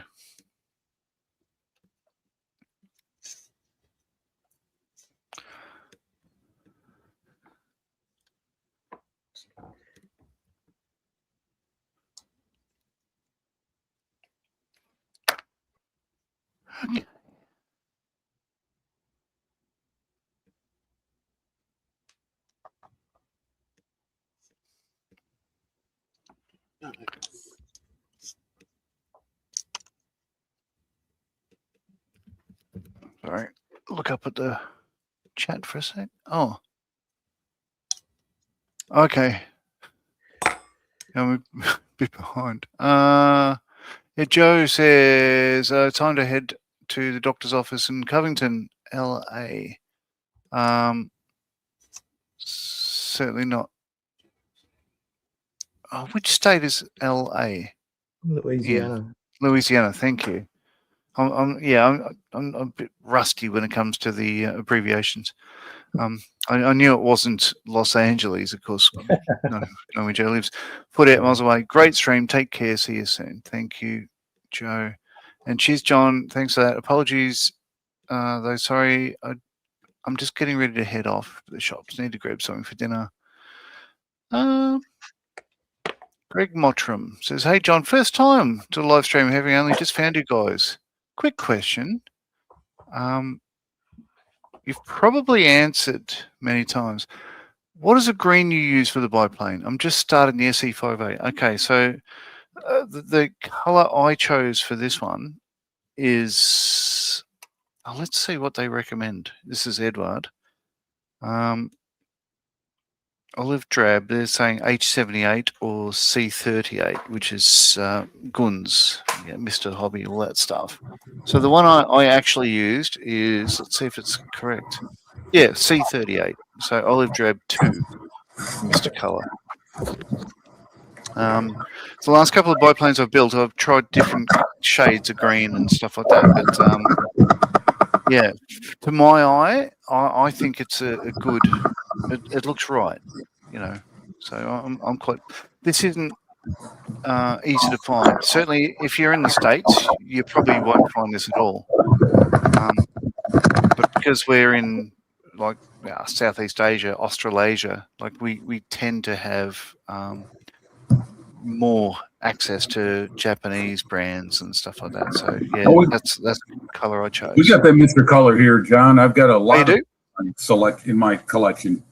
Sorry, look up at the chat for a sec. Oh, okay. I'm a bit behind. Yeah, Joe says time to head to the doctor's office in Covington, LA. Certainly not. Oh, which state is LA? Louisiana. Louisiana. Thank you. I'm a bit rusty when it comes to the abbreviations. I knew it wasn't Los Angeles, of course. No, where Joe lives. 48 miles away. Great stream. Take care. See you soon. Thank you, Joe. And cheers, John. Thanks for that. Apologies, though. Sorry, I'm just getting ready to head off to the shops. Need to grab something for dinner. Greg Mottram says, "Hey, John, first time to the live stream, having only just found you guys. Quick question. You've probably answered many times. What is the green you use for the biplane? I'm just starting the SE58. Okay, so the color I chose for this one is, let's see what they recommend. This is Edward. Olive drab. They're saying H78 or C38, which is Guns, Mr. Hobby, all that stuff. So the one I actually used is, let's see if it's correct. Yeah, C38. So olive drab 2, Mr. Color. So the last couple of biplanes I've built, I've tried different shades of green and stuff like that. But yeah, to my eye, I think it's a good. It looks right, So I'm quite. This isn't easy to find. Certainly, if you're in the States, you probably won't find this at all. But because we're in like Southeast Asia, Australasia, like we tend to have more access to Japanese brands and stuff like that. So yeah, that's the color I chose. We got that Mr. Color here, John. I've got a lot of select in my collection.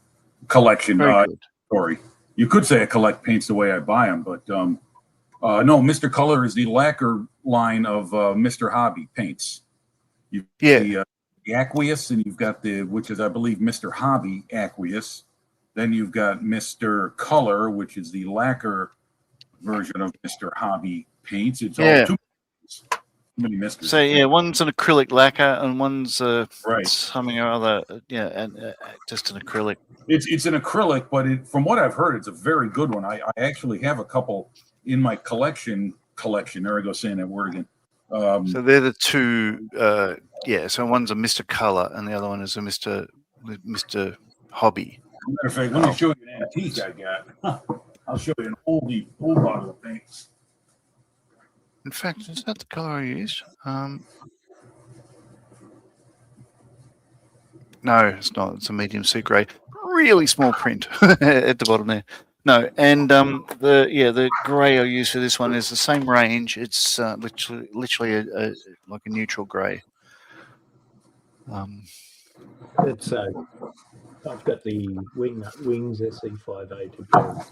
Very good. Story. You could say I collect paints the way I buy them, but no, Mr. Color is the lacquer line of Mr. Hobby paints. You've got the aqueous, and you've got which is, I believe, Mr. Hobby aqueous. Then you've got Mr. Color, which is the lacquer version of Mr. Hobby paints. It's all too many misters. So yeah, one's an acrylic lacquer and one's something or other. And just an acrylic. It's an acrylic, but from what I've heard, it's a very good one. I actually have a couple in my collection. There I go saying that word again. So they're the two. So one's a Mr. Color and the other one is a Mr. Hobby. As a matter of fact, let me show you an antique I got. I'll show you an old bottle of paints. In fact, is that the color I used? No, it's not. It's a medium sea grey. Really small print at the bottom there. No, and the grey I use for this one is the same range. It's literally like a neutral grey. It's I've got the Wings SE58 to build.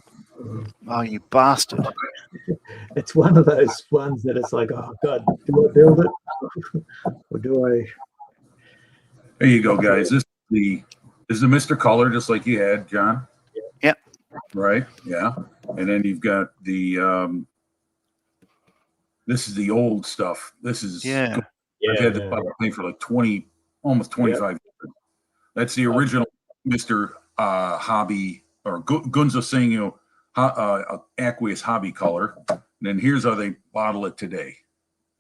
Oh, you bastard! It's one of those ones that it's like, oh God, do I build it or do I? There you go, guys. This is the Mr. Color, just like you had, John. Yeah. Right. Yeah. And then you've got the. This is the old stuff. This is. Yeah. I've had this bottle paint for like 20, almost 25 years. That's the original Mr. Hobby or Gunzo saying, aqueous hobby color. And then here's how they bottle it today.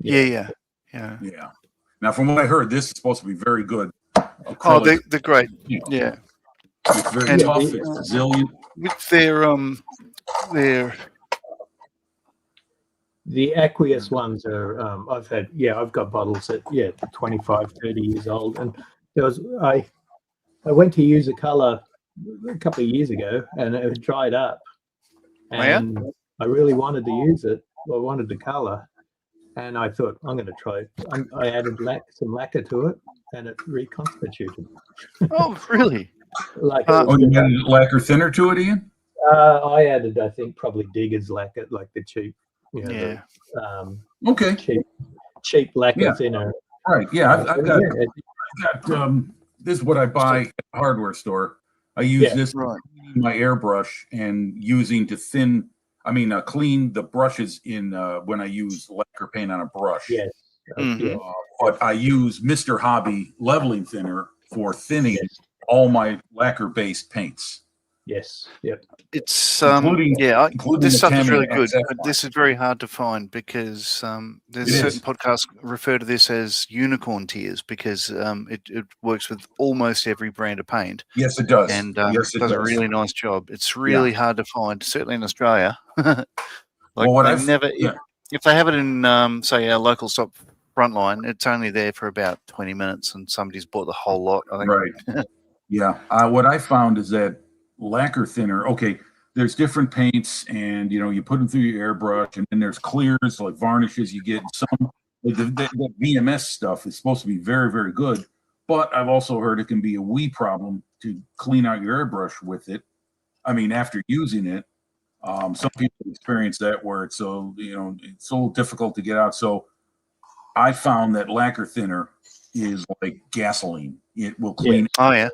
Yeah. Now, from what I heard, this is supposed to be very good. Oh, they're great. Yeah. It's very tough. It's resilient. With their The aqueous ones are, I've got bottles that, 25, 30 years old. And I went to use a color a couple of years ago and it had dried up. And I really wanted to use it. I wanted the color. And I thought, I'm going to try it. I added some lacquer to it and it reconstituted. Oh, really? Like you added lacquer thinner to it, Ian? I added, I think, probably Digger's lacquer, like the cheap, Okay. cheap lacquer thinner. Right. Yeah, I've got this is what I buy at the hardware store. I use this in my airbrush and using to clean the brushes in when I use lacquer paint on a brush. Yes. But I use Mr. Hobby leveling thinner for thinning all my lacquer-based paints. Yes. Yep. It's including this stuff is really Tamiya good, XF but line. this is very hard to find because there's certain podcasts refer to this as unicorn tears because it works with almost every brand of paint. Yes, it does. And yes, it does a does. really nice job. It's really hard to find, certainly in Australia. If they have it in say our local stop Frontline, it's only there for about 20 minutes and somebody's bought the whole lot, I think. Right. Yeah. What I found is that lacquer thinner, there's different paints and, you put them through your airbrush and then there's clears, like varnishes you get. Some, the VMS stuff is supposed to be very, very good. But I've also heard it can be a wee problem to clean out your airbrush with it. I mean, after using it, some people experience that where it's it's so difficult to get out. So I found that lacquer thinner is like gasoline. It will clean. Oh yeah.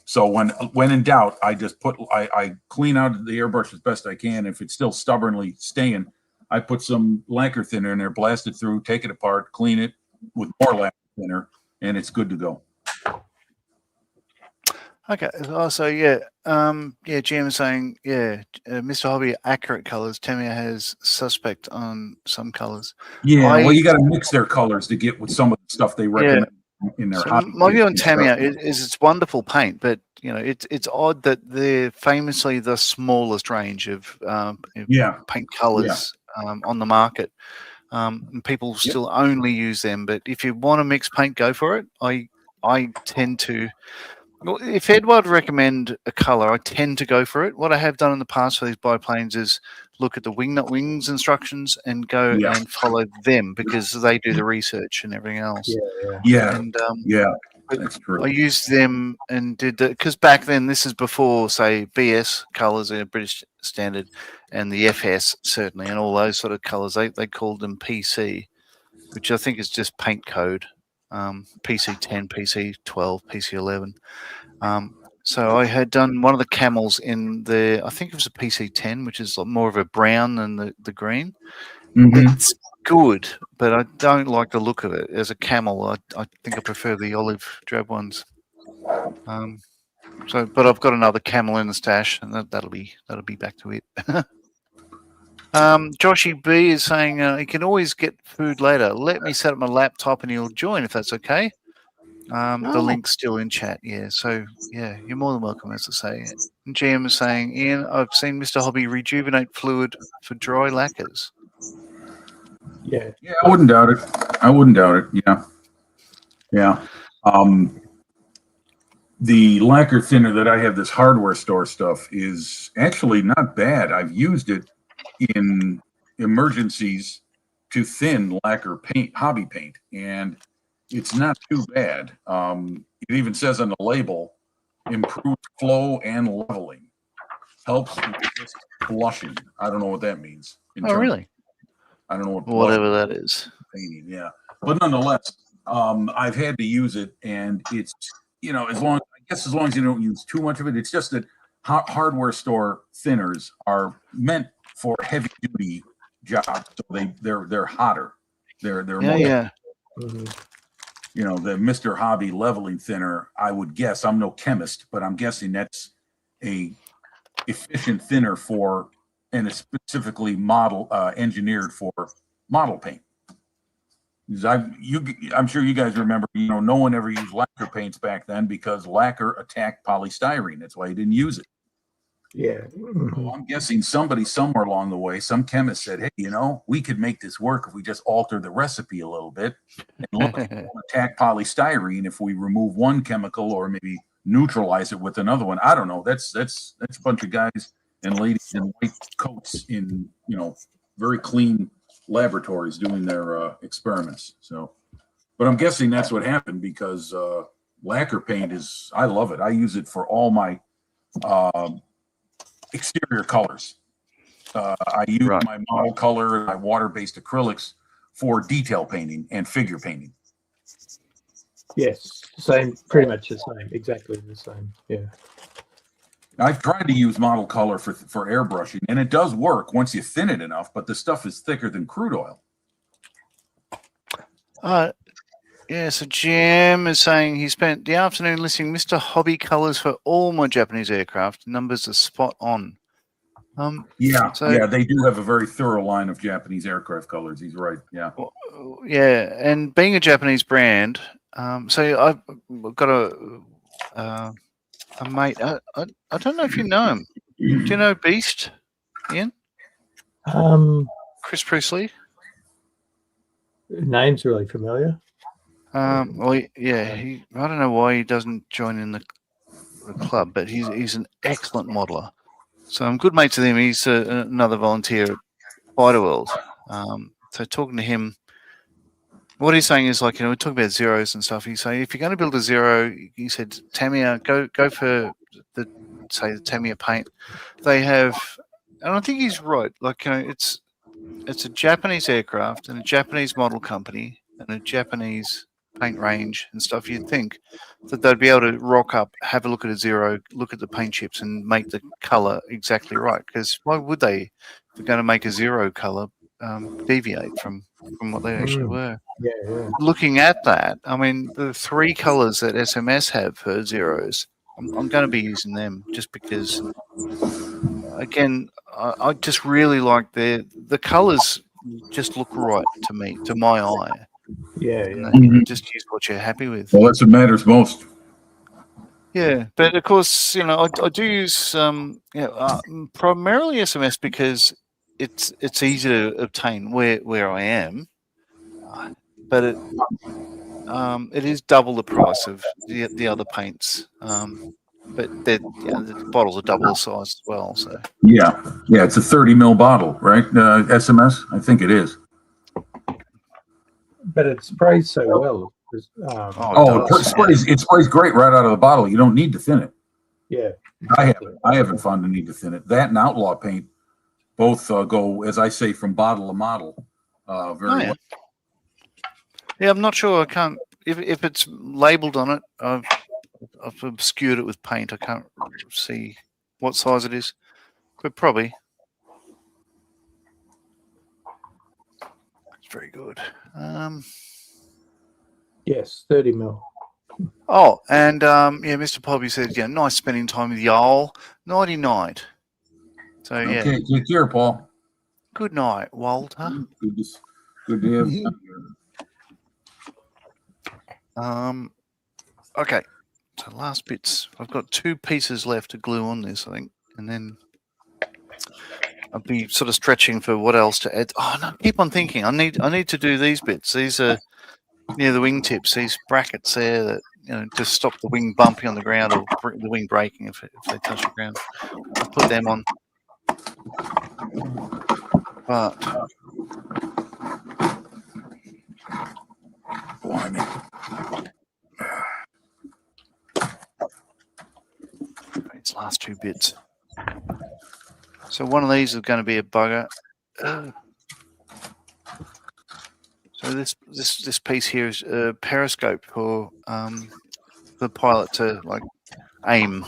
So when in doubt, I just I clean out the airbrush as best I can. If it's still stubbornly staying, I put some lacquer thinner in there, blast it through, take it apart, clean it with more lacquer thinner, and it's good to go. Okay. So Jim is saying, Mr. Hobby, accurate colors. Tamiya has suspect on some colors. Yeah, well, you got to mix their colors to get with some of the stuff they recommend in their hobby. My view on Tamiya is it's wonderful paint, but it's odd that they're famously the smallest range of paint colors on the market. And people still only use them. But if you want to mix paint, go for it. I tend to. Well, if Ed would recommend a color, I tend to go for it. What I have done in the past for these biplanes is look at the wingnut wings instructions and go and follow them because they do the research and everything else. And that's true. I used them and did because back then this is before say BS colors are British standard and the FS certainly and all those sort of colors. They called them PC, which I think is just paint code. PC10, PC12, PC11. So I had done one of the camels in I think it was a PC10, which is more of a brown than the green. Mm-hmm. It's good, but I don't like the look of it. As a camel, I think I prefer the olive drab ones. But I've got another camel in the stash, and that'll be back to it. Joshy B is saying he can always get food later. Let me set up my laptop and he'll join if that's okay. The link's still in chat. Yeah, so you're more than welcome, as I say. And GM is saying, Ian, I've seen Mr. Hobby rejuvenate fluid for dry lacquers. Yeah, I wouldn't doubt it. Yeah. The lacquer thinner that I have, this hardware store stuff, is actually not bad. I've used it in emergencies to thin lacquer paint, hobby paint, and it's not too bad. It even says on the label, improved flow and leveling, helps resist blushing. I don't know what that means. Really? I don't know what whatever that is. Painting, but nonetheless, I've had to use it, and it's as long as you don't use too much of it. It's just that hardware store thinners are meant for heavy duty jobs, so they're hotter. They're more. The Mr. Hobby leveling thinner, I would guess, I'm no chemist, but I'm guessing that's a efficient thinner and it's specifically engineered for model paint. I'm sure you guys remember, no one ever used lacquer paints back then because lacquer attacked polystyrene. That's why you didn't use it. Yeah. So I'm guessing somebody somewhere along the way, some chemist said, hey, we could make this work if we just alter the recipe a little bit. And look, it won't attack polystyrene if we remove one chemical or maybe neutralize it with another one. I don't know. That's a bunch of guys and ladies in white coats in, very clean laboratories doing their experiments. So, but I'm guessing that's what happened because lacquer paint I love it. I use it for all my exterior colors. I use my model color and my water-based acrylics for detail painting and figure painting. Yes, same, pretty much the same, exactly the same. Yeah. I've tried to use model color for airbrushing, and it does work once you thin it enough, but the stuff is thicker than crude oil. Yeah, so Jim is saying he spent the afternoon listing Mr. Hobby colors for all my Japanese aircraft. Numbers are spot on. Yeah, they do have a very thorough line of Japanese aircraft colors. He's right. Yeah. Yeah, and being a Japanese brand, so I've got a mate. I don't know if you know him. Do you know Beast, Ian? Chris Priestley. Name's really familiar. Well, yeah, I don't know why he doesn't join in the club, but he's an excellent modeler. So I'm good mates with him. He's another volunteer at Spider World. So talking to him, what he's saying is like, we're talking about zeros and stuff. He's saying if you're going to build a zero, he said Tamiya, go for the Tamiya paint. They have, and I think he's right. Like it's a Japanese aircraft and a Japanese model company and a Japanese paint range and stuff. You'd think that they'd be able to rock up, have a look at a zero, look at the paint chips, and make the color exactly right. Because why would they, if they're going to make a zero color, deviate from what they actually were? Yeah. Looking at that, I mean, the three colors that SMS have for zeros, I'm going to be using them just because. Again, I just really like the colors. Just look right to me, to my eye. Yeah. Just use what you're happy with. Well, that's what matters most. Yeah, but of course, I do use primarily SMS because it's easy to obtain where I am, but it is double the price of the other paints. But the bottles are double the size as well. So yeah, it's a 30 ml bottle, right? SMS, I think it is. But it sprays so well. It sprays great right out of the bottle. You don't need to thin it. Yeah, exactly. I haven't found the need to thin it. That and Outlaw paint both go, as I say, from bottle to model. Very well. Yeah, I'm not sure. I can't if it's labeled on it. I've obscured it with paint. I can't see what size it is, but probably. It's very good. Yes, 30 mil. Oh, and Mr. Poppy said, nice spending time with y'all. Nighty night. So yeah. Okay, take care, Paul. Good night, Walter. Good to have you. Okay. So last bits. I've got 2 pieces left to glue on this, I think, and then I'll be sort of stretching for what else to add. Oh no! Keep on thinking. I need to do these bits. These are near the wingtips. These brackets there that to stop the wing bumping on the ground or the wing breaking if they touch the ground. I'll put them on. But these last 2 bits. So one of these is going to be a bugger. So this piece here is a periscope for the pilot to aim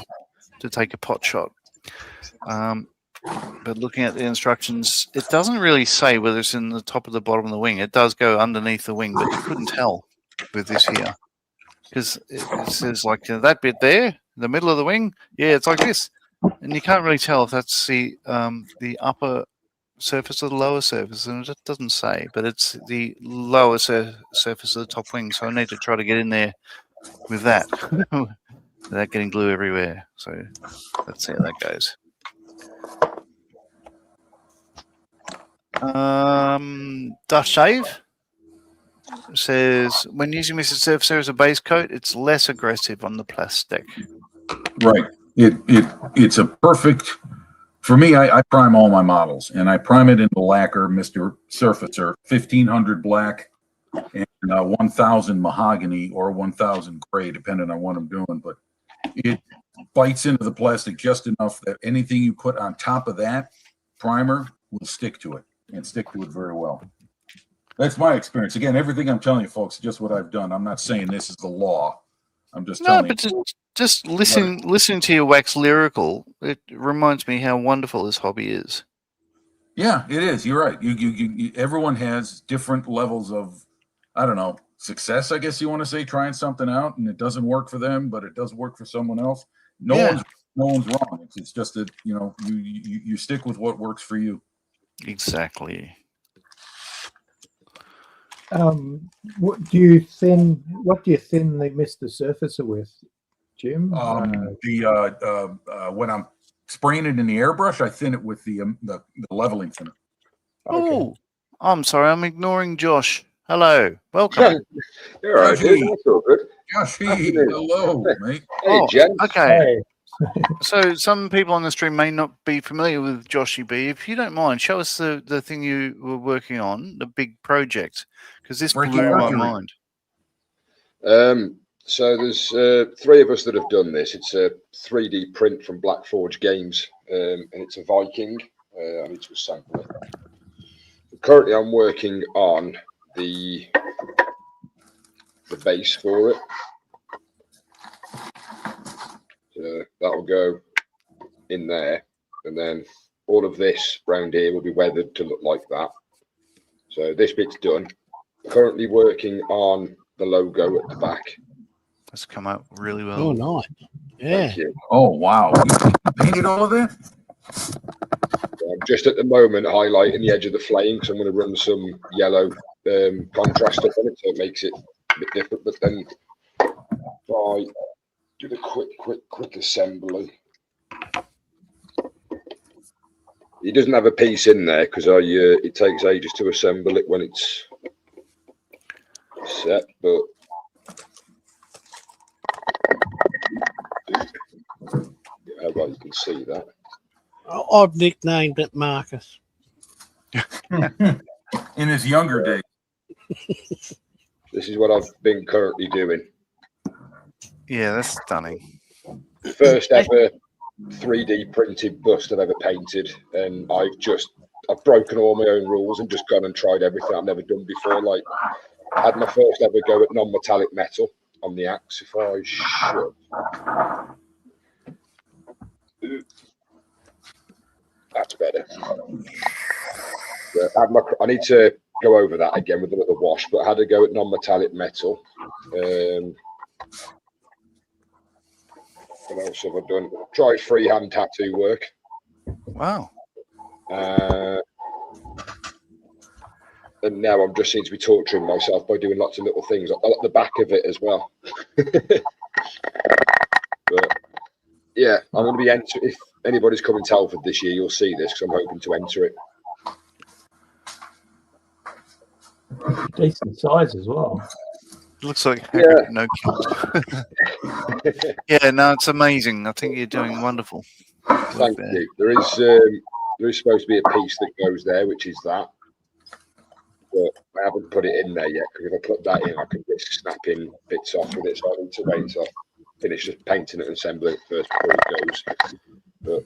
to take a pot shot. But looking at the instructions, it doesn't really say whether it's in the top or the bottom of the wing. It does go underneath the wing, but you couldn't tell with this here because it says that bit there, in the middle of the wing. Yeah, it's like this, and you can't really tell if that's the upper surface or the lower surface, and it doesn't say, but it's the lower surface of the top wing. So I need to try to get in there with that without getting glue everywhere. So let's see how that goes. Dust Shave says, when using Mr. Surfacer as a base coat, it's less aggressive on the plastic. Right. It's a perfect. For me, I prime all my models, and I prime it in the lacquer, Mr. Surfacer, 1500 black and 1000 mahogany or 1000 gray, depending on what I'm doing. But it bites into the plastic just enough that anything you put on top of that primer will stick to it and stick to it very well. That's my experience. Again, everything I'm telling you, folks, is just what I've done. I'm not saying this is the law. I'm just telling you. Just listening to your wax lyrical, it reminds me how wonderful this hobby is. Yeah, it is. You're right. You everyone has different levels of, I don't know, success, I guess you want to say, trying something out, and it doesn't work for them, but it does work for someone else. No one's wrong. It's just that, you know, you stick with what works for you. Exactly. What do you thin the Mr. Surfacer with, Jim? When I'm spraying it in the airbrush, I thin it with the leveling thinner. Okay. Oh, I'm sorry, I'm ignoring Josh. Hello, welcome. You're all right, dude. That's all good. Joshy, hello, mate. Hey, Jen. Okay. Hey. So some people on the stream may not be familiar with Joshy B. If you don't mind, show us the thing you were working on, the big project, because this blew my mind. So there's 3 of us that have done this. It's a 3D print from Blackforge Games, and it's a Viking. I need to assemble it. Currently, I'm working on the base for it. So that'll go in there, and then all of this round here will be weathered to look like that. So this bit's done. Currently working on the logo at the back. That's come out really well. Oh, nice. Yeah. Thank you. Oh, wow. You painted all of that? I'm just at the moment highlighting the edge of the flame because I'm going to run some yellow contrast up on it so it makes it a bit different. But then I do the quick assembly. He doesn't have a piece in there because it takes ages to assemble it when it's set, but how about you can see that. I've nicknamed it Marcus. In his younger days. This is what I've been currently doing. Yeah, that's stunning. First ever 3D printed bust I've ever painted, and I've broken all my own rules and just gone and tried everything I've never done before. Like, I had my first ever go at non-metallic metal on the axe. If I should, that's better. I need to go over that again with another wash, but I had to go at non-metallic metal. What else have I done? Tried freehand tattoo work. Wow. And now I'm just seem to be torturing myself by doing lots of little things. I like the back of it as well. But yeah, I'm going to be if anybody's coming to Telford this year, you'll see this because I'm hoping to enter it. Decent size as well. Looks like no kilt. Yeah, no, it's amazing. I think you're doing wonderful. Thank you. There is supposed to be a piece that goes there, which is that. But I haven't put it in there yet because if I put that in, I can risk snapping bits off with it. So I need to wait until I finish just painting it and assembling it first before it goes. But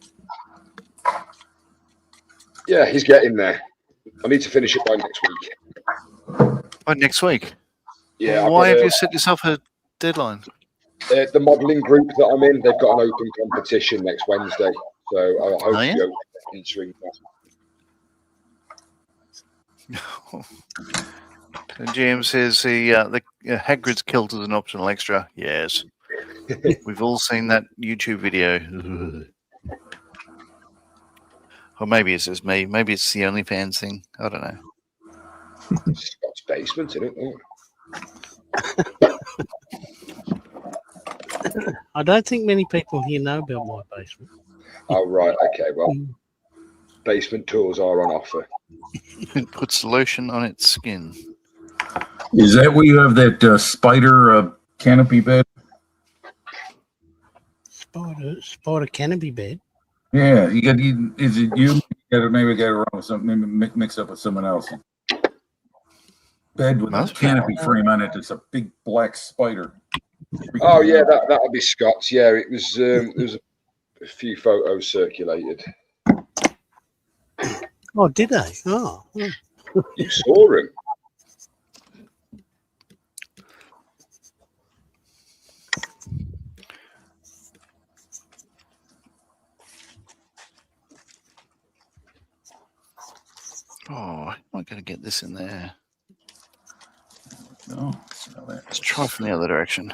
yeah, he's getting there. I need to finish it by next week. By next week? Yeah. Why have you set yourself a deadline? The modelling group that I'm in, they've got an open competition next Wednesday. So I hope to go entering that. James says the Hagrid's kilt is an optional extra. Yes. We've all seen that YouTube video. Or maybe it's just me. Maybe it's the OnlyFans thing. I don't know. Scott's basement, isn't it? I don't think many people here know about my basement. Oh, right. Okay. Well, basement tours are on offer. It puts lotion on its skin. Is that where you have that spider canopy bed? Spider canopy bed. Yeah, you got. Is it you? Maybe get it wrong with something. Maybe mix up with someone else. Bed with a Must be. canopy frame on it. It's a big black spider. Oh yeah, that'll be Scott's. Yeah, it was. There was a few photos circulated. Oh, did they? Oh. You saw him. Oh, I'm not going to get this in there. No, Let's try from the other direction.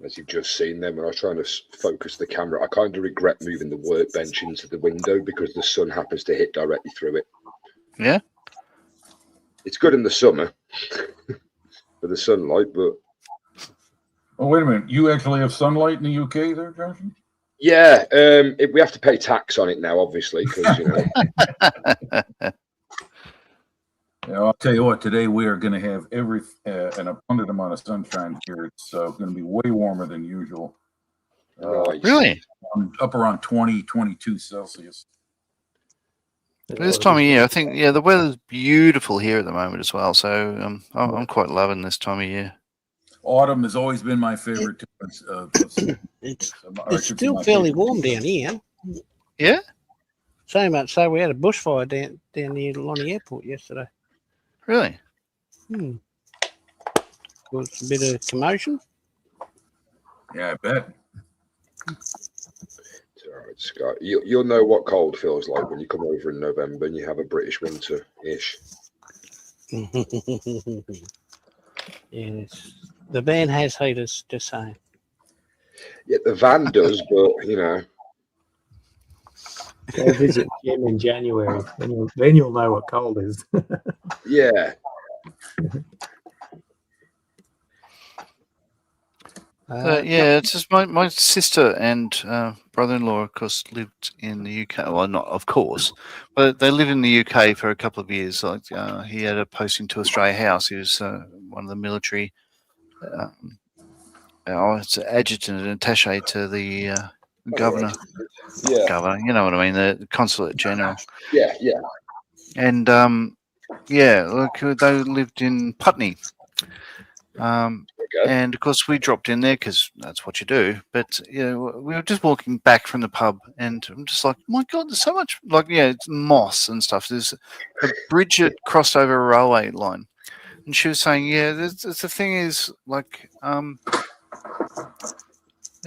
As you've just seen them, when I was trying to focus the camera, I kind of regret moving the workbench into the window because the sun happens to hit directly through it. Yeah? It's good in the summer for the sunlight, but... Oh, wait a minute. You actually have sunlight in the UK there, Johnson? Yeah, we have to pay tax on it now, obviously, because, you know... Yeah, I'll tell you what, today we are going to have an abundant amount of sunshine here. It's going to be way warmer than usual. Nice. Really? Up around 20, 22 Celsius. This time of year, I think, yeah, the weather's beautiful here at the moment as well. So I'm quite loving this time of year. Autumn has always been my favorite. It's still fairly warm down here. Yeah? So much so we had a bushfire down near Lonnie Airport yesterday. Really? Caused a bit of commotion. Yeah, I bet. It's all right, Scott. You'll know what cold feels like when you come over in November and you have a British winter-ish. Yes. The van has heaters, just saying. Yeah, the van does, but, you know... Go visit Jim in January, then you'll know what cold is. Yeah. Yeah, it's just my sister and brother-in-law, of course, lived in the UK. Well, not of course, but they lived in the UK for a couple of years. Like he had a posting to Australia House. He was one of the military. It's adjutant and attaché to the governor. Yeah. Governor, you know what I mean? The consulate general. Yeah, yeah. And yeah, look, they lived in Putney. Okay. And of course, we dropped in there because that's what you do. But you know, we were just walking back from the pub, and I'm just like, my God, there's so much, like, yeah, it's moss and stuff. There's a bridge that crossed over a railway line, and she was saying, yeah, the thing is, like,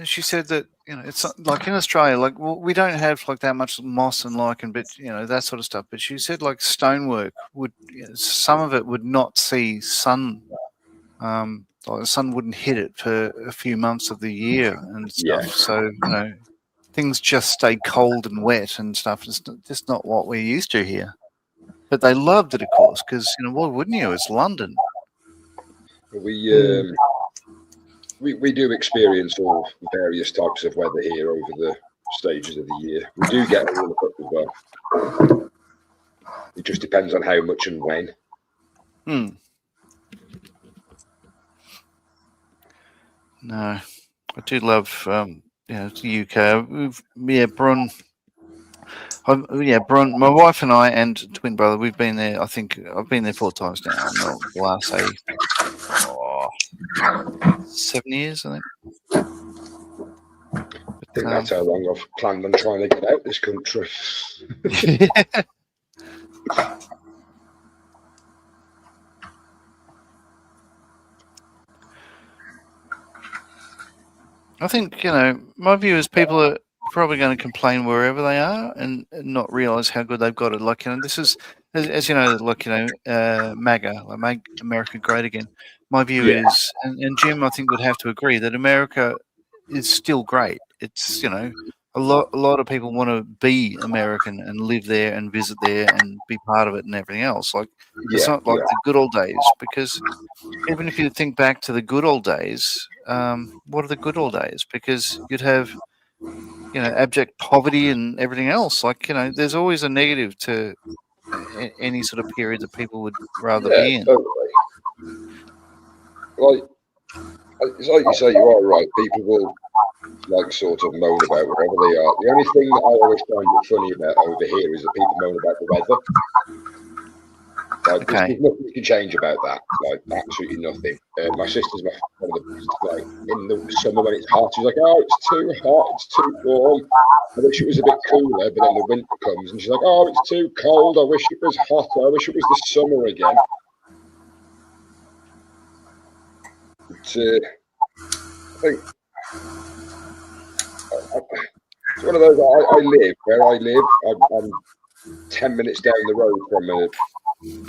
she said that, you know, it's like in Australia, like, well, we don't have like that much moss and lichen, but you know, that sort of stuff. But she said like stonework would, you know, some of it would not see sun. Like the sun wouldn't hit it for a few months of the year and stuff. Yeah. So, you know, things just stay cold and wet and stuff. It's just not what we're used to here. But they loved it, of course, because, you know, why wouldn't you? It's London. We do experience all various types of weather here over the stages of the year. We do get a little bit as well. It just depends on how much and when. No, I do love, you know, the UK. Bron. Bron. My wife and I and twin brother, we've been there. I think I've been there 4 times now. The last, say, 7 years, I think. I think that's how long I've planned on trying to get out this country. I think, you know, my view is people are probably going to complain wherever they are and not realize how good they've got it. Like, you know, this is as you know, like MAGA, like Make America Great Again. My view Yeah. is, and Jim, I think would have to agree that America is still great. It's a lot of people want to be American and live there and visit there and be part of it and everything else. Like it's Yeah. not like the good old days, because even if you think back to the good old days, what are the good old days? Because you'd have abject poverty and everything else. Like there's always a negative to any sort of period that people would rather Yeah, be in. totally. Like, it's like you say, you are right. People will sort of moan about wherever they are. The only thing that I always find it funny about over here is that people moan about the weather. Like, Okay. there's nothing you can change about that. Like, absolutely nothing. My sister's one of the in the summer when it's hot, she's like, "Oh, it's too hot, it's too warm. I wish it was a bit cooler." But then the winter comes, and she's like, "Oh, it's too cold. I wish it was hot. I wish it was the summer again." But, I think it's one of those. I live where I live. I'm 10 minutes down the road from a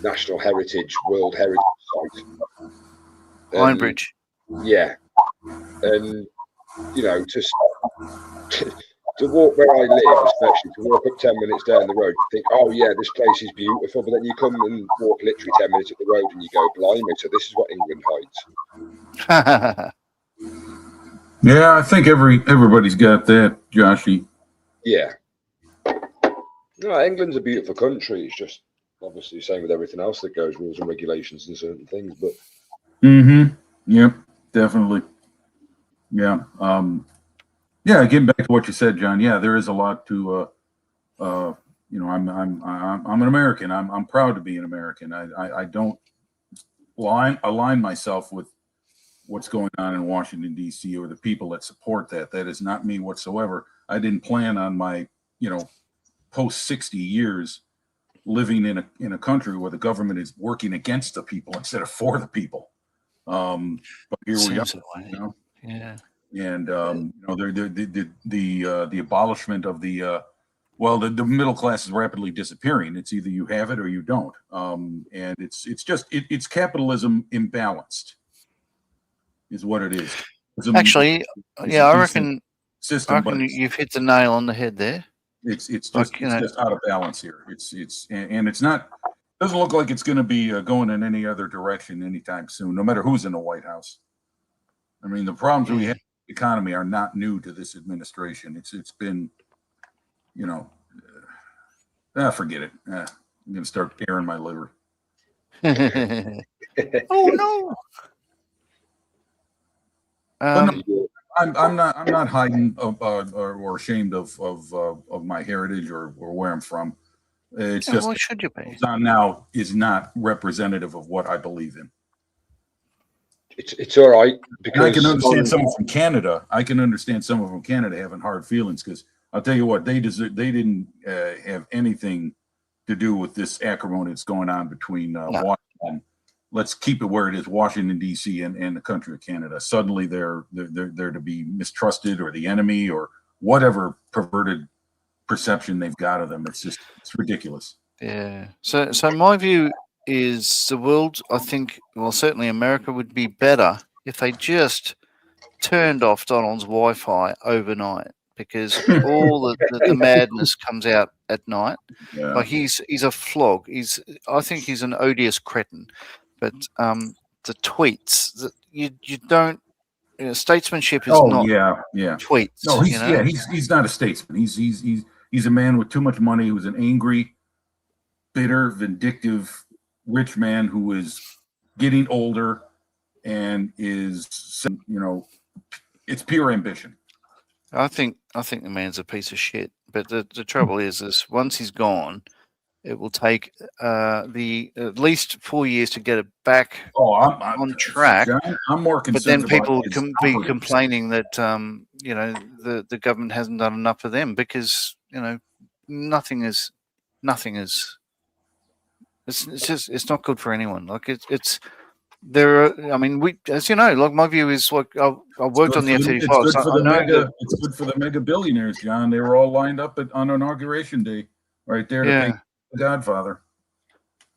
National Heritage, World Heritage site. Ironbridge. Yeah, and to walk where I live, especially to walk up 10 minutes down the road, you think, "Oh yeah, this place is beautiful," but then you come and walk literally 10 minutes up the road, and you go, "Blimey!" So this is what England hides. Yeah, I think everybody's got that, Joshy. Yeah. No, England's a beautiful country. It's just obviously the same with everything else that goes, rules and regulations and certain things. But Yep, definitely. Yeah. Yeah, getting back to what you said, John. Yeah, there is a lot to I'm an American. I'm proud to be an American. I don't align myself with what's going on in Washington, D.C. or the people that support that. That is not me whatsoever. I didn't plan on my, post 60 years living in a country where the government is working against the people instead of for the people. But here we are. Seems that way. Yeah. And the abolishment of the middle class is rapidly disappearing. It's either you have it or you don't. And it's capitalism imbalanced, is what it is. Actually, yeah, I reckon system, but you've hit the nail on the head there. It's just out of balance here. It's not. Doesn't look like it's going to be going in any other direction anytime soon. No matter who's in the White House. I mean, the problems we have in the economy are not new to this administration. It's been, forget it. I'm going to start airing my liver. Oh no. I'm not hiding or ashamed of my heritage or where I'm from. It's just what should you be? Now is not representative of what I believe in. It's all right, because I can understand someone from Canada. I can understand someone from Canada having hard feelings, because I'll tell you what, they didn't have anything to do with this acrimony that's going on between Washington. Let's keep it where it is, Washington, D.C. and the country of Canada. Suddenly they're to be mistrusted or the enemy or whatever perverted perception they've got of them. It's ridiculous. Yeah. So my view is the world, I think, well, certainly America would be better if they just turned off Donald's Wi-Fi overnight, because all the madness comes out at night. Yeah. Like he's a flog. I think he's an odious cretin. But the tweets, you don't, statesmanship is not tweets. No, he's not a statesman. He's a man with too much money who's an angry, bitter, vindictive, rich man who is getting older and is, it's pure ambition. I think the man's a piece of shit. But the trouble is once he's gone, it will take at least 4 years to get it back on track. John, I'm more concerned. But then people can be complaining that the government hasn't done enough for them, because nothing is. It's not good for anyone. Like it's there are. I mean, we, as you know, like my view is like I worked on the F-35. It's good for the mega billionaires, John. They were all lined up on Inauguration Day, right there to pay the Godfather.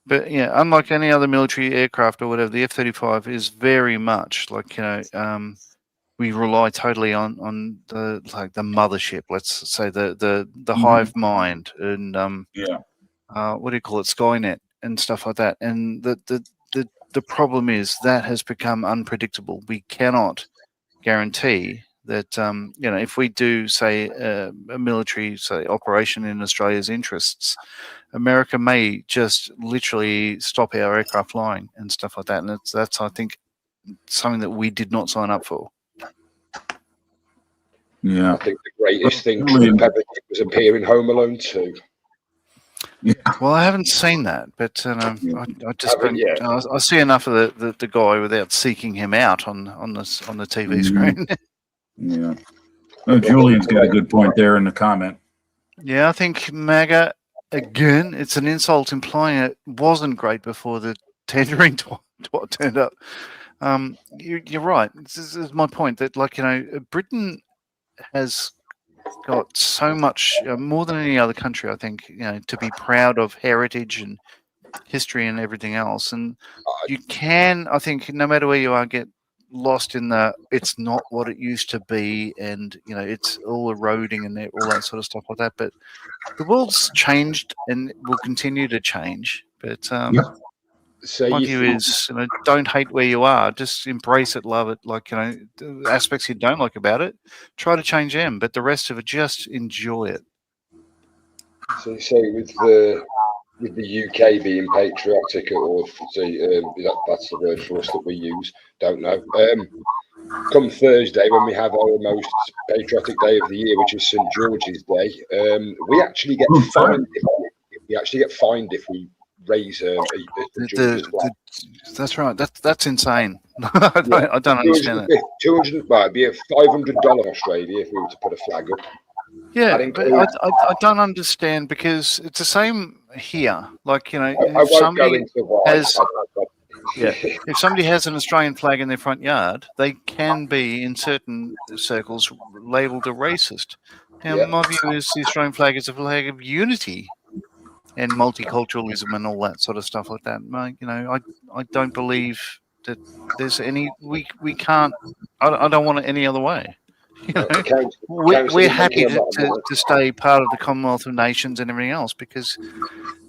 But yeah, unlike any other military aircraft or whatever, the F-35 is very much like we rely totally on the mothership. Let's say the hive mind and what do you call it, Skynet and stuff like that. And the problem is that has become unpredictable. We cannot guarantee that if we do say a military operation in Australia's interests, America may just literally stop our aircraft flying and stuff like that. And that's I think something that we did not sign up for. I think the greatest thing Trump ever did was appear in Home Alone 2. Well, I haven't seen that, but I just don't. I see enough of the guy without seeking him out on the TV screen. Yeah. Well, Julian's got a good point there in the comment. Yeah, I think MAGA, again, it's an insult implying it wasn't great before the tendering turned up. You're right. This is my point that, Britain has got so much more than any other country, I think, to be proud of heritage and history and everything else. And you can, I think, no matter where you are, get lost in it's not what it used to be, and it's all eroding and all that sort of stuff like that. But the world's changed and will continue to change. But my view is, don't hate where you are. Just embrace it, love it. The aspects you don't like about it, try to change them. But the rest of it, just enjoy it. So with the UK being patriotic, or that's the word for us that we use. Don't know. Come Thursday, when we have our most patriotic day of the year, which is St George's Day, we actually get fined. We actually get fined if we raise a that's right. That's insane. I don't understand that. 200, well, it'd be a $500 Australia if we were to put a flag up. Yeah, but I don't understand, because it's the same here. If somebody if somebody has an Australian flag in their front yard, they can be, in certain circles, labelled a racist. Now, my view is the Australian flag is a flag of unity and multiculturalism and all that sort of stuff like that. I don't believe that there's any. We can't. I don't want it any other way. We're happy to stay part of the Commonwealth of Nations and everything else, because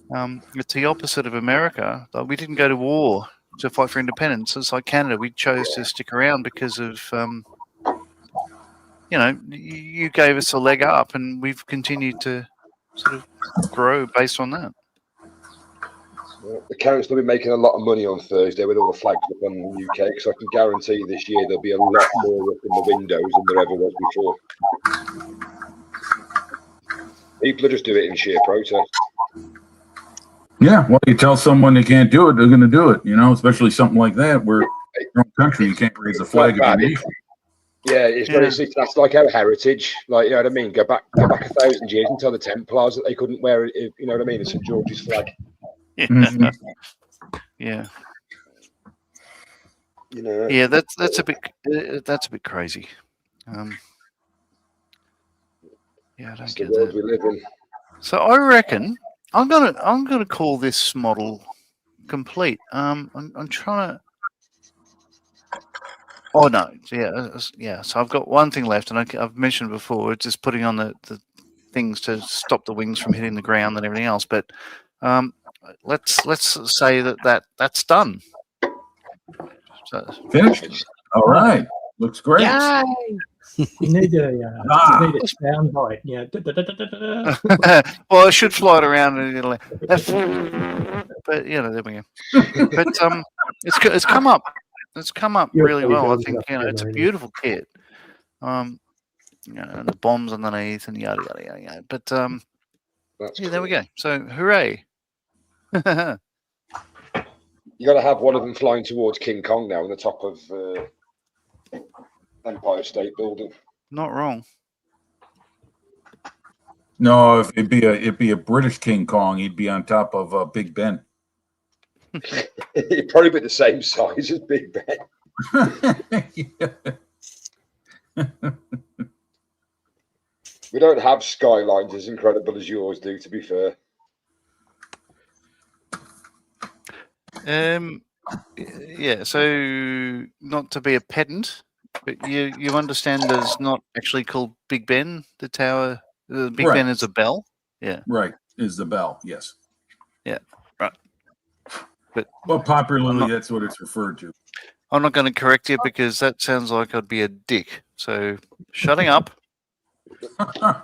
it's the opposite of America. We didn't go to war to fight for independence. It's like Canada. We chose to stick around because of, you gave us a leg up, and we've continued to sort of grow based on that. The council will be making a lot of money on Thursday with all the flags up on the UK, because I can guarantee this year there'll be a lot more up in the windows than there ever was before. People will just do it in sheer protest. Yeah, well, you tell someone they can't do it, they're going to do it, especially something like that where your own country, you can't raise a flag of your nation. Yeah, that's like our heritage. You know what I mean? Go back 1,000 years until the Templars, that they couldn't wear it, you know what I mean? It's St George's flag. Yeah. Yeah, that's a bit crazy. I don't get that. We live in. So I reckon I'm gonna call this model complete. I'm trying to. Oh no, yeah. So I've got one thing left, and I've mentioned before, just putting on the things to stop the wings from hitting the ground and everything else. But let's say that's done. So, finished. All right, looks great. Yay! You need a sound bite. Yeah. Well, I should fly it around and it'll. But there we go. But it's come up. It's come up really well. I think it's a beautiful kit. And the bombs underneath and yada yada yada yada. But there we go. So hooray! You got to have one of them flying towards King Kong now on the top of Empire State Building. Not wrong. No, if it'd be a British King Kong, he'd be on top of Big Ben. He'd probably be the same size as Big Ben. We don't have skylines as incredible as yours do, to be fair. Yeah. So not to be a pedant, but you understand that it's not actually called Big Ben. The tower, the Big Ben is a bell. Yeah. Right. Is the bell? Yes. Yeah. Right. But popularly, that's what it's referred to. I'm not going to correct you because that sounds like I'd be a dick. So shutting up.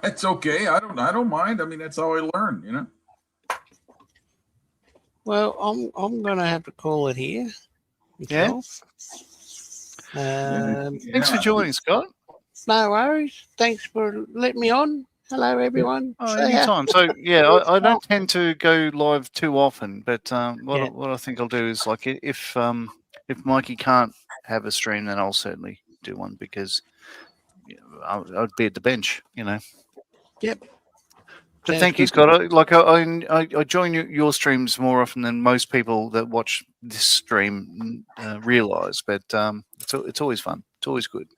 It's okay. I don't mind. I mean, that's how I learn. You know. Well, I'm going to have to call it here. Myself. Thanks for joining, Scott. No worries. Thanks for letting me on. Hello, everyone. Oh, anytime. So yeah, I don't tend to go live too often, but what I think I'll do is like if Mikey can't have a stream, then I'll certainly do one because I'd be at the bench, you know. Yep. But thank you, Scott. I join your streams more often than most people that watch this stream realise. But it's always fun. It's always good.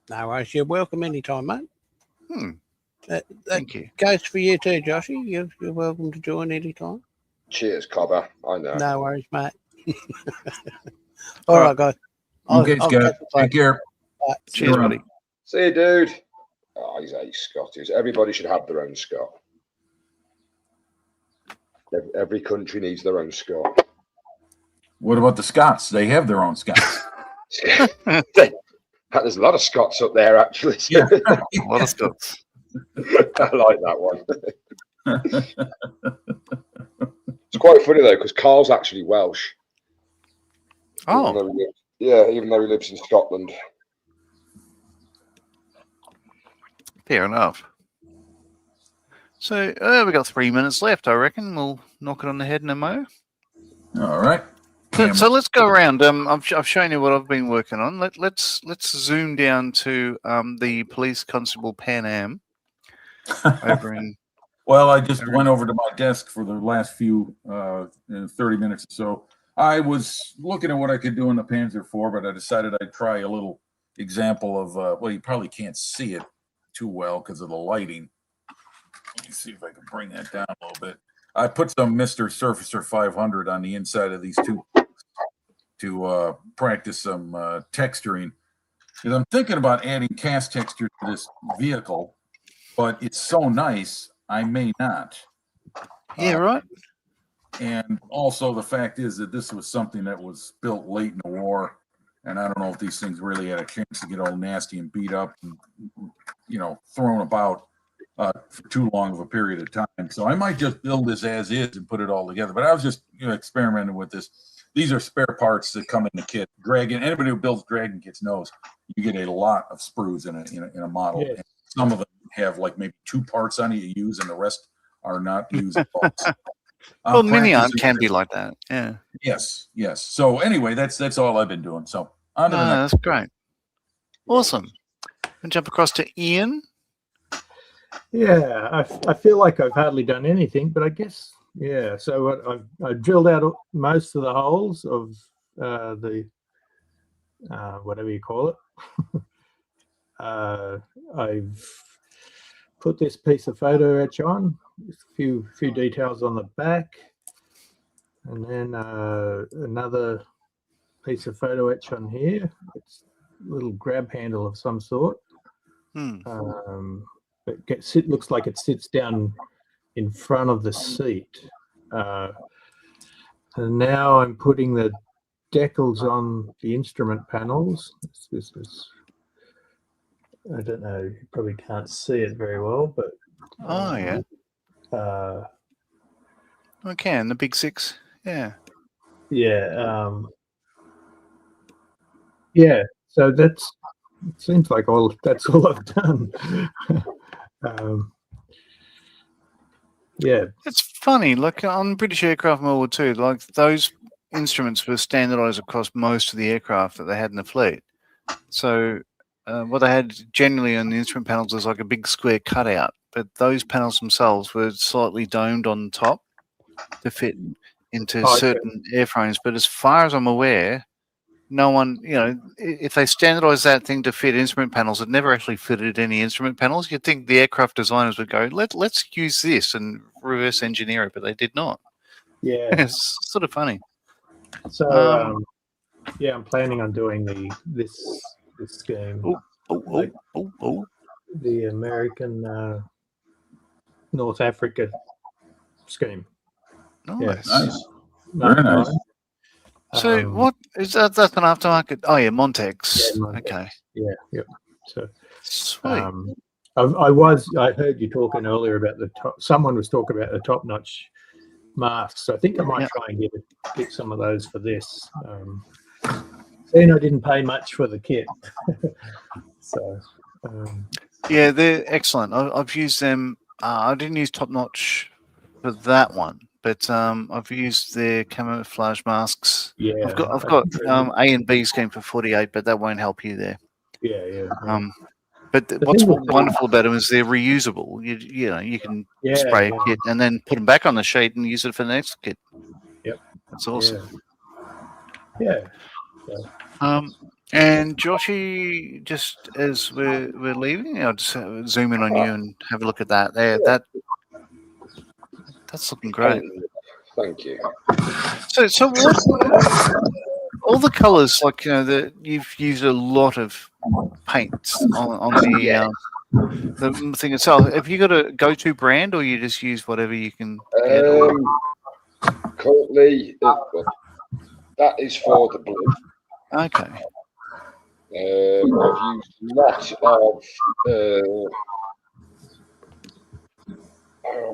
No worries. You're welcome anytime, mate. Thank you. Goes for you too, Joshy. You're welcome to join anytime. Cheers, Cobber. I know. No worries, mate. All right, guys. Okay, Scott. Take care. Right. Cheers, buddy. See you, dude. Oh, he's a Scott. Everybody should have their own Scott. Every country needs their own Scott. What about the Scots? They have their own Scots. There's a lot of Scots up there, actually. Yeah. A lot of Scots. I like that one. It's quite funny though, because Carl's actually Welsh. Oh, even though he lives in Scotland. fair enough. So we've got 3 minutes left. I reckon we'll knock it on the head in a mo. All right. So let's go around. I've shown you what I've been working on. Let's zoom down to the police constable Pan Am over in. Well, I just went over to my desk for the last few 30 minutes or so. I was looking at what I could do in the Panzer IV, but I decided I'd try a little example of. Well, you probably can't see it too well because of the lighting. Let me see if I can bring that down a little bit. I put some Mr. Surfacer 500 on the inside of these two to practice some texturing. Because I'm thinking about adding cast texture to this vehicle, but it's so nice, I may not. Yeah, right. And also the fact is that this was something that was built late in the war, and I don't know if these things really had a chance to get all nasty and beat up and, thrown about for too long of a period of time. So I might just build this as is and put it all together. But I was just experimenting with this. These are spare parts that come in the kit. Anybody who builds Dragon kits knows you get a lot of sprues in a model. Yes. And some of them have like maybe 2 parts on it you use, and the rest are not used at all. Well, mini art can be like that. Yeah. Yes. So anyway, that's all I've been doing. So on to the next. That's great. Awesome. And jump across to Ian. Yeah, I feel like I've hardly done anything, but I guess, yeah. So I've drilled out most of the holes of the whatever you call it. I've put this piece of photo etch on, just a few details on the back, and then another piece of photo etch on here. It's a little grab handle of some sort. It looks like it sits down in front of the seat. And now I'm putting the decals on the instrument panels. This is, I don't know, you probably can't see it very well, but I can, the big 6. Yeah. So it seems like that's all I've done. It's funny. Like on British aircraft World War II, like those instruments were standardized across most of the aircraft that they had in the fleet. So what they had generally on the instrument panels was like a big square cutout, but those panels themselves were slightly domed on the top to fit into certain airframes. But as far as I'm aware, no one, if they standardized that thing to fit instrument panels, it never actually fitted any instrument panels. You'd think the aircraft designers would go, let's use this and reverse engineer it, but they did not. Yeah. It's sort of funny. So yeah, I'm planning on doing this scheme, the American North Africa scheme. Nice. Nice. Mark Very nice. 9. So what is that? That's an aftermarket. Oh yeah, Montex. Yeah, Montex. Okay. Yeah, yep. So Sweet. I heard you talking earlier about the top. Someone was talking about the top-notch masks. I think I might try and get some of those for this. Then I didn't pay much for the kit, so yeah, they're excellent. I've used them. I didn't use Top Notch for that one, but I've used their camouflage masks. yeah. I've got A and B scheme for 48, but that won't help you there. Yeah. But what's wonderful about them is they're reusable. You know, you can spray a kit and then put them back on the sheet and use it for the next kit. Yep, that's awesome. Yeah. And Joshy, just as we're leaving, I'll just zoom in on you and have a look at that. There, that's looking great. Thank you. So what? All the colours, like you've used a lot of paints on the thing itself. Have you got a go-to brand, or you just use whatever you can get? Currently, that is for the blue. Okay. I've used lots of.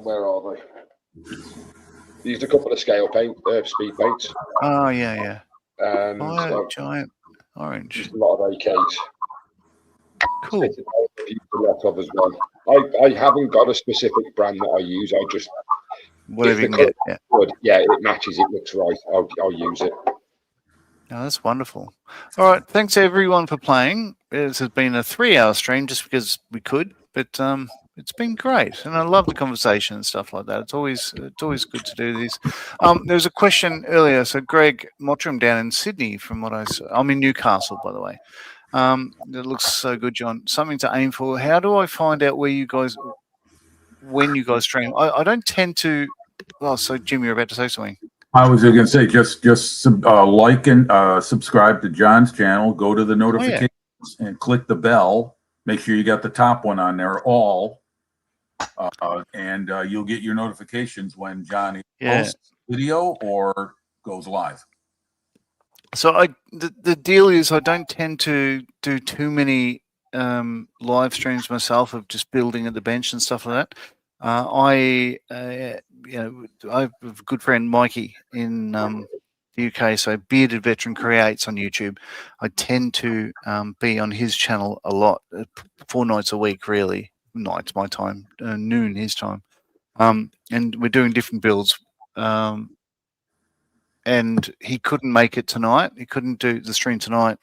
Where are they? Used a couple of scale paint, speed paints. Oh yeah. And giant orange. Used a lot of AKs. Cool. I've used a lot of as well. I haven't got a specific brand that I use. I just whatever you can get. Yeah. Good. Yeah, it matches. It looks right. I'll use it. Oh, that's wonderful. All right, thanks everyone for playing. This has been a 3-hour stream just because we could, but it's been great, and I love the conversation and stuff like that. It's always good to do these. There was a question earlier. So Greg Mottram down in Sydney, from what I saw. I'm in Newcastle, by the way. It looks so good, John. Something to aim for. How do I find out when you guys stream? I don't tend to. Oh, so Jim, you're about to say something. I was going to say just like and subscribe to John's channel. Go to the notifications and click the bell. Make sure you got the top one on there, all, and you'll get your notifications when John posts video or goes live. So the deal is I don't tend to do too many live streams myself of just building at the bench and stuff like that. I have a good friend Mikey in the UK, so Bearded Veteran Creates on YouTube. I tend to be on his channel a lot, 4 nights a week, really. Nights my time, noon his time, and we're doing different builds. And he couldn't make it tonight. He couldn't do the stream tonight,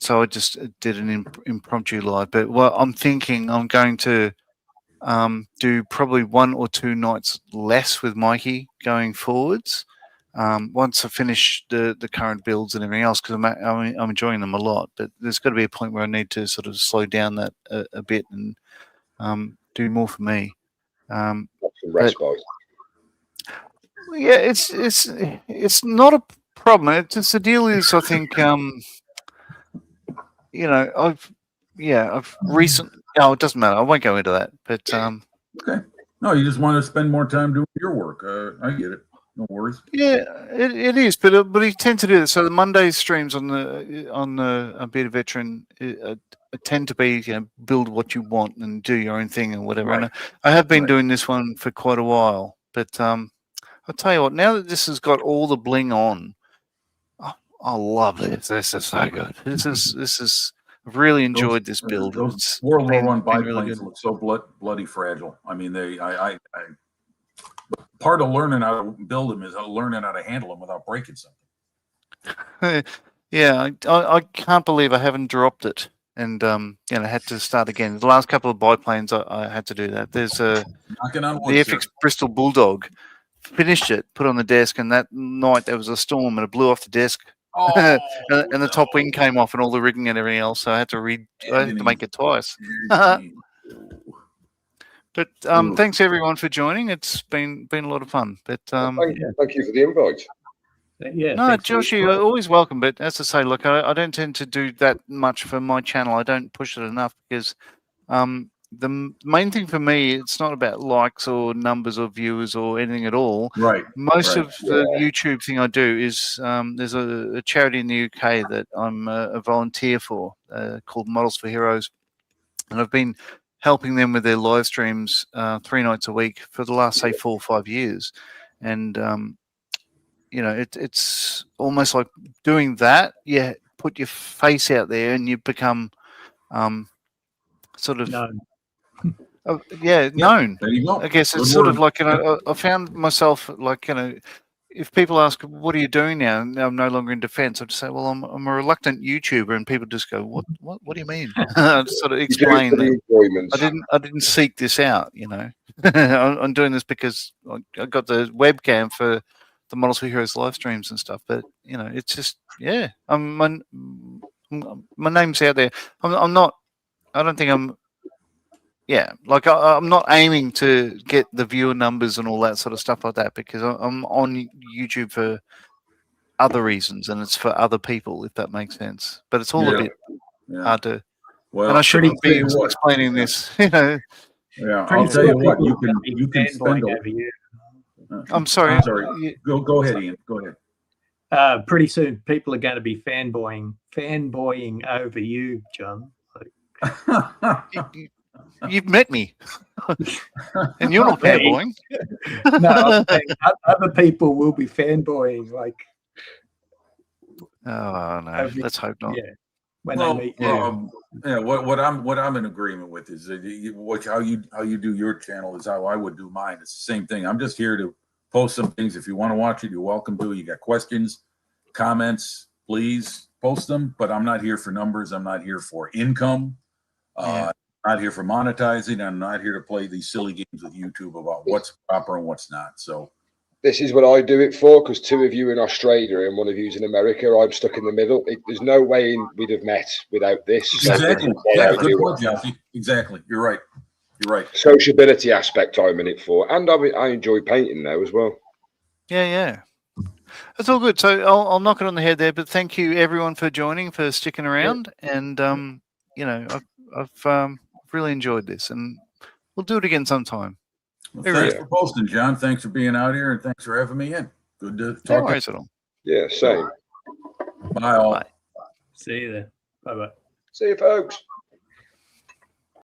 so I just did an impromptu live. But I'm thinking I'm going to do probably 1 or 2 nights less with Mikey going forwards. Once I finish the current builds and everything else, because I'm enjoying them a lot. But there's got to be a point where I need to sort of slow down that a bit and do more for me. Yeah, it's not a problem. It's just the deal is, I think, I've recently. Oh, it doesn't matter. I won't go into that. But okay. No, you just want to spend more time doing your work. I get it. No worries. Yeah, it is. But you tend to do this. So the Monday streams on the Bearded Veteran tend to be build what you want and do your own thing and whatever. Right. And I have been doing this one for quite a while, but I'll tell you what, now that this has got all the bling on, I love this. This is so good. This is I've really enjoyed this build. Those World War I biplanes look so bloody fragile. I mean, part of learning how to build them is learning how to handle them without breaking something. Yeah, I can't believe I haven't dropped it, and had to start again. The last couple of biplanes, I had to do that. There's the FX Bristol Bulldog. Finished it, put it on the desk, and that night there was a storm and it blew off the desk. And the top wing came off and all the rigging and everything else, so I had to make it twice. But thanks everyone for joining. It's been a lot of fun. But thank you for the invite. Yeah. No, thanks for Josh, your you're call. always welcome. But as I say, look, I don't tend to do that much for my channel. I don't push it enough because the main thing for me, it's not about likes or numbers or viewers or anything at all. Right. Most right. of the YouTube thing I do is there's a charity in the UK that I'm a volunteer for called Models for Heroes, and I've been helping them with their live streams 3 nights a week for the last, say, 4 or 5 years. And you know, it's almost like doing that. You put your face out there, and you become sort of No. known. There you go. I guess Good it's sort word. of like, you know, I found myself like, you know, if people ask, "What are you doing now?" and I'm no longer in defence, I just say, "Well, I'm a reluctant YouTuber," and people just go, "What do you mean?" I just sort of You do it explain for the that enjoyment. I didn't seek this out, you know. I'm doing this because I got the webcam for the Models for Heroes live streams and stuff. But you know, it's just my name's out there. I'm not. I don't think I'm. Yeah, like I'm not aiming to get the viewer numbers and all that sort of stuff like that because I'm on YouTube for other reasons and it's for other people, if that makes sense. But it's all a Yeah. bit Yeah. hard to. Well, And I I'll shouldn't tell be you what. explaining this, you know. Yeah, Pretty I'll tell you soon what. people You are gonna can be spend. fanboying over you. I'm sorry. I'm sorry. Go ahead, Ian. Go ahead. Pretty soon people are going to be fanboying over you, John. You've met me, and you're not fanboying. No, I'm saying other people will be fanboying. Like, Oh no, over- let's hope not. yeah, when Well, they meet you. yeah. What I'm in agreement with is that how you do your channel is how I would do mine. It's the same thing. I'm just here to post some things. If you want to watch it, you're welcome to. You got questions, comments, please post them. But I'm not here for numbers. I'm not here for income. Yeah. I'm not here for monetizing. I'm not here to play these silly games with YouTube about what's proper and what's not. So This is what I do it for, because 2 of you in Australia and 1 of you's in America. I'm stuck in the middle. There's no way we'd have met without this. exactly. So Yeah, good point, Jesse. Exactly. You're right. You're right. Sociability aspect I'm in it for, and I enjoy painting now as well. Yeah. It's all good. So I'll knock it on the head there. But thank you everyone for joining, for sticking around, and you know, I've really enjoyed this, and we'll do it again sometime. Well, Hey, thanks yeah. for posting, John. Thanks for being out here, and thanks for having me in. Good to No talk. worries at all. Yeah, same. Bye, all. Bye. See you there. Bye bye. See you, folks.